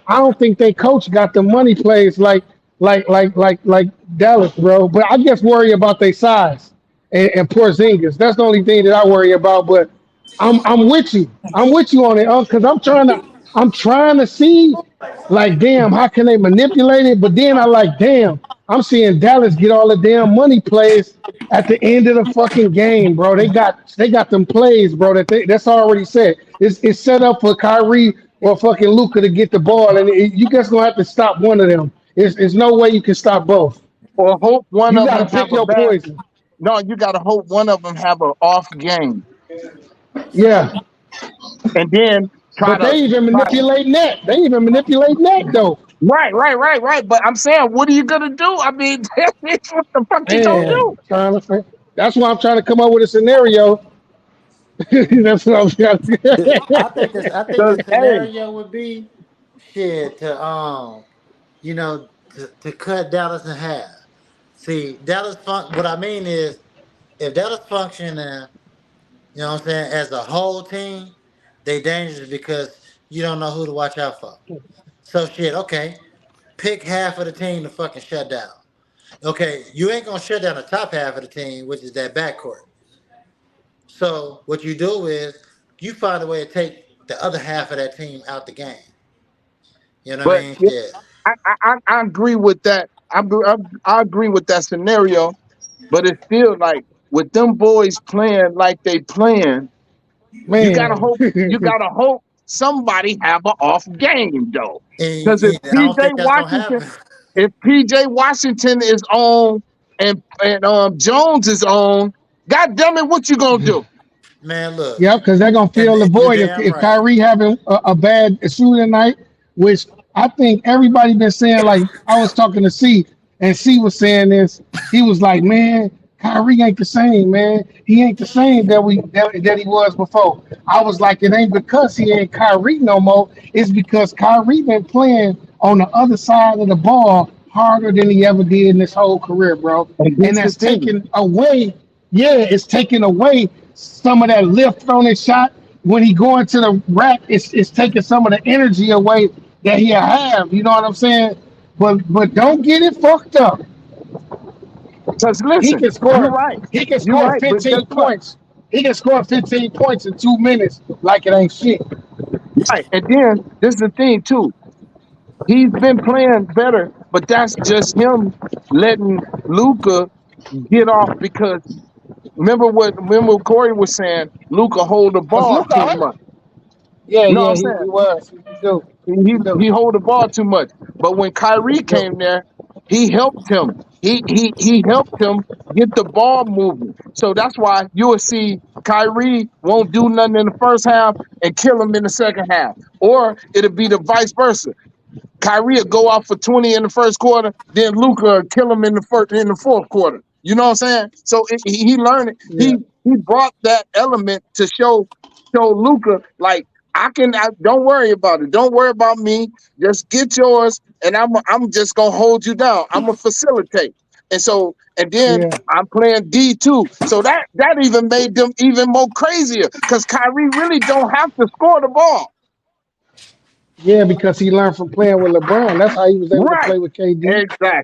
I don't think they coach got the money plays like Dallas, bro. But I just worry about their size and Porzingis. That's the only thing that I worry about. But I'm with you. I'm with you on it, because I'm trying to see like damn how can they manipulate it. But then I like damn I'm seeing Dallas get all the damn money plays at the end of the fucking game, bro. They got them plays, bro. That's already set. It's set up for Kyrie or fucking Luca to get the ball, and you just gonna have to stop one of them. There's no way you can stop both. Or hope one You of got to them have pick a your bad. poison. No, you got to hope one of them have an off game, Yeah, and then try but to they even try. manipulate net. They even manipulate net though. Right. But I'm saying, what are you gonna do? I mean, what the fuck you gonna Man, do? trying to. That's why I'm trying to come up with a scenario. That's what I'm trying I think this. I think Because the hey, scenario would be shit to to cut Dallas in half. See, what I mean is, if Dallas functioning, what I'm saying, as a whole team, they dangerous because you don't know who to watch out for. So shit, okay, pick half of the team to fucking shut down. Okay, you ain't gonna shut down the top half of the team, which is that backcourt. So what you do is you find a way to take the other half of that team out the game. You know what I but mean? yeah, Shit. I agree with that. I agree with that scenario. But it's still like with them boys playing like they playing, you gotta man. hope. You gotta hope somebody have an off game though. And, Because if I don't think that's gonna happen. PJ Washington is on and Jones is on, God damn it, what you gonna do? Man, look, Yep, because they're gonna and fill the you void damn if right. Kyrie having a bad shooting night, which I think everybody been saying. Like I was talking to C, and C was saying this. He was like, "Man, Kyrie ain't the same, man. He ain't the same that he was before." I was like, "It ain't because he ain't Kyrie no more. It's because Kyrie been playing on the other side of the ball harder than he ever did in his whole career, bro. And And this the that's thing. taken away. Yeah, it's taking away some of that lift on his shot when he going to the rack. It's taking some of the energy away that he'll have. You know what I'm saying? But don't get it fucked up. Because He listen, can you're score. right. He can You're score right. But guess 15 what? points. He can score 15 points in 2 minutes like it ain't shit. Right. And then this is the thing too. He's been playing better, but that's just him letting Luca get off because remember what Corey was saying, Luca hold the Was ball Luka too hurt? much. Yeah, You know what yeah, I'm he saying? was. He do. He He do. he hold the ball too much. But when He Kyrie do. came there, he helped him. He helped him get the ball moving. So that's why you'll see Kyrie won't do nothing in the first half and kill him in the second half. Or it'll be the vice versa. Kyrie will go off for 20 in the first quarter, then Luca will kill him in the fourth quarter. You know what I'm saying? So he learned it. Yeah, He brought that element to show Luca like don't worry about it. Don't worry about me. Just get yours, and I'm just gonna hold you down. I'm gonna facilitate. And then yeah. I'm playing D too. So that even made them even more crazier because Kyrie really don't have to score the ball. Yeah, because he learned from playing with LeBron. That's how he was able to Right. play with KD.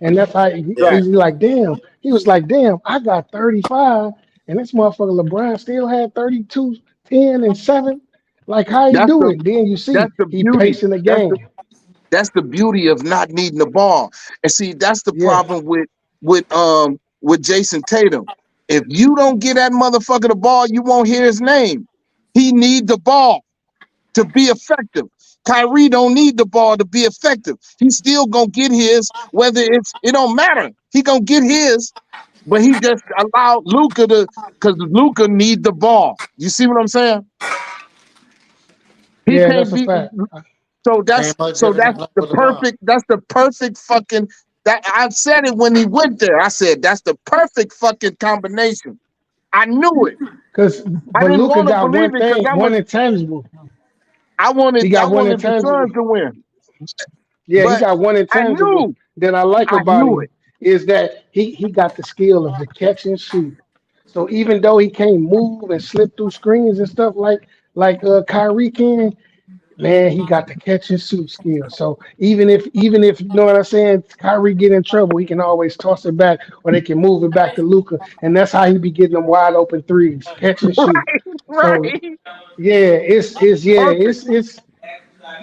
And Exactly. that's how Yeah. he's like, damn. He was like, damn, I got 35, and this motherfucker LeBron still had 32, 10, and 7. Like, how he That's do the it? Then you see that's the he beauty. pacing the That's game. the that's the beauty of not needing the ball. And see, that's the Yeah, problem with Jason Tatum. If you don't get that motherfucker the ball, you won't hear his name. He need the ball to be effective. Kyrie don't need the ball to be effective. He's still gonna get his, whether it don't matter. He gonna get his, but he just allowed Luca to because Luca need the ball. You see what I'm saying? He yeah, can't that's a be. fact. So Ain't much so different than playing with LeBron. that's the perfect fucking that I said it when he went there. I said that's the perfect fucking combination. I knew it. Cause I but didn't Luca want to got believe one it because thing, one intangible. He I got one wanted the intangible. Suns to win. Yeah, he But got one I intangible knew, that I like I about knew him it. is that he got the skill of the catch and shoot. So even though he can't move and slip through screens and stuff like Kyrie can, man, he got the catch and shoot skill. So even if you know what I'm saying, Kyrie get in trouble, he can always toss it back, or they can move it back to Luca, and that's how he be getting them wide open threes, catch and shoot. Right, So right. yeah, Perfect.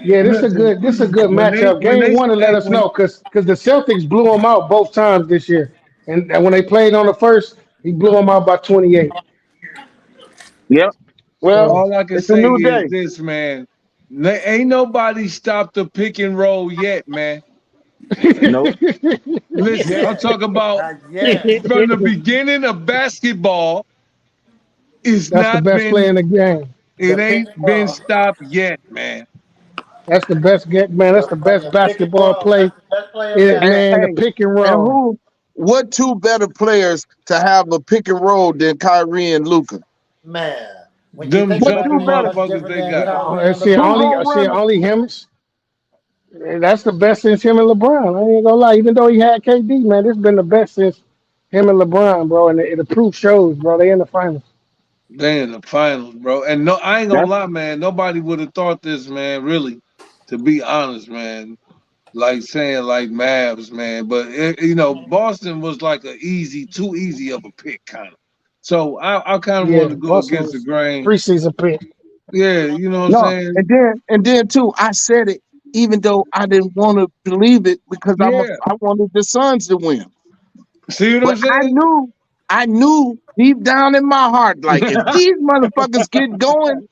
yeah, Listen, this a good matchup. when Game they one to let hey, us when know because the Celtics blew them out both times this year, and when they played on the first, he blew them out by 28. Yep. Well, So all I can it's a say new is day. this, man. Ain't nobody stopped the pick and roll yet, man. Nope. Not Listen, I'm yet. talking about Not yet. from the beginning of basketball. It's that's the not best play been, in the game. it The pick ain't and been roll. stopped yet, man. That's the best get man. That's the best The pick and basketball roll. play. That's the best play in It And man, the basketball. hey, pick and and roll. what two better players to have a pick and roll than Kyrie and Luca? Man, when you Them think What about two joker it, ain't better? much motherfuckers different they than got. Kyrie and See, Two LeBron. home runners. only him. That's the best since him and LeBron. I ain't gonna lie. Even though he had KD, man, this been the best since him and LeBron, bro. And the proof shows, bro. They in the finals. They in the finals, bro. And no, I ain't gonna That's lie, man. Nobody would have thought this, man. Really, to be honest, man. Like saying like Mavs, man. But Boston was like a easy, too easy of a pick, kind of. So I kind of wanted Yeah, to go Boston against the was grain. preseason pick. Yeah, you know what I'm no, saying. and then too, I said it even though I didn't want to believe it because Yeah. I wanted the Suns to win. See what I'm But saying? I knew deep down in my heart, like if these motherfuckers get going,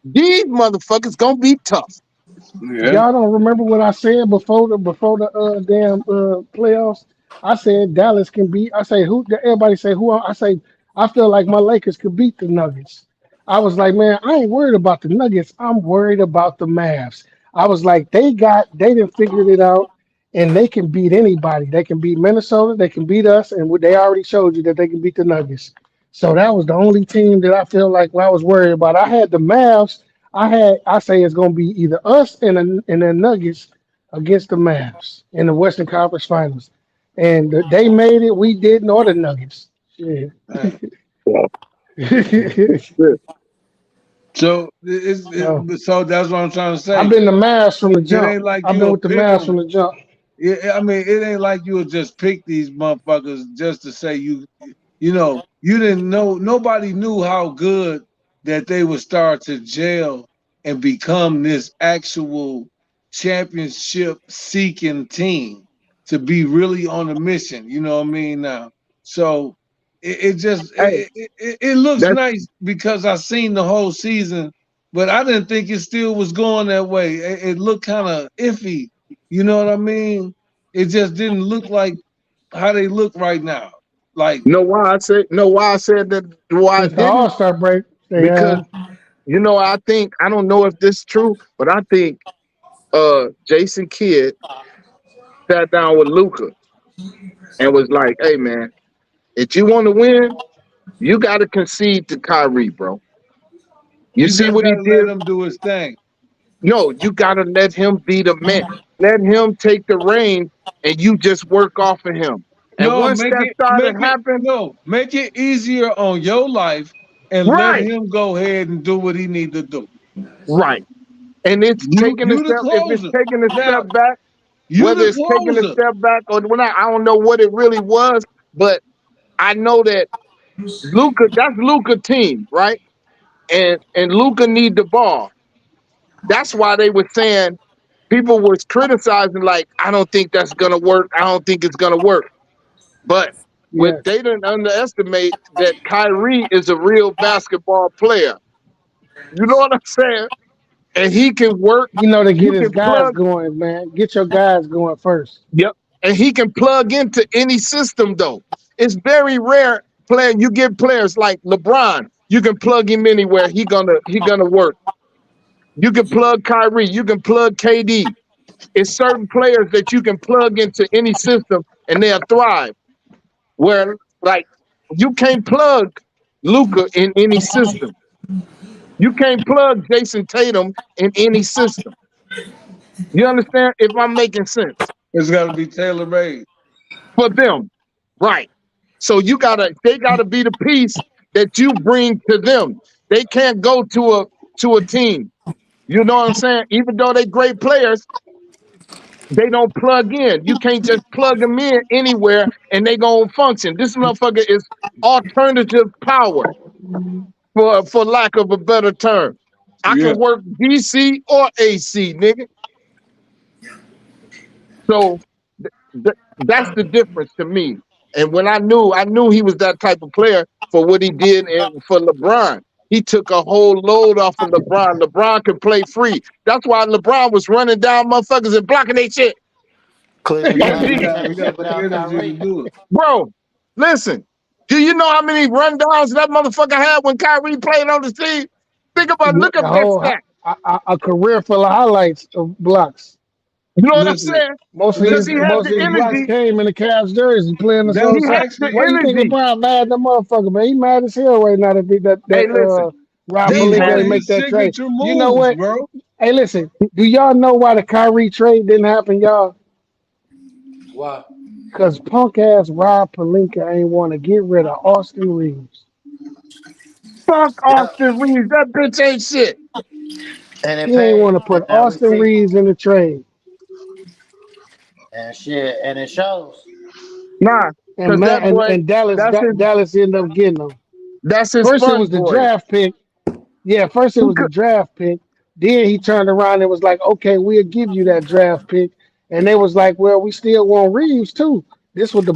these motherfuckers gonna be tough. Yeah. Y'all don't remember what I said before the damn playoffs? I said Dallas can beat. I say who? Everybody say who? I say I feel like my Lakers could beat the Nuggets. I was like, man, I ain't worried about the Nuggets. I'm worried about the Mavs. I was like, they didn't figured it out, and they can beat anybody. They can beat Minnesota. They can beat us, and they already showed you that they can beat the Nuggets. So that was the only team that I feel like I was worried about. I had the Mavs. I say it's gonna be either us and the Nuggets against the Mavs in the Western Conference Finals, and they made it. We didn't, or the Nuggets. Yeah. Right. Well, So So so that's what I'm trying to I've say. been the Mavs from the It jump. ain't like I've been you'll with the pick Mavs them. from the jump. Yeah, I mean, it ain't like you'll just pick these motherfuckers just to say you didn't know. Nobody knew how good that they would start to jail and become this actual championship seeking team to be really on a mission. You know what I mean? Now, so it just hey, it looks that's nice because I seen the whole season, but I didn't think it still was going that way. It looked kind of iffy, you know what I mean? It just didn't look like how they look right now. Like, know why I said that why I Since the All didn't Star break, they because I think I don't know if this is true, but I think Jason Kidd sat down with Luca and was like, "Hey man, if you want to win, you got to concede to Kyrie, bro. You you see just what he gotta let did? him do his thing. No, you got to let him be the man. Let him take the reins, and you just work off of him. And No, once that started happening, make it easier on your life and let right, him go ahead and do what he need to do. right, and it's taking a You the step. If it's closer. taking a Now, step back, you whether the it's taking a closer. step back or when I don't know what it really was, but I know that Luca, that's Luca team, right? And Luca need the ball. That's why they were saying people was criticizing like, I don't think that's gonna work. I don't think it's gonna work. But what yes, they didn't underestimate that Kyrie is a real basketball player. You know what I'm saying? And he can work. to You get his can guys plug. going, man. Get your guys going first. Yep. And he can plug into any system though. It's very rare playing. You get players like LeBron. You can plug him anywhere. He gonna work. You can plug Kyrie. You can plug KD. It's certain players that you can plug into any system and they'll thrive. Where like you can't plug Luca in any system. You can't plug Jason Tatum in any system. You understand? If I'm making sense It's gotta be tailor made. for them, right? So they gotta be the piece that you bring to them. They can't go to a team. You know what I'm saying? Even though they great players, they don't plug in. You can't just plug them in anywhere and they gonna function. This motherfucker is alternative power, for lack of a better term. I Yeah. can work DC or AC, nigga. So that's the difference to me. And when I knew he was that type of player for what he did for LeBron. He took a whole load off of LeBron. LeBron could play free. That's why LeBron was running down motherfuckers and blocking their shit. Cleveland Yeah, don't he win a got championship the without energy to Kyrie. do it. Bro, listen. Do you know how many rundowns that motherfucker had when Kyrie played on the team? Look A up that whole stat. a career full of highlights of blocks. You know what I'm Listen, saying? Because he had Most the of his blocks energy. came in the Cavs jersey playing this that whole He was had side. the actually What do you think energy. LeBron mad the motherfucker, man? He mad as hell right now Hey, that listen. Rob that's He Palinka one had of ain't make his that trade. signature You know moves, what? bro. Hey, listen, do y'all know why the Kyrie trade didn't happen, y'all? Why? Cause punk ass Rob Palinka ain't want to get rid of Austin Reeves. fuck Yep. Austin Reeves. That bitch ain't shit. And it He ain't paid want to off. put Now we Austin see. Reeves in the trade. And shit. And it shows. Nah, And because man, that boy, and Dallas that's his Dallas ended up getting him. that's his First it fun was the boy. draft pick. Yeah, first it He was the could, draft pick. Then he turned around and was like, "Okay, we'll give you that draft pick." And they was like, "Well, we still want Reeves too." This what the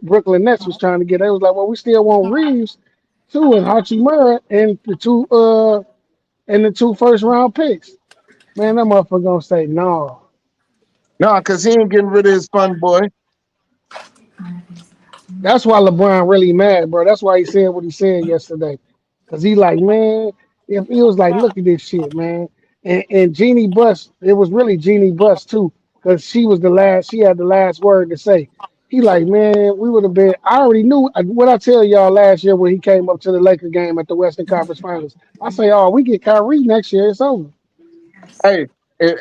Brooklyn Nets was trying to get. They was like, "Well, we still want Reeves too, and Hachimura and the two first round picks." Man, that motherfucker gonna say no. nah, because he ain't getting rid of his fun boy. That's why LeBron really mad, bro. That's why he said what he said yesterday. Cause he like, man, if he was like, look at this shit, man. And Jeannie Buss, it was really Jeannie Buss too, cause she had the last word to say. He like, man, we would have been. I already knew what I tell y'all last year when he came up to the Laker game at the Western Conference Finals. I say, oh, we get Kyrie next year, it's over. Hey,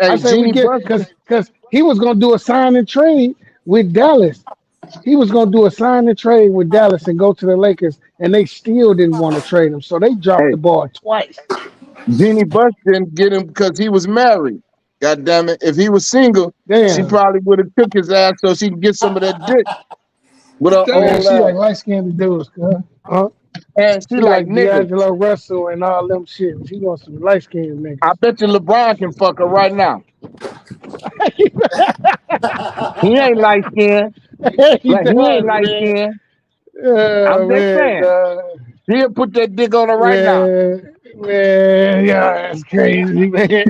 I say we Jeannie get Buss. cause he was gonna do a sign and trade with Dallas. He was going to do a sign and trade with Dallas and go to the Lakers, and they still didn't want to trade him. So they dropped Hey, the ball twice. Jeannie Buss didn't get him because he was married. God damn it! If he was single, she Damn. probably would have took his ass so she could get some of that dick with her Man, old she like ass. light skinned dudes, huh? Huh? And she She like like niggas. D'Angelo Russell and all them shit. She wants some light skinned I niggas. bet you LeBron can fuck her right now. He ain't light skinned. He Like he ain't does, light man. skinned. I'm Oh, just man, saying. He'll put that dick on her right now. man, yeah, that's crazy, man.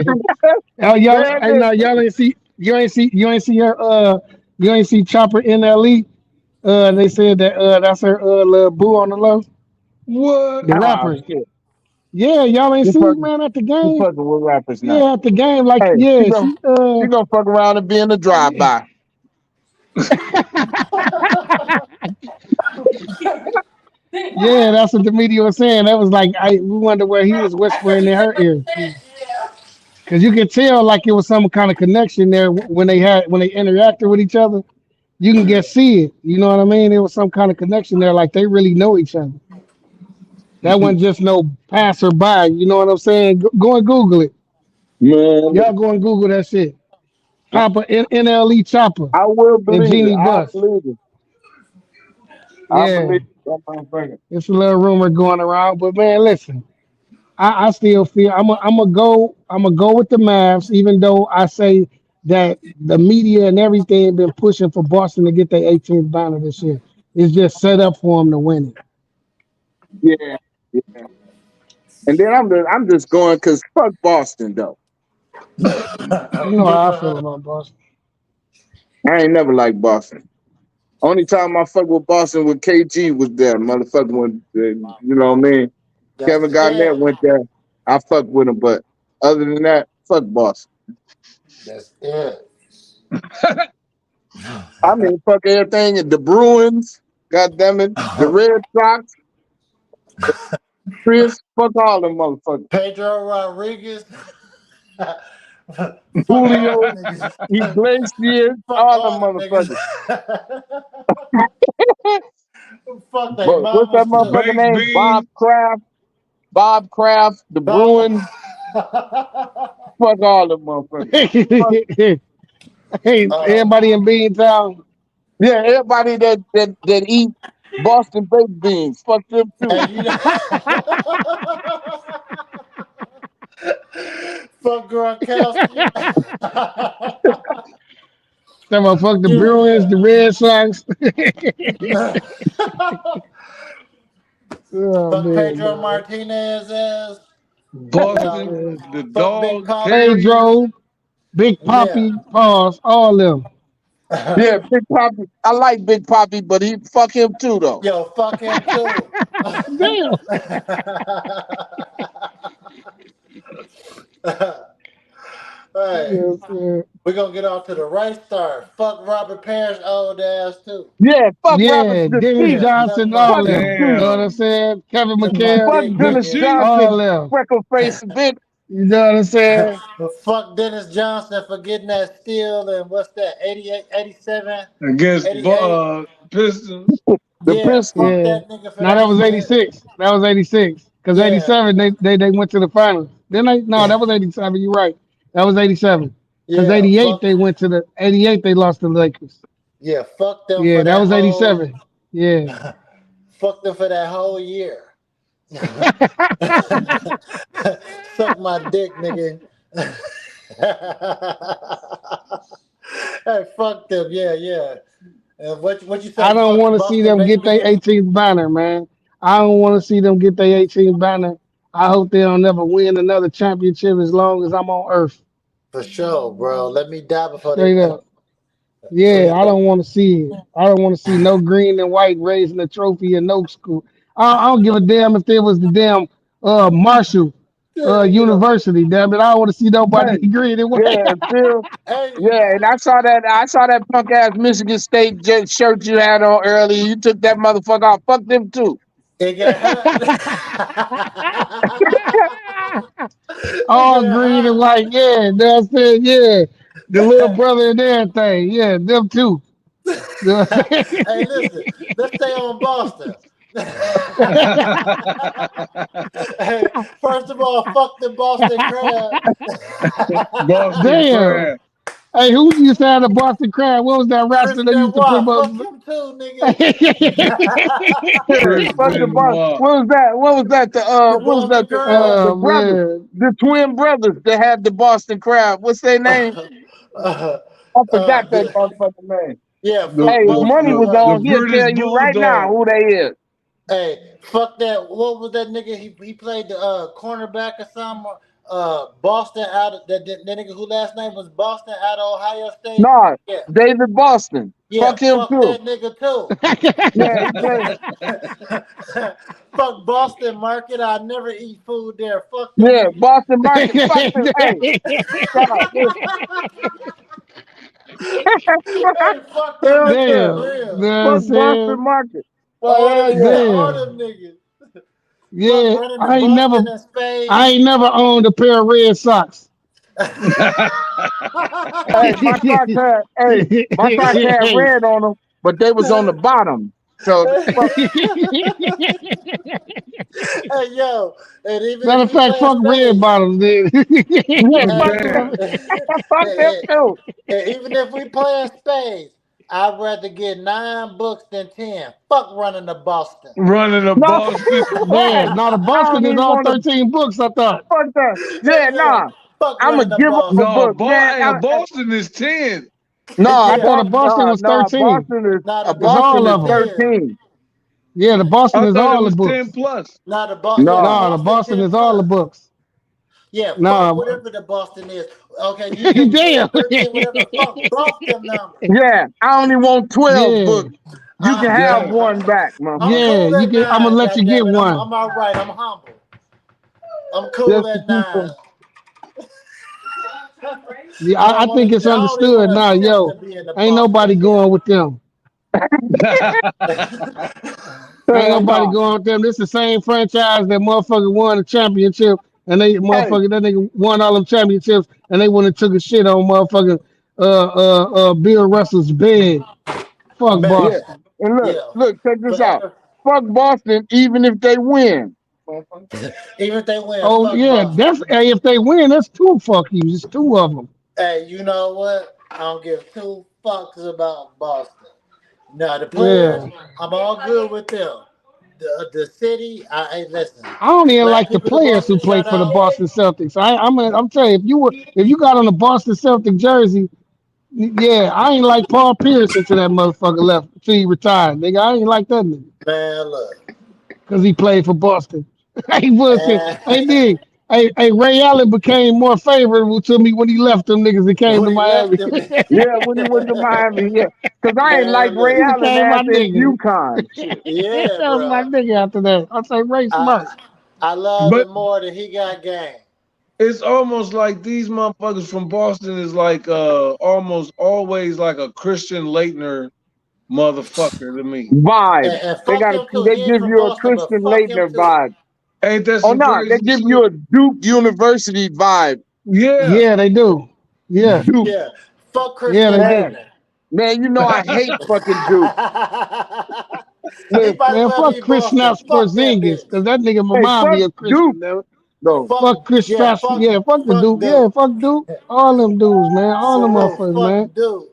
Oh, y'all, Man, I know y'all ain't see, you ain't see her, you ain't see Chopper NLE. They said that that's her little boo on the low, What? the oh rapper. shit. Yeah, y'all ain't He see fucking man at the he game. fucking with rappers now. Yeah, at the game, like Hey, yeah, she she gonna fuck around and be in the drive yeah. by. Yeah, that's what the media was saying. That was like we wonder where he was whispering in her ear, because you could tell like it was some kind of connection there when they interacted with each other. You can get see it. You know what I mean? There was some kind of connection there, like they really know each other. That wasn't just no passerby. You know what I'm saying? Go and Google it. Man, Y'all go and Google that shit. Chopper NLE Chopper I will and believe it. Jeannie I Buss. believe it. I Yeah, believe that motherfucker. it's a little rumor going around, but man, listen, I still feel I'm gonna go with the Mavs, even though I say that the media and everything been pushing for Boston to get their 18th banner this year. It's just set up for them to win it. Yeah, yeah. And then I'm just going because fuck Boston though. You know how I feel about Boston. I ain't never liked Boston. Only time I fuck with Boston with KG was there, motherfucker. When you know what I mean? That's Kevin the Garnett shit. went there. I fuck with him, but other than that, fuck Boston. That's it. I mean, fuck everything. The Bruins, God damn it, the Red Sox, Chris, fuck all them motherfuckers. Pedro Rodriguez. Fuck all Julio, them niggas. Iglesias, Fuck all them all them niggas. motherfuckers. Fuck they But what's that mamas too. motherfucker Baked name? beans. Bob Kraft, the Baba. Bruins. Fuck all them motherfuckers. Fuck, Hey, uh, everybody in Beantown. yeah, everybody that eat Boston baked beans. Fuck them hey, too. you know, fuck Gronkowski. Some of fuck the yeah, Bruins, the Red Sox. yeah. Oh fuck man, Pedro dog. Martinez ass. You Yes, know, Boston, man. the fuck Big dog, Poppy. Terriers. Pedro, Big Yeah. Poppy, Paws, all them. Yeah, Big Poppy. I like Big Poppy, but he fuck him too though. Yo, fuck him too. Damn. hey, Yes, man. we're gonna get off to the right start. Fuck Robert Parrish old ass too. Yeah, fuck Robert Yeah, Dennis Yeah, deceased. suck Johnson, my all Fuck dick. him them. You too. know what I'm Damn. saying? Kevin Suck my McHale, Fuck dick, Dennis nigga. Deceased. all Johnson, them. freckle face bitch. You know what I'm saying? Fuck Dennis Johnson for getting that steal and what's that, 88, 87, Against 88. Pistons. The Yeah, pistol. fuck Yeah. that nigga for Now that that was shit. 86. That was 86. Because Yeah, 87, they went to the finals. Then they no, that was 87. You're right. That was 87. Because yeah, 88 fuck, they went to the 88 they lost to the Lakers. yeah, fuck them Yeah, for that that was whole, 87. Yeah. fuck them for that whole year. Suck my dick, nigga. hey, fuck them. Yeah, yeah. What you I say? don't Fuck want to see Boston them get baked their beans 18th banner, man. I don't want to see them get their 18th banner. I hope they don't never win another championship as long as I'm on earth. for sure, bro. Let me die before they Straight win. up. Yeah, I don't want to see it. I don't want to see no green and white raising a trophy in no school. I don't give a damn if there was the damn Marshall Yeah, yeah. University. Damn it, I don't want to see nobody Hey, green and white. yeah, Phil. Hey, Yeah, and I saw that punk ass Michigan State shirt you had on earlier. You took that motherfucker off. Fuck them too. it get hot. it All get green and hot. white. Yeah, that's it. Yeah, the little brother and everything. Yeah, them too. You know what I'm hey, listen. Let's stay on Boston. hey, first of all, fuck the Boston crab. Boston Damn. Crab. Hey, who used to have the Boston Crab? What was that rapper that Christian used to put him Watt, up? fuck him too, nigga. Yeah, Chris fuck the boss. Benoit. What was that? What was that? the What was Boston that? crab. The Oh brothers, man. the twin brothers that had the Boston crab. What's their name? uh, I forgot that the, motherfucking name. yeah, The Hey, fuck if the Boston money the, was crab. the on, he'll British tell you right now Bulldog. who they is. Hey, fuck that. What was that nigga? He played the cornerback or something. Boston out of that nigga who last name was Boston out of Ohio State. Nah, Yeah, David Boston. yeah. Fuck him Fuck too. that nigga too. Yeah, he played. fuck Boston Market. I never eat food there. Fuck them Yeah, niggas. Boston Market. Fuck them. Hey, God, hey, fuck them hell niggas yeah. for Damn. real. Fuck That's Boston him. Market. Well, All hell them, yeah. all Damn. them niggas. Fuck Yeah, running to Boston in space. I ain't never owned a pair of red socks. Hey, my socks had Hey. red on them, but they was on the bottom. So fuck. hey yo, and even Matter if of we fact, play in fuck red space, bottoms, dude. Yeah, fuck hey, them. Damn. Fuck them hey, too. even if we play in space, I'd rather get 9 books than 10. Fuck running to Boston. Running to No, Boston. hey, Damn, now the I don't Boston is even all want to 13 books, I thought. fuck that. hey Yeah, yo, nah. fuck I'ma running to give up a Boston. No, book, man. Boston is 10. Nah, I yeah, thought the Boston was nah. 13. now the It's Boston all Boston is is of them. 10. 13. Yeah, the Boston I is thought it all the was 10 books. plus. Now yeah, the Nah. No, the Boston Boston 10 is all the plus. books. Yeah, fuck No, whatever the Boston is. Okay, you say 10, damn. 13, whatever. Fuck both them numbers. Yeah, I only want 12 Yeah, books. You can have Yeah. one back, I'm motherfucker. yeah. cool You at get. I'm gonna 9, let you God get damn it. I'm, one. I'm all right. I'm humble. I'm Just cool to at keep 9. them. Yeah, I don't I want think to. it's I don't even understood want now, to attempt to yo. be in the Ain't Boston nobody going with them. Ain't Hell nobody no. going with them. This the same franchise that motherfucker won the championship, and they Hey, motherfucker that nigga won all them championships, and they went and took a shit on motherfucking Bill Russell's bed. Fuck man. yeah. Boston. And Yeah, look, check this out. forever. Fuck Boston, even if they win. Even if they win, Oh fuck yeah, Boston. that's hey, if they win, that's two fuck yous. It's two of them. Hey, you know what? I don't give two fucks about Boston. Now the players, Yeah, I'm all good with them. The city, hey, listen. I don't even Black like the people in players who Boston, play shout for the out. Boston Celtics. I'm telling you, if you got on the Boston Celtic jersey, yeah, I ain't like Paul Pierce until that motherfucker left, until he retired. Nigga, I ain't like that nigga Man, look. because he played for Boston. Hey, bullshit. Hey, And dig. Hey, Ray Allen became more favorable to me when he left them niggas and came when to he left Miami. them, Yeah, when he went to Miami, yeah. Because I ain't like man, Ray He look. Allen became my ass in nigga. UConn. Shit. Yeah, That was my bro. nigga after that. I say Ray Smart. I I loved But him more than he got game. it's almost like these motherfuckers from Boston is like almost always like a Christian Leitner motherfucker to me. Vibe. And They fuck got him to. too. They He ain't give from you a Boston, but Christian fuck him Leitner too. vibe. Ain't that Oh some no, they crazy give you shit? a Duke University vibe. Yeah. Yeah, they do. Yeah, Duke, Yeah. Fuck yeah, Christian they do. man, Leitner. man. You know I hate fucking Duke. He Listen, might as Man, well fuck be Chris Boston. Snaps Fuck that Porzingis, bitch. because that nigga hey, remind fuck me of Duke Christian, man. though. Fuck Fuck Chris yeah, Snaps. Yeah, fuck the fuck Duke. Yeah, dude. fuck Duke. All them dudes, man. All them For real, motherfuckers, fuck man. dude.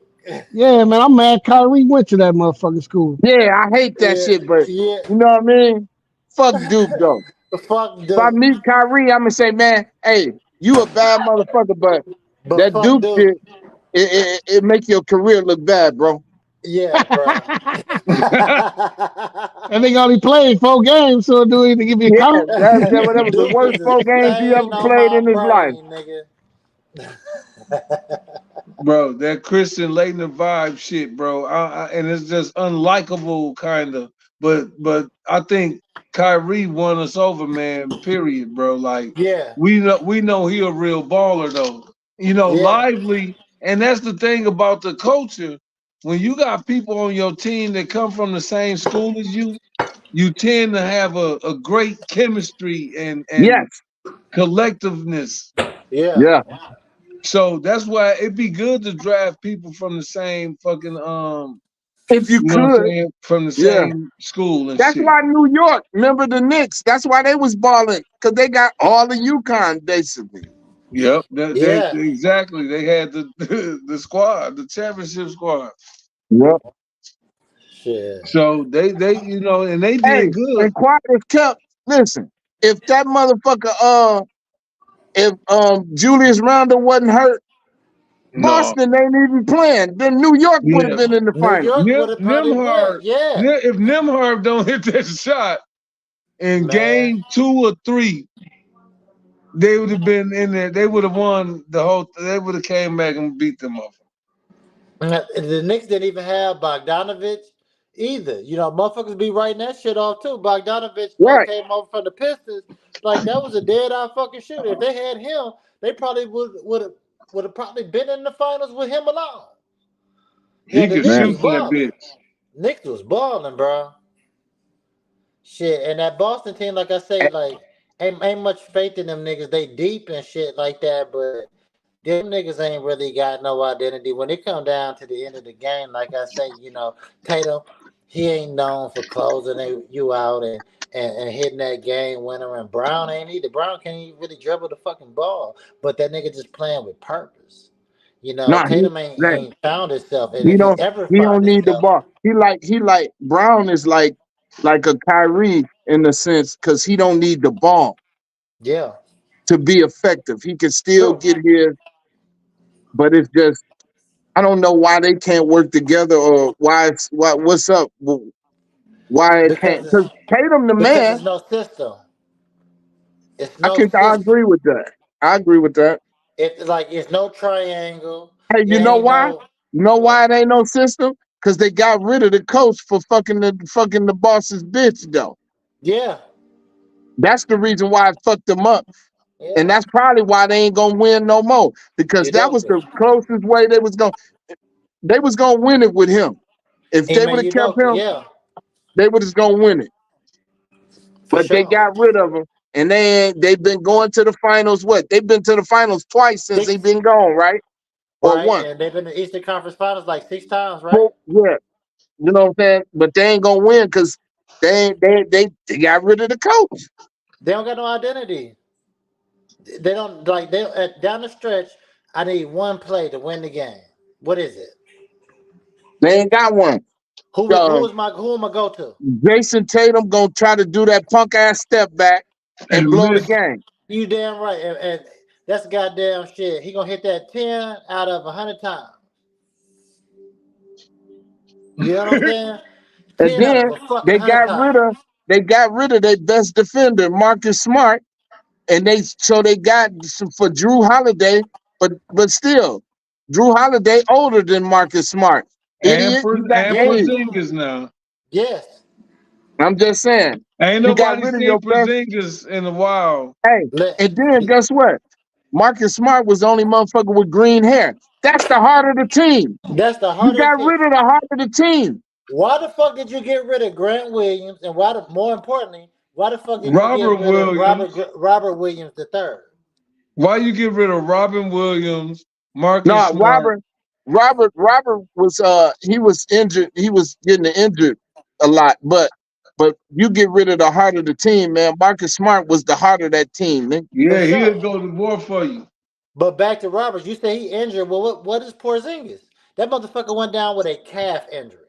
Yeah, man. I'm mad Kyrie went to that motherfucking school. Yeah, I hate that Yeah, shit, but yeah. you know what I mean. Fuck Duke though. Fuck If I dude. meet Kyrie, I'm gonna say, man, hey, you a bad motherfucker, but But that fuck Duke dude. shit, it make your career look bad, bro. Yeah, bro. And they only played 4 games, so do it to give you a Yeah, count. that was the Duke is worst a 4 games he stain ever on played my in his life. brain, nigga. Bro, that Christian Leitner vibe shit, bro. And it's just unlikable kind of. But I think Kyrie won us over, man, period, bro. Like Yeah, we know he a real baller though. yeah, Lively. And that's the thing about the culture. When you got people on your team that come from the same school as you tend to have a great chemistry and Yes, collectiveness. yeah, yeah. So that's why it'd be good to draft people from the same fucking If you you know what I'm could, saying, from the yeah. same school and That's shit. why New York, remember the Knicks? That's why they was balling, because they got all the UConn, basically. Yep, they yeah. exactly. They had the the squad, the championship squad. Yep. Shit. So they and they Hey, did good. and quiet as kept. Listen, if that motherfucker, if Julius Randle wasn't hurt, No, Boston ain't even playing. Then New York would have yeah, been in the New final. York would have probably went. Yeah, If Nimhard don't hit that shot in man. game 2 or 3, they would have been in there. They would have won the whole. They would have came back and beat them off. The Knicks didn't even have Bogdanovich either. Motherfuckers be writing that shit off too. Bogdanovich, Right. came over from the Pistons. Like that was a dead eye fucking shooter. If they had him, they probably would have probably been in the finals with him alone. Yeah, He the could Knicks Man. was shoot that balling. bitch. Knicks was balling, bro. Shit, and that Boston team, like I say, like ain't much faith in them niggas. They deep and shit like that, but them niggas ain't really got no identity. When it come down to the end of the game, like I say, Tatum, he ain't known for closing you out and hitting that game winner. And Brown ain't either. Brown can't even really dribble the fucking ball, but that nigga just playing with purpose. No, Tatum ain't found himself, and he if he don't ever he find don't need the himself, ball. He like Brown is like a Kyrie in the sense because he don't need the ball yeah, to be effective. He can still true. get here, but it's just I don't know why they can't work together or what's up. Why it Because can't? Because it's Tatum the because man. it's no system. It's I no can I system. agree with that. I agree with that. It's no triangle. Hey, It you know ain't why? no You know why what. it ain't no system? Because they got rid of the coach for fucking the boss's bitch though. Yeah, That's the reason why it fucked them up. And yeah. that's probably why they ain't gonna win no more. Because You that don't was the get. closest way they was gonna win it with him. If they Ime would have kept Udoka, him, yeah, they would have gonna win it. for But they sure. got rid of him. And they've been going to the finals. What? They've been to the finals twice since they've Six, been gone, right? Or right? once. And they've been in the Eastern Conference Finals like 6 times, right? Well, yeah. You know what I'm saying? But they ain't gonna win because they got rid of the coach. They don't got no identity. They don't like they down the stretch. I need one play to win the game. What is it? They ain't got one. Who Um, is my who am I go to? Jason Tatum gonna try to do that punk ass step back and And blow the miss. game. You damn right, and that's goddamn shit. He gonna hit that 10 out of 100 times. You know what I'm saying? And 10 out of then a fucking they hundred got rid times. of they got rid of their best defender, Marcus Smart, and they got some for Drew Holiday, but still, Drew Holiday older than Marcus Smart. Idiot, you got And Yeah, hey, Porzingis now. yes. I'm just saying, Ain't you got nobody rid of seen your best. Porzingis in a while. Hey, Let, and then guess what? Marcus Smart was the only motherfucker with green hair. That's the heart of the team. that's the You heart of got the team. rid of the heart of the team, Why the fuck did you get rid of Grant Williams? And more importantly, why the fuck did you get Robert rid of Williams. Robert Williams the third? Why you get rid of Robin Williams, Marcus no, Smart? Robert was he was injured. He was getting injured a lot, but you get rid of the heart of the team, man. Marcus Smart was the heart of that team, man. For Yeah, he'll sure. go to war for you. But back to Roberts, you say he injured. Well, what is Porzingis? That motherfucker went down with a calf injury.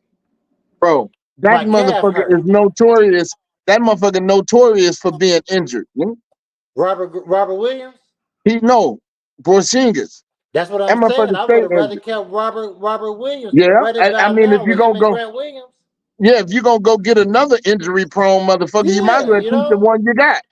Bro, that My calf motherfucker is hurt. notorious. That motherfucker notorious for being injured. Man. Robert Williams. He no Porzingis. That's what That I'm saying. motherfucker I stay would have rather injured. kept Robert Williams. Yeah, Write it I down mean, if now you with him gonna and go, Grant Williams. yeah, if you gonna go get another injury prone motherfucker, you might as Yeah, well you keep the know. one you got.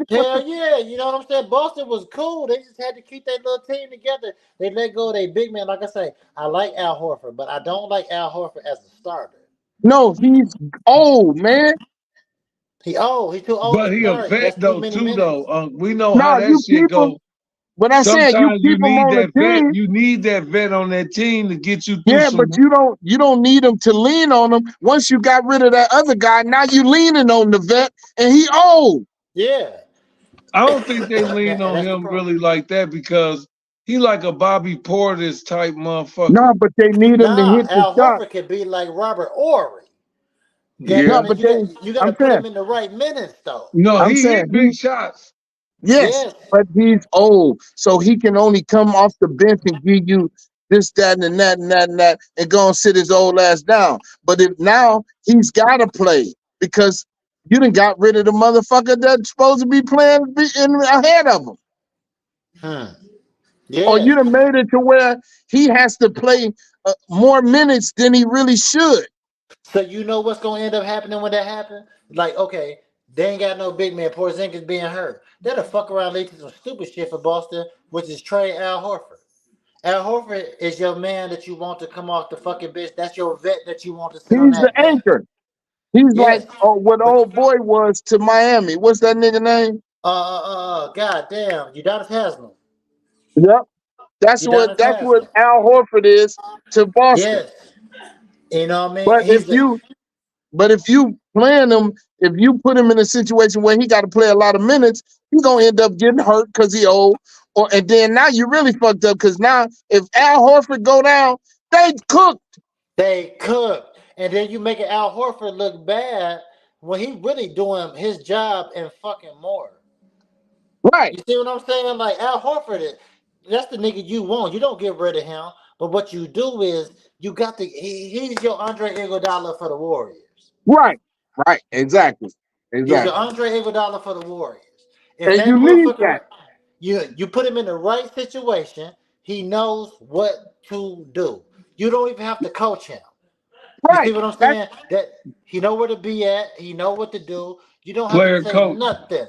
Hell yeah, you know what I'm saying? Boston was cool. They just had to keep their little team together. They let go of their big man. Like I say, I like Al Horford, but I don't like Al Horford as a starter. No, he's old, man. He's too old But to he a start. vet That's too though many too though. minutes. We know how No, that you shit keep him. go. But I said you Sometimes you keep him need on the that vet. team. You need that vet on that team to get you through Yeah, but some. you don't need him to lean on him. Once you got rid of that other guy, now you leaning on the vet, and he old. Yeah, I don't think they lean and on that's the him problem. really like that because he like a Bobby Portis type motherfucker. No, but they need him to Nah, hit the Al shot. Horford could be like Robert Ory. Yeah, No, Goddamn it, but they. you got to I'm put saying, him in the right minutes though. no, I'm he saying hit big he. shots. Yes, Yes, but he's old, so he can only come off the bench and give you this, that, and that, and that, and that, and go and sit his old ass down. But if now he's got to play because you done got rid of the motherfucker that's supposed to be playing ahead of him, hmm. or Yes. you done made it to where he has to play more minutes than he really should. So you know what's gonna end up happening when that happens? Like, okay, they ain't got no big man. Porzingis being hurt. That'll fuck around lead to some stupid shit for Boston, which is trade Al Horford. Al Horford is your man that you want to come off the fucking bench. That's your vet that you want to sit on He's the that bench. anchor. He's like Yes, what but old boy was to Miami. What's that nigga name? god damn, Udonis Haslam. Yep. Udonis That's what Haslam. Al Horford is to Boston. Yes, you know what I mean. But if He's a, you but if you plan him, if you put him in a situation where he got to play a lot of minutes, he's gonna end up getting hurt because he old. Or and then now you really fucked up because now if Al Horford go down, they cooked. they cook, and then you make Al Horford look bad when he really doing his job and fucking more. Right, You see what I'm saying? Like Al Horford, that's the nigga you want. You don't get rid of him, but what you do is you got he's your Andre Iguodala for the Warriors. right, right. Exactly. He's your Exactly. Andre Iguodala for the Warriors. If And that you need that. motherfucker, you put him in the right situation, he knows what to do. You don't even have to coach him. You see Right. what I'm That's saying? That he know where to be at. He know what to do. You don't have to Player say coach. nothing.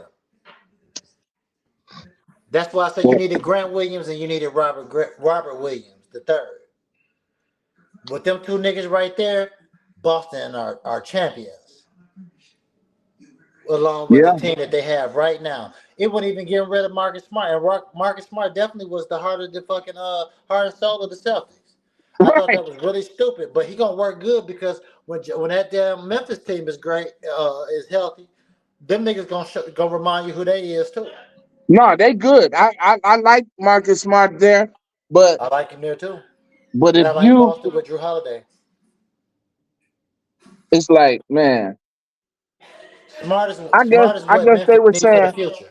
That's why I said you needed Grant Williams and you needed Robert Williams the third. With them two niggas right there, Boston are champions. Along with the yeah. team that they have right now, it wasn't even getting rid of Marcus Smart. And Marcus Smart definitely was the heart of the fucking heart and soul of the Celtics. I thought Right. that was really stupid, but he gonna work good because when that damn Memphis team is great, is healthy, them niggas gonna remind you who they is too. No, they good. I like Marcus Smart there, but I like him there too, but and if I like you, Boston with Drew Holiday. it's like man, Smart is I what guess they Memphis were need for the saying. future.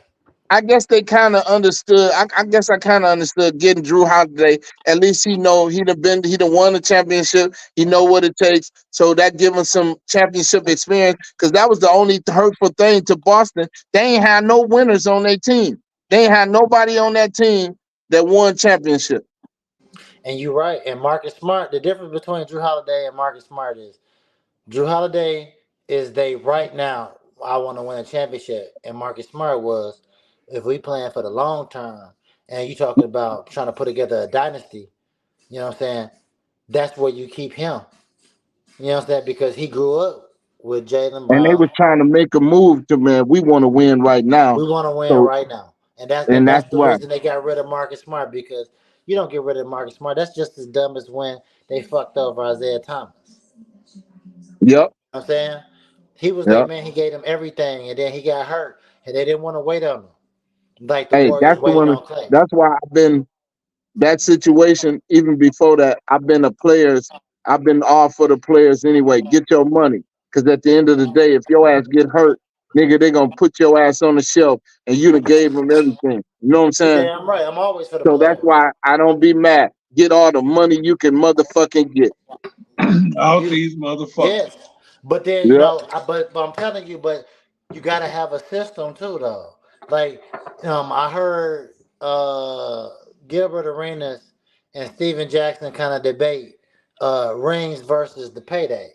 I guess they kind of understood. I guess I kind of understood getting Drew Holiday. At least he done won the championship. He know what it takes. So that give him some championship experience. Because that was the only hurtful thing to Boston. They ain't had no winners on their team. They ain't had nobody on that team that won championship. And you're right. And Marcus Smart, the difference between Drew Holiday and Marcus Smart is Drew Holiday is they right now. I want to win a championship, and Marcus Smart was, if we playing for the long term, and you talking about trying to put together a dynasty. You know what I'm saying? That's where you keep him. You know what I'm saying? Because he grew up with Jalen And they Brown. were trying to make a move to, man, we want to win right now. We want to win So right now, and that's and and that's that's the why. reason they got rid of Marcus Smart because you don't get rid of Marcus Smart. That's just as dumb as when they fucked over Isaiah Thomas. Yep. You know what I'm saying? He was their Yep. man. He gave them everything, and then he got hurt, and they didn't want to wait on him like the Hey, Warriors that's the waited one. on Clay. That's why I've been that situation, even before that, I've been a players. I've been all for the players anyway. Get your money, because at the end of the day, if your ass get hurt, nigga, they gonna put your ass on the shelf, and you done gave them everything. You know what I'm You saying? damn right. I'm always for the So that's players. why I don't be mad. Get all the money you can motherfucking get. Out You these motherfuckers. yes, but then Yep. but I'm telling you, but you got to have a system too, though. Like, I heard Gilbert Arenas and Steven Jackson kind of debate rings versus the payday.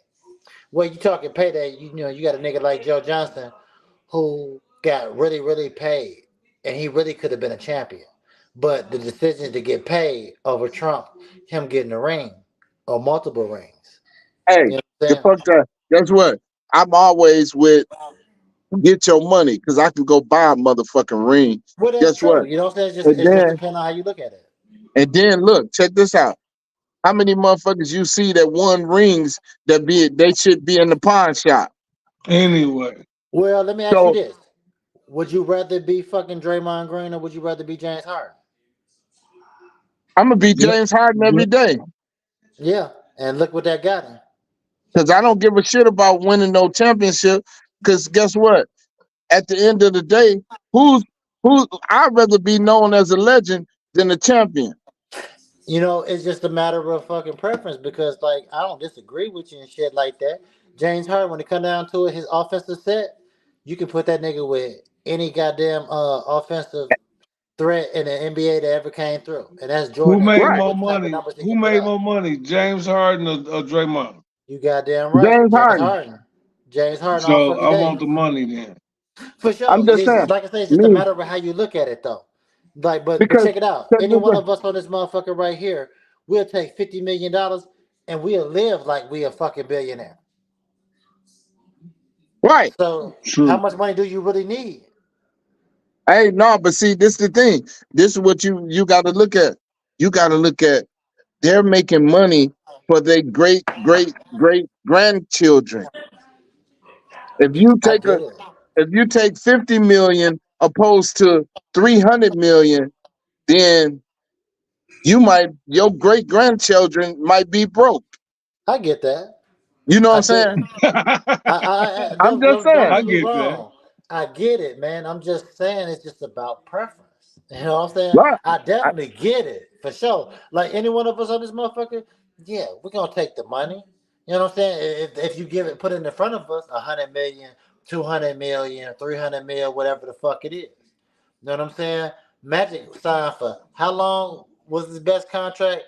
Well, you talking payday, you know, you got a nigga like Joe Johnson who got really, really paid, and he really could have been a champion. But the decision to get paid over Trump, him getting a ring or multiple rings. Hey, You know what I'm the saying? fuck that. Guess what? I'm always with get your money, because I can go buy a motherfucking ring. Well, that's Guess true. what? You know what I'm saying? And It's just then depending on how you look at it. look, check this out. How many motherfuckers you see that won rings they should be in the pawn shop? Anyway, Well, let me ask you So this: would you rather be fucking Draymond Green or would you rather be James Harden? I'm gonna be yeah, James Harden yeah. every day. Yeah, and look what that got him. Because I don't give a shit about winning no championship. Because guess what? At the end of the day, who's who I'd rather be known as a legend than a champion. You know, it's just a matter of fucking preference because, like, I don't disagree with you and shit like that. James Harden, when it come down to it, his offensive set, you can put that nigga with any goddamn offensive threat in the NBA that ever came through, and that's Who Jordan and made Pippen Right. more with the type of money? numbers he Who can put made up. more money? James Harden or Draymond? You goddamn right, James James Harden. Harden. James Harden all So fucking I day. want the money then. For I'm sure. just saying. Like I say, it's just a Me, matter of how you look at it, though. Like, but because check it out. check Any this one out. of us on this motherfucker right here, we'll take $50 million and we'll live like we a fucking billionaire. Right. So, how True. much money do you really need? Hey, no, but see, this the thing. This is what you gotta look at. You gotta look at they're making money for their great grandchildren. If you I take a get it. if you take 50 million opposed to 300 million, then your great grandchildren might be broke. I get that. You know what I I'm get saying? it. I'm just Don't I saying. get me get that. wrong. I get it, man. I'm just saying it's just about preference. You know what I'm saying? Right. I I- definitely get it for sure. Like any one of us on this motherfucker, yeah, we're gonna take the money. You know what I'm saying? If you give it, put it in front of us, 100 million, 200 million, 300 mil, whatever the fuck it is. You know what I'm saying? Magic signed for how long was his best contract?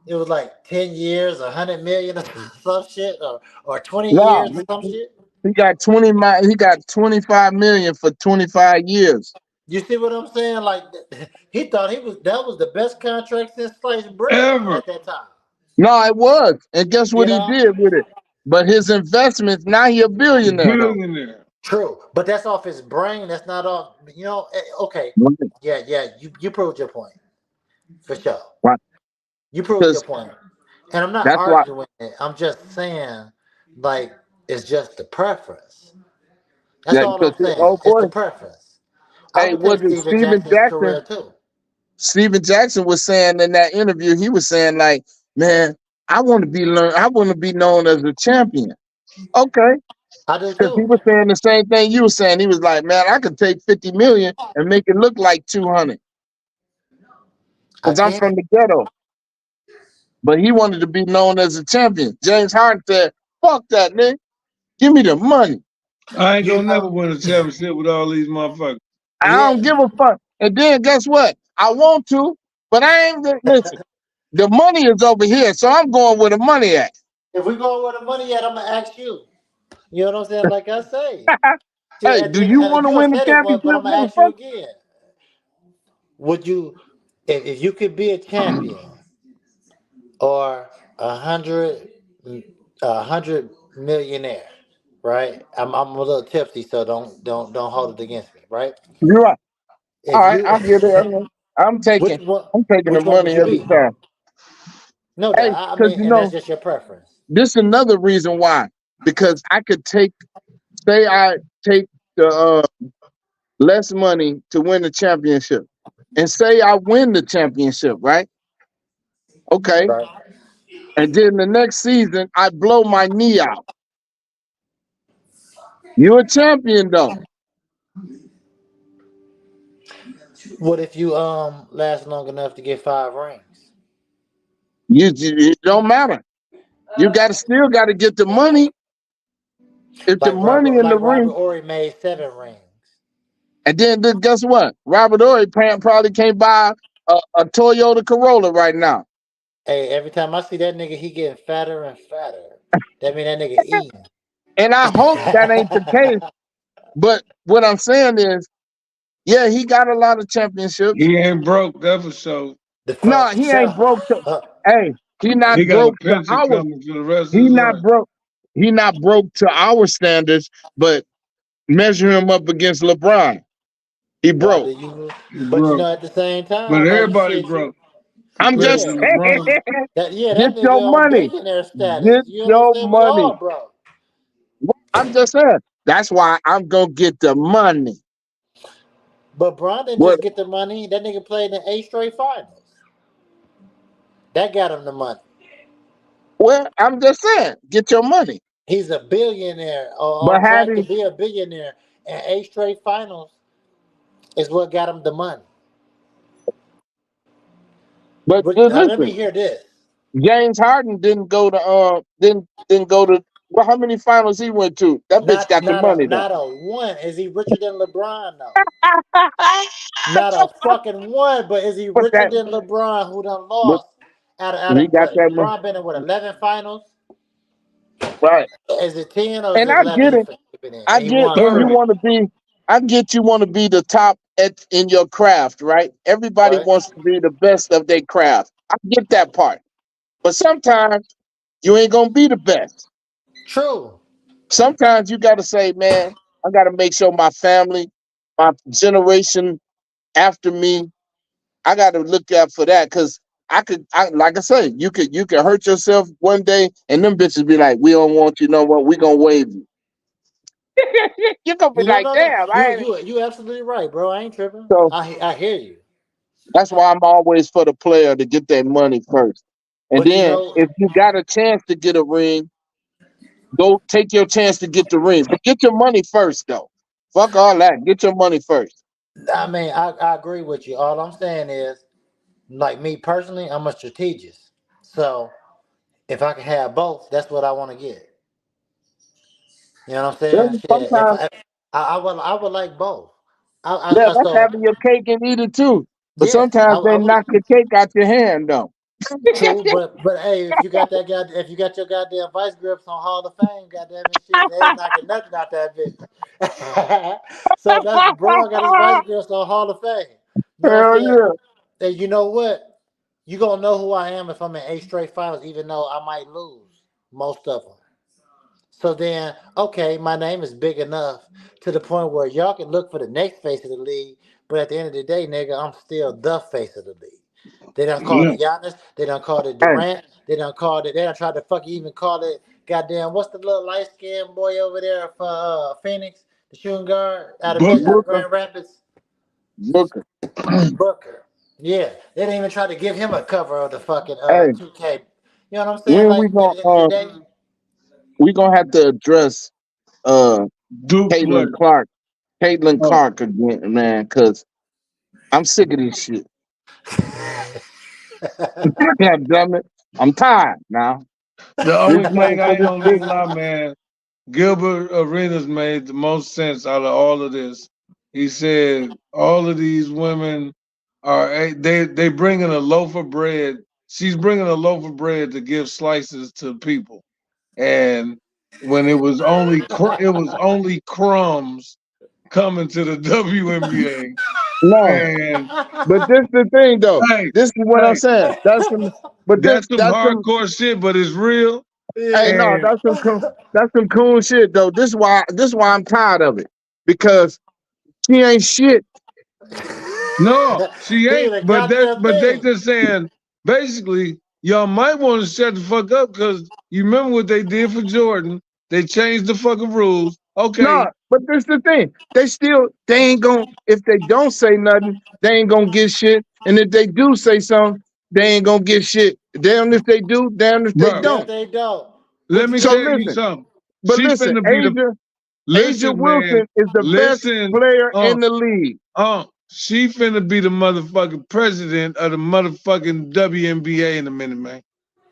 It was like 10 years, 100 million, or some shit, or 20 years, or No, some shit. he got 25 million for 25 years. You see what I'm saying? Like he thought that was the best contract since sliced bread Ever. at that time. No, it was. And guess what You he know? did with it? But his investments, now he a billionaire though. Billionaire. True, but that's off his brain. That's not off. Okay, Right. yeah, yeah. You proved your point for sure. Right. You proved your Because point, and I'm not that's why arguing it. I'm just saying, like, it's just the preference. That's that all because I'm saying. oh It's boy, the preference. I hey, would was take it Steven Jackson's career too. Steven Jackson was saying in that interview, he was saying, like, man, I want to be known as a champion. Okay. I do Because he too. was saying the same thing you were saying. He was like, man, I could take 50 million and make it look like 200 I because I'm from can't. the ghetto. But he wanted to be known as a champion. James Harden said, fuck that, nigga. Give me the money. I ain't You gonna never know, win a championship with all these motherfuckers. I yeah. don't give a fuck. And then guess what? I want to, but I ain't, listen, the money is over here, so I'm going where the money at. If we go where the money at, I'm gonna ask you. You know what I'm saying? Like I say, shit. Hey, At do the end, you want to you have win the said it once, but I'm championship, gonna ask you motherfucker? again. Would you, if you could be a champion or a hundred, a hundred millionaire, right? I'm a little tipsy, so don't hold it against me, right? You're right. All If right, you, I'll get it. I'm which taking, one, I'm taking the which one would money you every be? time. No Hey, doubt. I because mean, and that's just your preference. this is another reason why. Because I could take, say, I take the less money to win the championship, and say I win the championship, right? Okay, Right. and then the next season I blow my knee out. You're a champion, though. What if you last long enough to get 5 rings? It don't matter. You got to still got to get the money. If the money in the Like Robert ring, Ory made 7 rings. and then guess what? Robert Ory probably can't buy a Toyota Corolla right now. Hey, every time I see that nigga, he getting fatter and fatter. That mean that nigga eating. And I hope that ain't the case. But what I'm saying is, yeah, he got a lot of championships. He ain't broke, that for sure. The No, fuck he ain't show. broke. Hey, he not He got a broke to pension our. coming for the rest of He his not life. broke. He not broke to our standards. But measure him up against LeBron. He Why broke. do you? He But you broke. know, at the same But time, like everybody shit, broke I'm compared just yeah, to saying. LeBron. that Get nigga your on money. billionaire status. Get You know what I'm your saying? We all money. broke. I'm just saying. That's why I'm gonna get the money. But Bron didn't What? just get the money. That nigga played in 8 straight finals. That got him the money. Well, I'm just saying. Get your money. He's a billionaire, or But on had track to he? be a billionaire. And 8 straight finals is what got him the money. But But let me listen, hear this. James Harden didn't go to. Well, how many finals he went to? That bitch Not got the not a money though. not a one. Is he richer than LeBron? No. Not a fucking one. But is he But richer that, than LeBron, who done but lost out he of got what? that money, LeBron been in what 11 finals? right? Is it 10 or is And it I 11? get it. He been in, I and he get won you 30. 30. want to be. I get you want to be the top in your craft, right? Everybody Right. wants to be the best of their craft. I get that part. But sometimes you ain't gonna be the best. True. Sometimes you got to say, man, I got to make sure my family, my generation after me, I got to look out for that because like I say, you could hurt yourself one day, and them bitches be like, we don't want you. Know what? We gonna waive you. You gonna be No, like, no, no. damn, I You ain't. you you absolutely right, bro. I ain't tripping. So I hear you. that's why I'm always for the player to get that money first, and But you then know, if you got a chance to get a ring, go take your chance to get the ring, but get your money first though. Fuck all that. Get your money first. I mean, I agree with you. All I'm saying is, like me personally, I'm a strategist. So if I can have both, that's what I want to get. You know what I'm saying? Then Shit. If sometimes, I would like both. yeah, that's So having your cake and eat it too. But yeah, sometimes I they would. knock your cake out your hand though. True, but hey, if you got your goddamn vice grips on Hall of Fame, goddamn it, shit, they ain't knocking nothing out that bitch. So that's Braun got his vice grips on Hall of Fame. You know what I'm Hell saying? yeah. And you know what? You gonna know who I am if I'm in 8 straight finals, even though I might lose most of them. So then, okay, my name is big enough to the point where y'all can look for the next face of the league, but at the end of the day, nigga, I'm still the face of the league. They done called Yeah. it Giannis. They done called it Hey, Durant. They done called it. They done tried to fucking even call it. Goddamn, what's the little light skinned boy over there for Phoenix, the shooting guard out Booker. of Booker, Grand Rapids? Booker. Booker. Yeah, they didn't even try to give him a cover of the fucking Hey, 2K. You know what I'm saying? when Like at the end of the day, we gonna have to address uh Duke Caitlin sweater. Clark, Caitlin Oh, Clark again, man, because I'm sick of this shit. God damn it. I'm tired now. the This only thing I motherfucker ain't gonna big. even lie, man. Gilbert Arenas made the most sense out of all of this. He said all of these women are they bringing a loaf of bread. She's bringing a loaf of bread to give slices to people, and when it was only crumbs coming to the WNBA. No. And But this the thing though. hey, This is what I'm hey, saying. That's some but this that's some that's some hardcore shit, but it's real. hey Yeah. no, And that's some cool shit though. This why I'm tired of it. Because she ain't shit. no, she He ain't. ain't a goddamn But they thing. just saying basically, y'all might want to shut the fuck up because you remember what they did for Jordan. They changed the fucking rules. No, Okay, but this the thing. They ain't gonna if they don't say nothing, they ain't gonna get shit. And if they do say something, they ain't gonna get shit. Damn if they do, damn if they bro. Damn, don't. they don't. Let What you me So gonna tell you listen, do? something. but She listen, finna be the Asia listen, man. Wilson is the best Listen, player in the league. she finna be the motherfucking president of the motherfucking WNBA in a minute, man.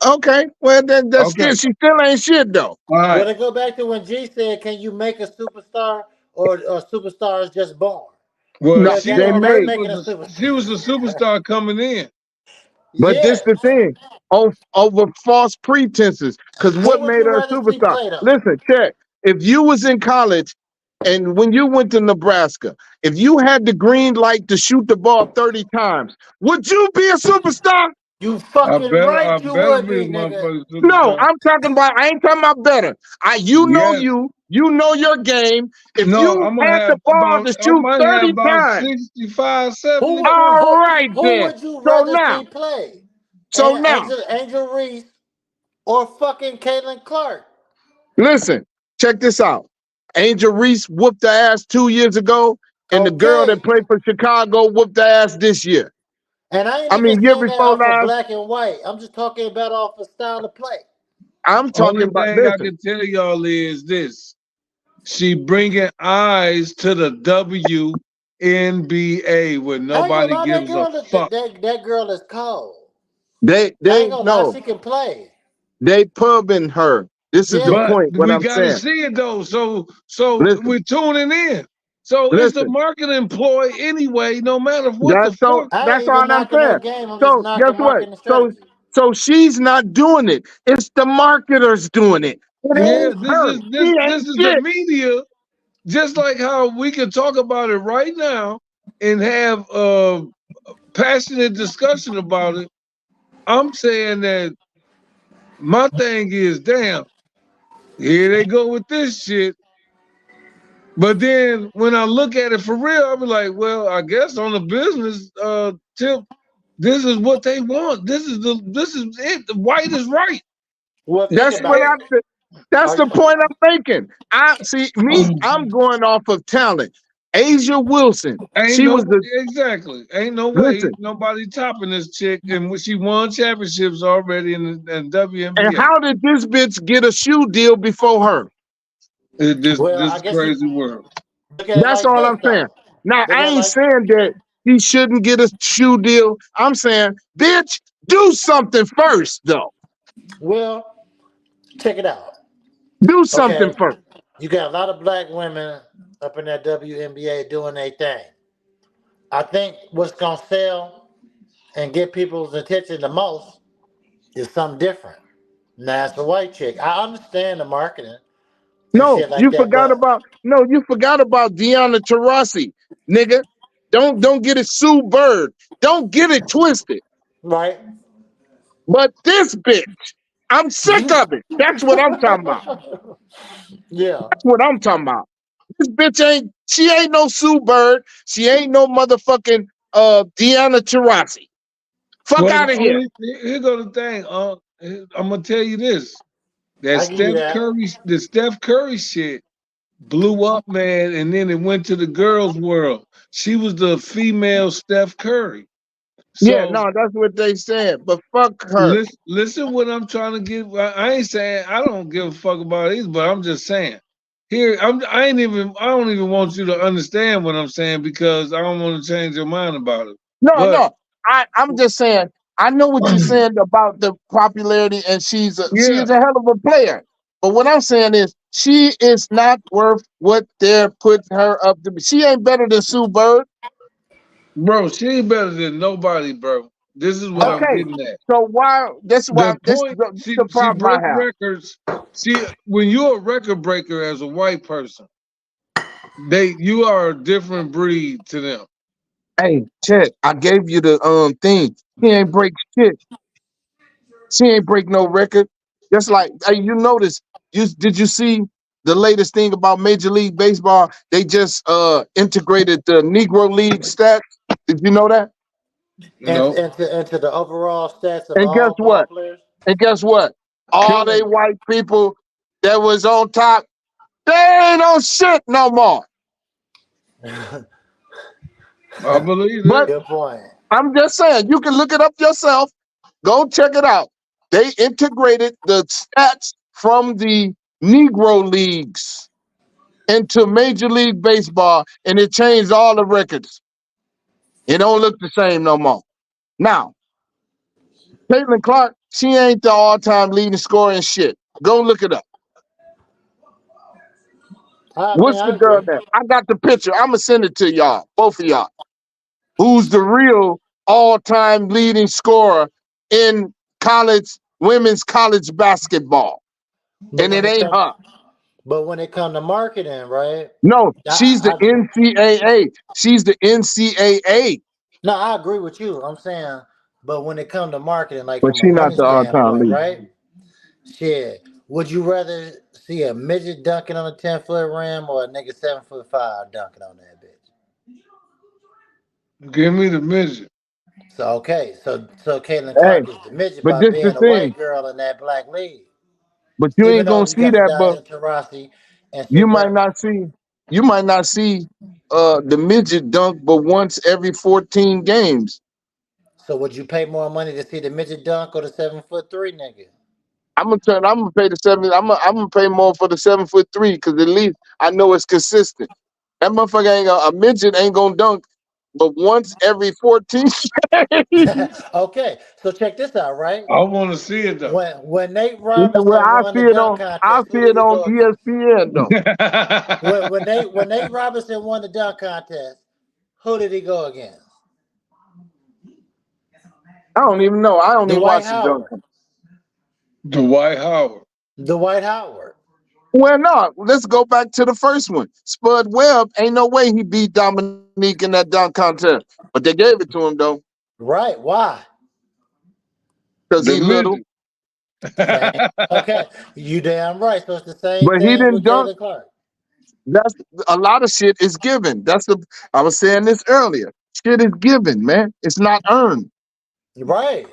Okay, well then that's still Okay, she still ain't shit though. all Well, right. to go back to when G said, "Can you make a superstar, or superstars just born?" Well, No, Well, she that they ain't that's made. making a superstar. she was a superstar coming in. But this Yeah. the thing, over false pretenses. Because Who what would made you her a rather see superstar? play though? Listen, check. If you was in college and when you went to Nebraska, if you had the green light to shoot the ball 30 times, would you be a superstar? You fucking I right, you better would be a be, nigga. motherfucking No, superstar. I'm talking about. I ain't talking about better. Yes. You know your game. If No, you had the ball to I shoot might have 30 about times, 65, Who 70 would all points. right who then. would you So rather now, see play? so And now, Angel Reese or fucking Caitlin Clark? listen. Check this out. Angel Reese whooped the ass 2 years ago, and the girl that Okay. played for Chicago whooped the ass this year. And I ain't I even mean, year saying that before off of last. black and white. I'm just talking about off of style of play. I'm talking Only about. thing I Listen, can tell y'all is this: she bringing eyes to the WNBA where I ain't gonna nobody lie, that gives a girl fuck. that girl is cold. I ain't they gonna lie, no, she can play. they pubbing her. This is the Yeah. But point. What we I'm got to saying. see it though. So Listen, we're tuning in. So it's a listen. marketing ploy anyway, no matter what the That's so. fuck. I ain't That's all even I'm knocking her saying. game. I'm just So guess knocking what? marketing So strategy. so she's not doing it. It's the marketers doing it. It Yeah, ain't her. She this ain't is the shit. media. Just like how we can talk about it right now and have passionate discussion about it. I'm saying that my thing is, damn, here they go with this shit. But then when I look at it for real, I'll be like, well, I guess on the business tip, this is what they want. This is it. The white is right. Well, think That's what about it. that's Are, the point I'm making. I see me, I'm going off of talent. Asia Wilson, Ain't she was no the exactly. Ain't no way listen, nobody topping this chick, and she won championships already in and WNBA. how did this bitch get a shoe deal before her? well, This I is guess you crazy world. look at it That's like all this I'm saying. though. Now Look I at it ain't like saying that he shouldn't get a shoe deal. I'm saying, bitch, do something first, though. well, check it out. Do something Okay, first. you got a lot of black women up in that WNBA doing their thing. I think what's gonna sell and get people's attention the most is something different. Now it's a white chick. I understand the marketing and No, shit like that, you forgot about Deanna Taurasi, nigga. Don't get it Sue Bird. Don't get it twisted. right? But this bitch, I'm sick of it. That's what I'm talking about. Yeah. That's what I'm talking about. This bitch she ain't no Sue Bird. She ain't no motherfucking Deanna Taurasi. Fuck Well, out the of here. only here go the thing. I'm gonna tell you this: that I give you that. The Steph Curry shit blew up, man, and then it went to the girls' world. She was the female Steph Curry. Yeah, So no, that's what they said. But fuck her. listen what I'm trying to get. I ain't saying I don't give a fuck about it either, but I'm just saying here, I don't even want you to understand what I'm saying because I don't want to change your mind about it. No, But no. I'm just saying. I know what you're saying about the popularity, and she yeah, is a hell of a player. But what I'm saying is, she is not worth what they're putting her up to be. She ain't better than Sue Bird. bro, she ain't better than nobody, bro. This is what I'm Okay, getting at. so why? That's why. The point This she the she problem I broke have. records. She when you're a record breaker as a white person, you are a different breed to them. Hey, check. I gave you the thing. She ain't break shit. She ain't break no record. Just like hey, you notice. Did you see the latest thing about Major League Baseball? They just integrated the Negro League stats. Did you know that? And No, into the overall stats of And guess all ball what? players. And guess what? All they killing it. white people that was on top, they ain't on shit no more. I believe But that. Good point. I'm just saying, you can look it up yourself. Go check it out. They integrated the stats from the Negro leagues into Major League Baseball, and it changed all the records. It don't look the same no more. Now, Caitlin Clark, she ain't the all-time leading scorer and shit. Go look it up. I mean, What's the I girl agree. name? I got the picture. I'm gonna send it to y'all, both of y'all. Who's the real all-time leading scorer in women's college basketball? But And when it it ain't comes, her. but when it comes to marketing, right? No, she's the I NCAA. She's the NCAA, no, I agree with you. I'm saying, but when it comes to marketing, like but from a she's not money the all-time standpoint, leader. right? Shit, would you rather see a midget dunking on a 10-foot rim or a nigga 7'5" dunking on that bitch? Give me the midget. So okay, so Caitlin Hey, Clark is the midget but by this the being a thing. white girl in that black league. But you Even ain't though gonna you see got the that, but Diana Taurasi and you Sue might Bird. not see. You might not see the midget dunk, but once every 14 games. So would you pay more money to see the midget dunk or the 7'3" nigga? I'm gonna pay the seven. I'm gonna pay more for the 7'3" because at least I know it's consistent. That motherfucker a midget ain't gonna dunk, but once every 14 games. Okay, so check this out, right? I want to see it though. When Nate Well, Robinson won the dunk I contest, see who did it he on go against? ESPN though. When Nate Robinson won the dunk contest, who did he go against? I don't even know. I don't even Dwight watch the dunk. Howard. Dwight Howard. Dwight Howard. Well, no, let's go back to the first one. Spud Webb, ain't no way he beat Dominique in that dunk contest. But they gave it to him though, Right? Why? because he The little. midget. Same. Okay, you damn right. So it's the same But he thing didn't with dunk. Caitlin Clark. That's a lot of shit is given. I was saying this earlier. Shit is given, man. It's not earned. Right.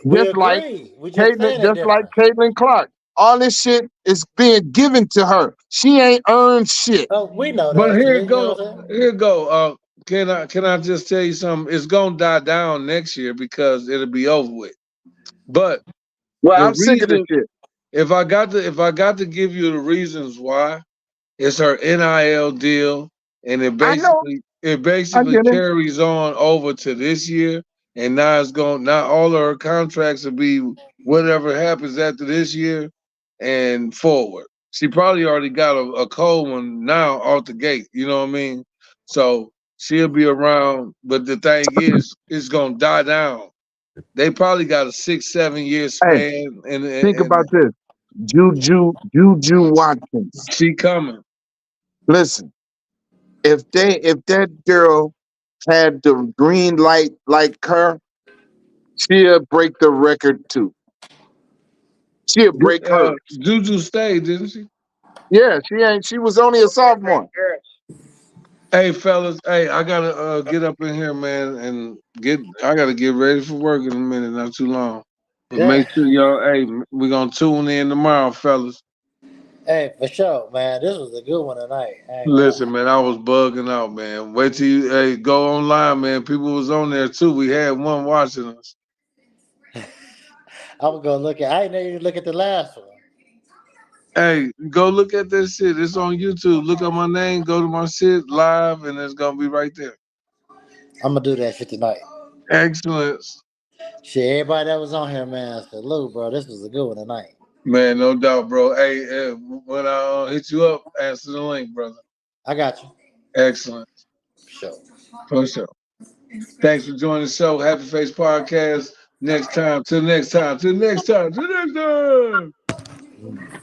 We Just like agree. We just saying it different. Caitlin Clark. All this shit is being given to her. She ain't earned shit. Oh, we know But that here shit. it You know go. what I'm saying? Here it go. Can I just tell you something? It's gonna die down next year because it'll be over with. But Well, the I'm sick of this reason, shit. if I got to give you the reasons why, it's her NIL deal, and it I know. basically it I basically get it. carries on over to this year, and now it's going. Now all of her contracts will be whatever happens after this year and forward. She probably already got a cold one now off the gate. You know what I mean? So she'll be around, but the thing is, it's gonna die down. They probably got a 6, 7 year Hey, span, and, think and about this. Juju Watkins. she coming. Listen, if that girl had the green light like her, she'll break the record too. She'll break hers. Juju stayed, didn't she? Yeah, she ain't. She was only a sophomore. Hey fellas, hey, I gotta get up in here, man, and get. I gotta get ready for work in a minute, not too long. But Yeah. make sure y'all, hey, we gonna tune in tomorrow, fellas. Hey, for sure, man. This was a good one tonight. I ain't gonna lie. Listen, man, I was bugging out, man. Wait till you, hey, go online, man. People was on there too. We had one watching us. I was gonna look at. I didn't even look at the last one. Hey, go look at this shit. It's on YouTube. Look up my name, go to my shit live, and it's gonna be right there. I'm gonna do that shit tonight. Excellence. Shit, everybody that was on here, man, salute, bro. This was a good one tonight. Man, no doubt, bro. Hey, when I hit you up, answer the link, brother. I got you. Excellent. Sure. For sure. Thanks for joining the show. Happy Face Podcast. Next time. Till next time. Till next time. Till next time.